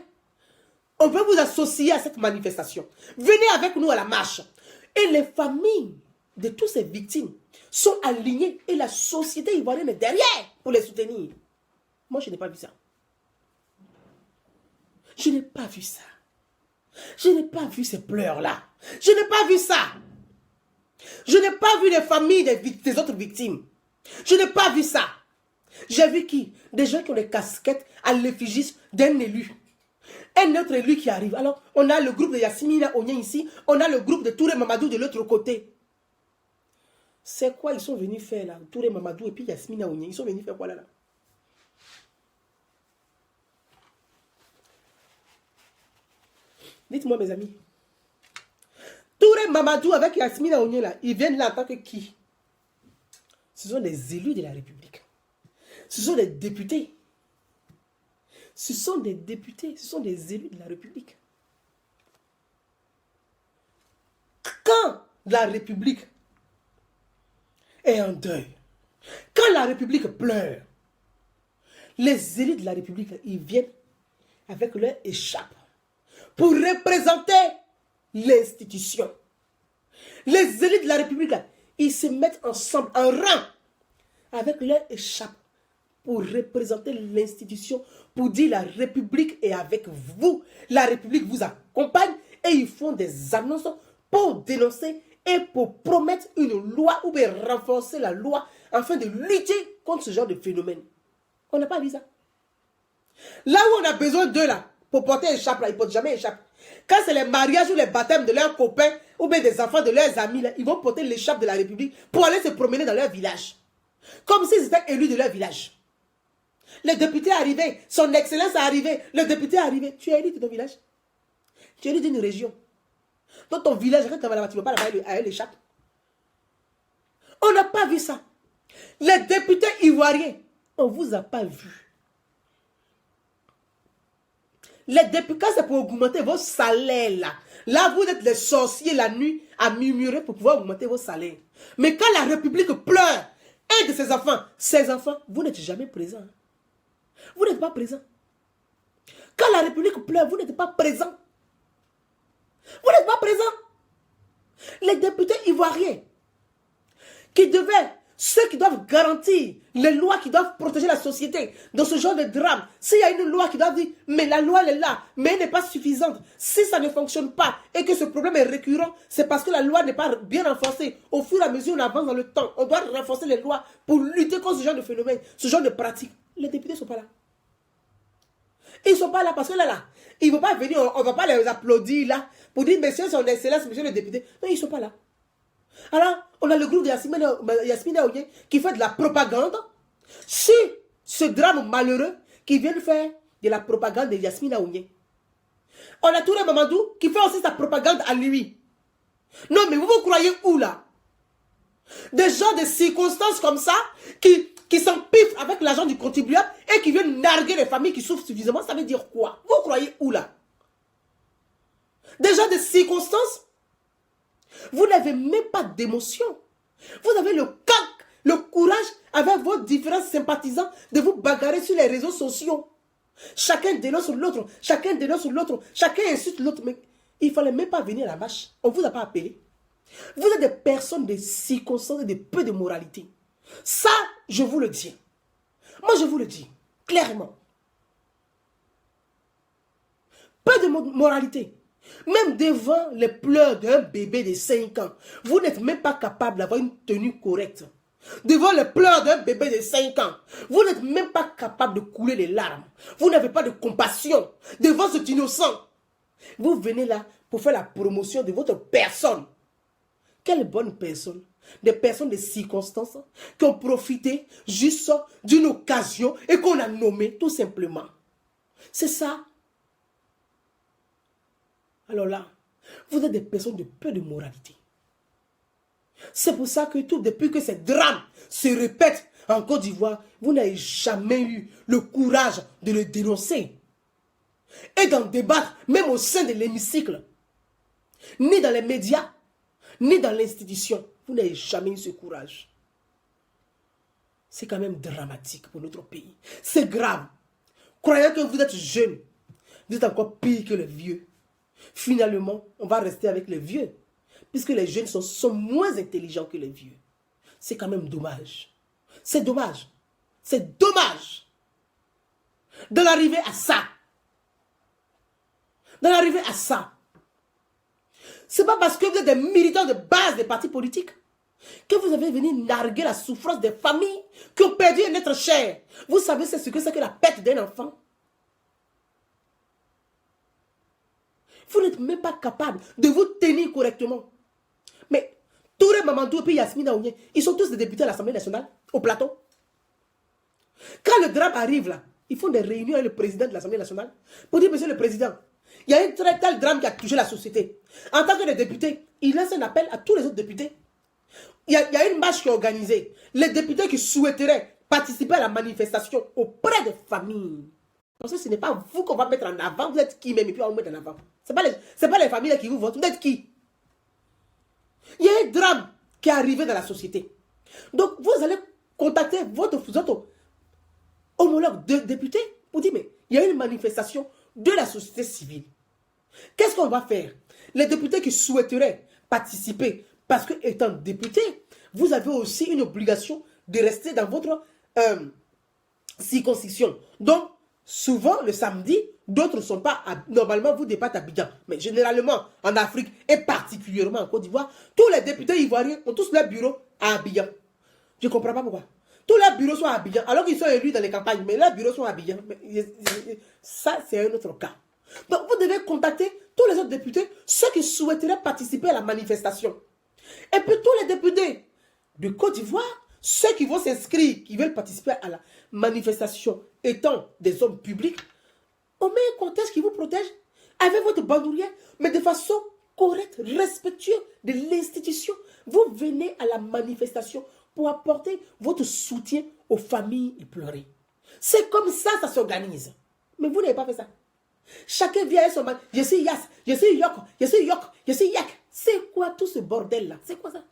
on veut vous associer à cette manifestation. Venez avec nous à la marche. Et les familles de toutes ces victimes sont alignées et la société ivoirienne est derrière pour les soutenir. Moi, je n'ai pas vu ça. Je n'ai pas vu ça. Je n'ai pas vu ces pleurs-là. Je n'ai pas vu ça. Je n'ai pas vu les familles des autres victimes. Je n'ai pas vu ça. J'ai vu qui? Des gens qui ont des casquettes à l'effigie d'un élu. Un autre élu qui arrive. Alors, on a le groupe de Yasmina Onyen ici. On a le groupe de Touré Mamadou de l'autre côté. C'est quoi ils sont venus faire là? Touré Mamadou et puis Yasmina Onyen. Ils sont venus faire quoi là? Dites-moi mes amis. Touré Mamadou avec Yasmina Onyen là, ils viennent là en tant que qui? Ce sont des élus de la République. Ce sont des députés. Ce sont des députés, ce sont des élus de la République. Quand la République est en deuil, quand la République pleure, les élus de la République, ils viennent avec leur écharpe pour représenter l'institution. Les élus de la République, ils se mettent ensemble, en rang, avec leur écharpe pour représenter l'institution, pour dire la République est avec vous. La République vous accompagne et ils font des annonces pour dénoncer et pour promettre une loi ou bien renforcer la loi afin de lutter contre ce genre de phénomène. On n'a pas vu ça. Là où on a besoin d'eux là, pour porter écharpe là, ils ne portent jamais écharpe. Quand c'est les mariages ou les baptêmes de leurs copains ou bien des enfants de leurs amis, là, ils vont porter l'écharpe de la République pour aller se promener dans leur village. Comme s'ils étaient élus de leur village. Le député est arrivé, son excellence est arrivé, le député est arrivé. Tu es élu de ton village. Tu es élu d'une région. Dans ton village, quand tu vas là-bas, tu ne vas pas là-bas à l'échappe. On n'a pas vu ça. Les députés ivoiriens, on ne vous a pas vu. Les députés, quand c'est pour augmenter vos salaires là, là vous êtes les sorciers la nuit à murmurer pour pouvoir augmenter vos salaires. Mais quand la République pleure, un de ses enfants, vous n'êtes jamais présent. Vous n'êtes pas présent. Quand la République pleure, vous n'êtes pas présent. Vous n'êtes pas présent. Les députés ivoiriens qui devaient, ceux qui doivent garantir les lois qui doivent protéger la société dans ce genre de drame, s'il y a une loi qui doit dire, mais la loi elle est là, mais elle n'est pas suffisante. Si ça ne fonctionne pas et que ce problème est récurrent, c'est parce que la loi n'est pas bien renforcée. Au fur et à mesure, on avance dans le temps. On doit renforcer les lois pour lutter contre ce genre de phénomène, ce genre de pratique. Les députés ne sont pas là. Ils ne sont pas là parce que là, ils ne vont pas venir, on ne va pas les applaudir là pour dire, monsieur son excellence, monsieur le député. Non, ils ne sont pas là. Alors, on a le groupe de Yasmina Onyen qui fait de la propagande sur ce drame malheureux qui vient de faire de la propagande de Yasmina Onyen. On a Touré Mamadou qui fait aussi sa propagande à lui. Non, mais vous croyez où là? Des gens de circonstances comme ça qui s'empiffent avec l'argent du contribuable et qui viennent narguer les familles qui souffrent suffisamment, ça veut dire quoi? Vous croyez où là? Des gens de circonstances. Vous n'avez même pas d'émotion. Vous avez le courage avec vos différents sympathisants, de vous bagarrer sur les réseaux sociaux. Chacun dénonce l'autre, chacun dénonce l'autre, chacun insulte l'autre. Mais il ne fallait même pas venir à la marche. On ne vous a pas appelé. Vous êtes des personnes de circonstances et de peu de moralité. Ça, je vous le dis. Moi, je vous le dis clairement. Peu de moralité. Même devant les pleurs d'un bébé de 5 ans, vous n'êtes même pas capable d'avoir une tenue correcte. Devant les pleurs d'un bébé de 5 ans, vous n'êtes même pas capable de couler les larmes. Vous n'avez pas de compassion devant cet innocent. Vous venez là pour faire la promotion de votre personne. Quelle bonne personne. Des personnes de circonstances qui ont profité juste d'une occasion et qu'on a nommé tout simplement. C'est ça. Alors là, vous êtes des personnes de peu de moralité. C'est pour ça que depuis que ces drames se répètent en Côte d'Ivoire, vous n'avez jamais eu le courage de le dénoncer. Et d'en débattre, même au sein de l'hémicycle. Ni dans les médias, ni dans l'institution. Vous n'avez jamais eu ce courage. C'est quand même dramatique pour notre pays. C'est grave. Croyant que vous êtes jeune, vous êtes encore pire que les vieux. Finalement, on va rester avec les vieux. Puisque les jeunes sont moins intelligents que les vieux. C'est quand même dommage. C'est dommage. C'est dommage. D'en arriver à ça. D'en arriver à ça. C'est pas parce que vous êtes des militants de base des partis politiques que vous avez venu narguer la souffrance des familles qui ont perdu un être cher. Vous savez ce que c'est que la perte d'un enfant. Vous n'êtes même pas capable de vous tenir correctement. Mais Touré Mamadou et puis Yasmina Ounye, ils sont tous des députés à l'Assemblée nationale, au plateau. Quand le drame arrive là, ils font des réunions avec le président de l'Assemblée nationale pour dire, monsieur le président, il y a un très tel drame qui a touché la société. En tant que les députés, il lance un appel à tous les autres députés. Il y a une marche qui est organisée. Les députés qui souhaiteraient participer à la manifestation auprès des familles. Parce que ce n'est pas vous qu'on va mettre en avant. Vous êtes qui même et puis on va vous mettre en avant. Ce n'est pas les familles qui vous votent. Vous êtes qui? Il y a un drame qui est arrivé dans la société. Donc vous allez contacter votre homologue de député pour dire, mais il y a une manifestation de la société civile. Qu'est-ce qu'on va faire? Les députés qui souhaiteraient participer, parce que étant député, vous avez aussi une obligation de rester dans votre circonscription. Donc, souvent, le samedi, d'autres ne sont pas... Normalement, vous débattez à Abidjan. Mais généralement, en Afrique, et particulièrement en Côte d'Ivoire, tous les députés ivoiriens ont tous leur bureau à Abidjan. Je ne comprends pas pourquoi. Tous leurs bureaux sont à Abidjan, alors qu'ils sont élus dans les campagnes, mais leurs bureaux sont à Abidjan. Ça, c'est un autre cas. Donc, vous devez contacter tous les autres députés, ceux qui souhaiteraient participer à la manifestation. Et puis, tous les députés de Côte d'Ivoire, ceux qui vont s'inscrire, qui veulent participer à la manifestation, étant des hommes publics, on met un cortège qui vous protège avec votre bandoulière, mais de façon correcte, respectueuse de l'institution. Vous venez à la manifestation pour apporter votre soutien aux familles éplorées. C'est comme ça s'organise. Mais vous n'avez pas fait ça. Chacun vient avec son man. Je suis Yas, je suis Yok, je suis Yok, je suis Yak. C'est quoi tout ce bordel-là? C'est quoi ça?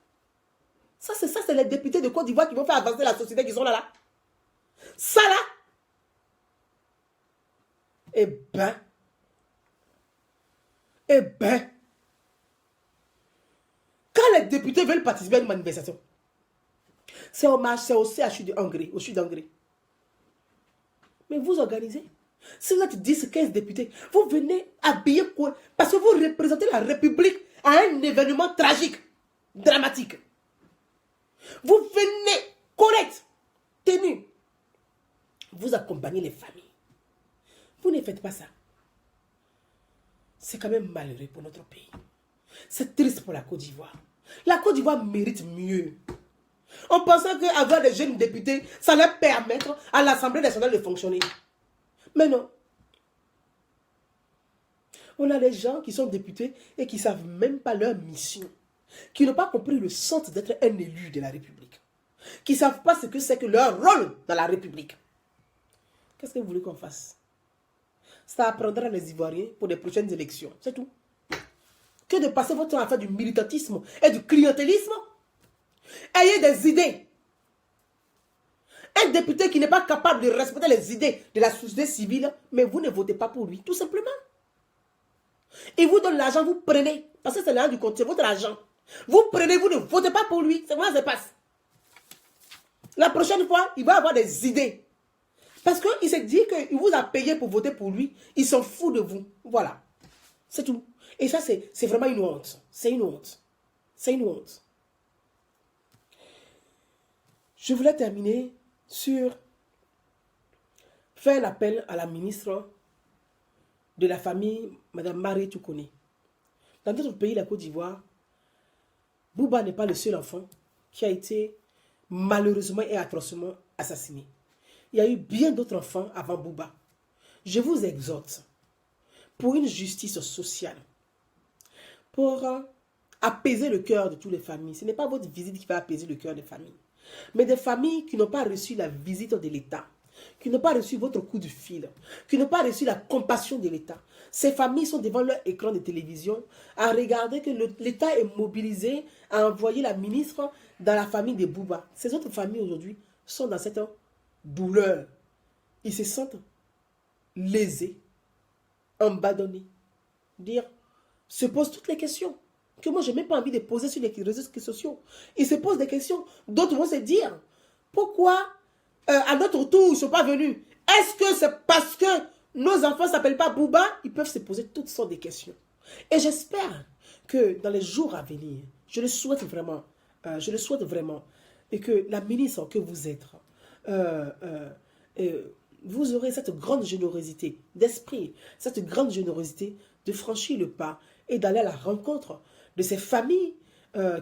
Ça, c'est les députés de Côte d'Ivoire qui vont faire avancer la société qui sont là. Ça, là. Eh ben. Quand les députés veulent participer à une manifestation, c'est hommage, c'est au CHU de Hongrie, au sud d'Hongrie. Mais vous organisez. Si vous êtes 10, 15 députés, vous venez habiller quoi? Parce que vous représentez la République à un événement tragique, dramatique. Vous venez correct, tenu. Vous accompagnez les familles. Vous ne faites pas ça. C'est quand même malheureux pour notre pays. C'est triste pour la Côte d'Ivoire. La Côte d'Ivoire mérite mieux. On pensait qu'avoir des jeunes députés, ça leur permettre à l'Assemblée nationale de fonctionner. Mais non. On a des gens qui sont députés et qui ne savent même pas leur mission. Qui n'ont pas compris le sens d'être un élu de la République. Qui ne savent pas ce que c'est que leur rôle dans la République. Qu'est-ce que vous voulez qu'on fasse? Ça apprendra les Ivoiriens pour les prochaines élections. C'est tout. Que de passer votre temps à faire du militantisme et du clientélisme. Ayez des idées. Un député qui n'est pas capable de respecter les idées de la société civile, mais vous ne votez pas pour lui, tout simplement. Il vous donne l'argent, vous prenez, parce que c'est l'argent du compte, c'est votre argent. Vous prenez, vous ne votez pas pour lui, c'est comment ça se passe. La prochaine fois, il va avoir des idées. Parce qu'il s'est dit qu'il vous a payé pour voter pour lui, il s'en fout de vous. Voilà, c'est tout. Et ça, c'est vraiment une honte. C'est une honte. C'est une honte. Je voulais terminer sur faire un appel à la ministre de la famille, Mme Marie Toukoune. Dans notre pays, la Côte d'Ivoire, Bouba n'est pas le seul enfant qui a été malheureusement et atrocement assassiné. Il y a eu bien d'autres enfants avant Bouba. Je vous exhorte pour une justice sociale, pour apaiser le cœur de toutes les familles. Ce n'est pas votre visite qui va apaiser le cœur des familles, mais des familles qui n'ont pas reçu la visite de l'État, qui n'ont pas reçu votre coup de fil, qui n'ont pas reçu la compassion de l'État. Ces familles sont devant leur écran de télévision à regarder que l'État est mobilisé à envoyer la ministre dans la famille de Bouba. Ces autres familles aujourd'hui sont dans cette douleur. Ils se sentent lésés, abandonnés. Se posent toutes les questions que moi je n'ai même pas envie de poser sur les réseaux sociaux. Ils se posent des questions. D'autres vont se dire, pourquoi à notre tour ils ne sont pas venus? Est-ce que c'est parce que nos enfants ne s'appellent pas Bouba? Ils peuvent se poser toutes sortes de questions. Et j'espère que dans les jours à venir, je le souhaite vraiment, et que la ministre que vous êtes, vous aurez cette grande générosité d'esprit, cette grande générosité de franchir le pas et d'aller à la rencontre de ces familles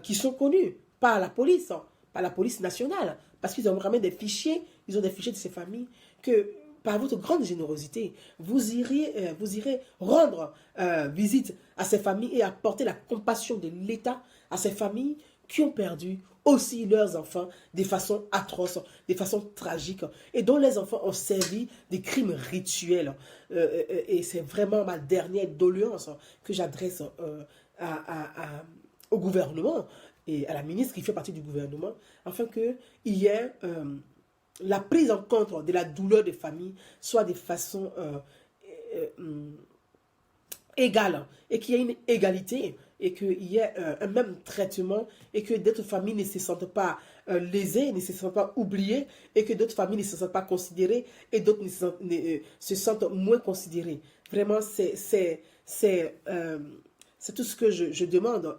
qui sont connues par la police nationale, parce qu'ils ont vraiment des fichiers, ils ont des fichiers de ces familles, que par votre grande générosité, vous irez rendre visite à ces familles et apporter la compassion de l'État à ces familles qui ont perdu aussi leurs enfants de façon atroce, de façon tragique, et dont les enfants ont servi des crimes rituels. Et c'est vraiment ma dernière doléance que j'adresse au gouvernement et à la ministre qui fait partie du gouvernement, afin qu'il y ait la prise en compte de la douleur des familles soit de façon égale, et qu'il y ait une égalité, et qu'il y ait un même traitement, et que d'autres familles ne se sentent pas lésées, ne se sentent pas oubliées, et que d'autres familles ne se sentent pas considérées, et d'autres se sentent moins considérées. Vraiment, c'est tout ce que je demande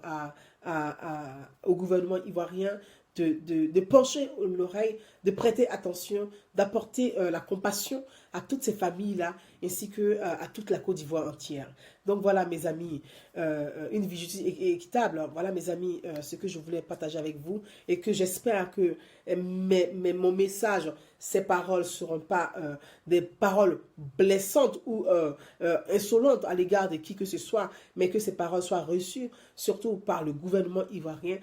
au gouvernement ivoirien, de pencher l'oreille, de prêter attention, d'apporter la compassion à toutes ces familles-là, ainsi qu'à toute la Côte d'Ivoire entière. Donc voilà mes amis, une vie justice équitable, voilà mes amis, ce que je voulais partager avec vous, et que j'espère que mon message, ces paroles ne seront pas des paroles blessantes ou insolentes à l'égard de qui que ce soit, mais que ces paroles soient reçues, surtout par le gouvernement ivoirien,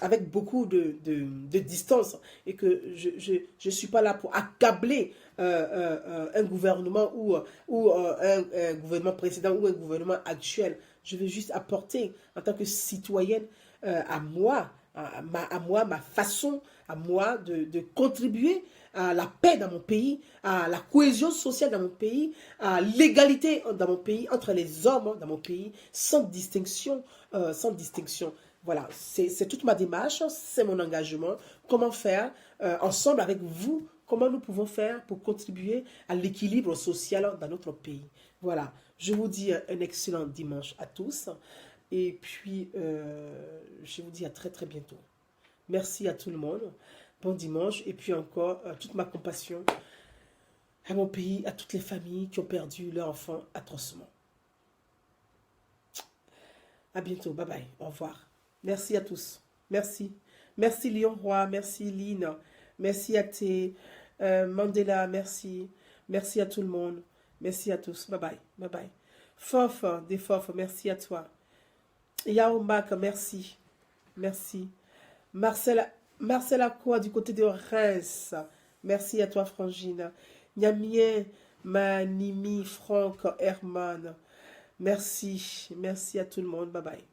avec beaucoup de distance, et que je ne suis pas là pour accabler un gouvernement ou un gouvernement précédent ou un gouvernement actuel. Je veux juste apporter, en tant que citoyenne, ma façon à moi de contribuer à la paix dans mon pays, à la cohésion sociale dans mon pays, à l'égalité dans mon pays, entre les hommes dans mon pays, sans distinction. Voilà, c'est toute ma démarche, c'est mon engagement. Comment faire ensemble avec vous, comment nous pouvons faire pour contribuer à l'équilibre social dans notre pays. Voilà, je vous dis un excellent dimanche à tous, et puis je vous dis à très très bientôt. Merci à tout le monde, bon dimanche, et puis encore toute ma compassion à mon pays, à toutes les familles qui ont perdu leurs enfants atrocement. À bientôt, bye bye, au revoir. Merci à tous, merci. Merci Lyon Roi, merci Lynn, merci à Thé, Mandela, merci. Merci à tout le monde, merci à tous, bye bye, bye bye. Fof, des Fof, merci à toi. Yao Mac, merci, merci. Marcel Aqua du côté de Reims, merci à toi Frangine. Niamien, Manimi, Franck, Herman, merci à tout le monde, bye bye.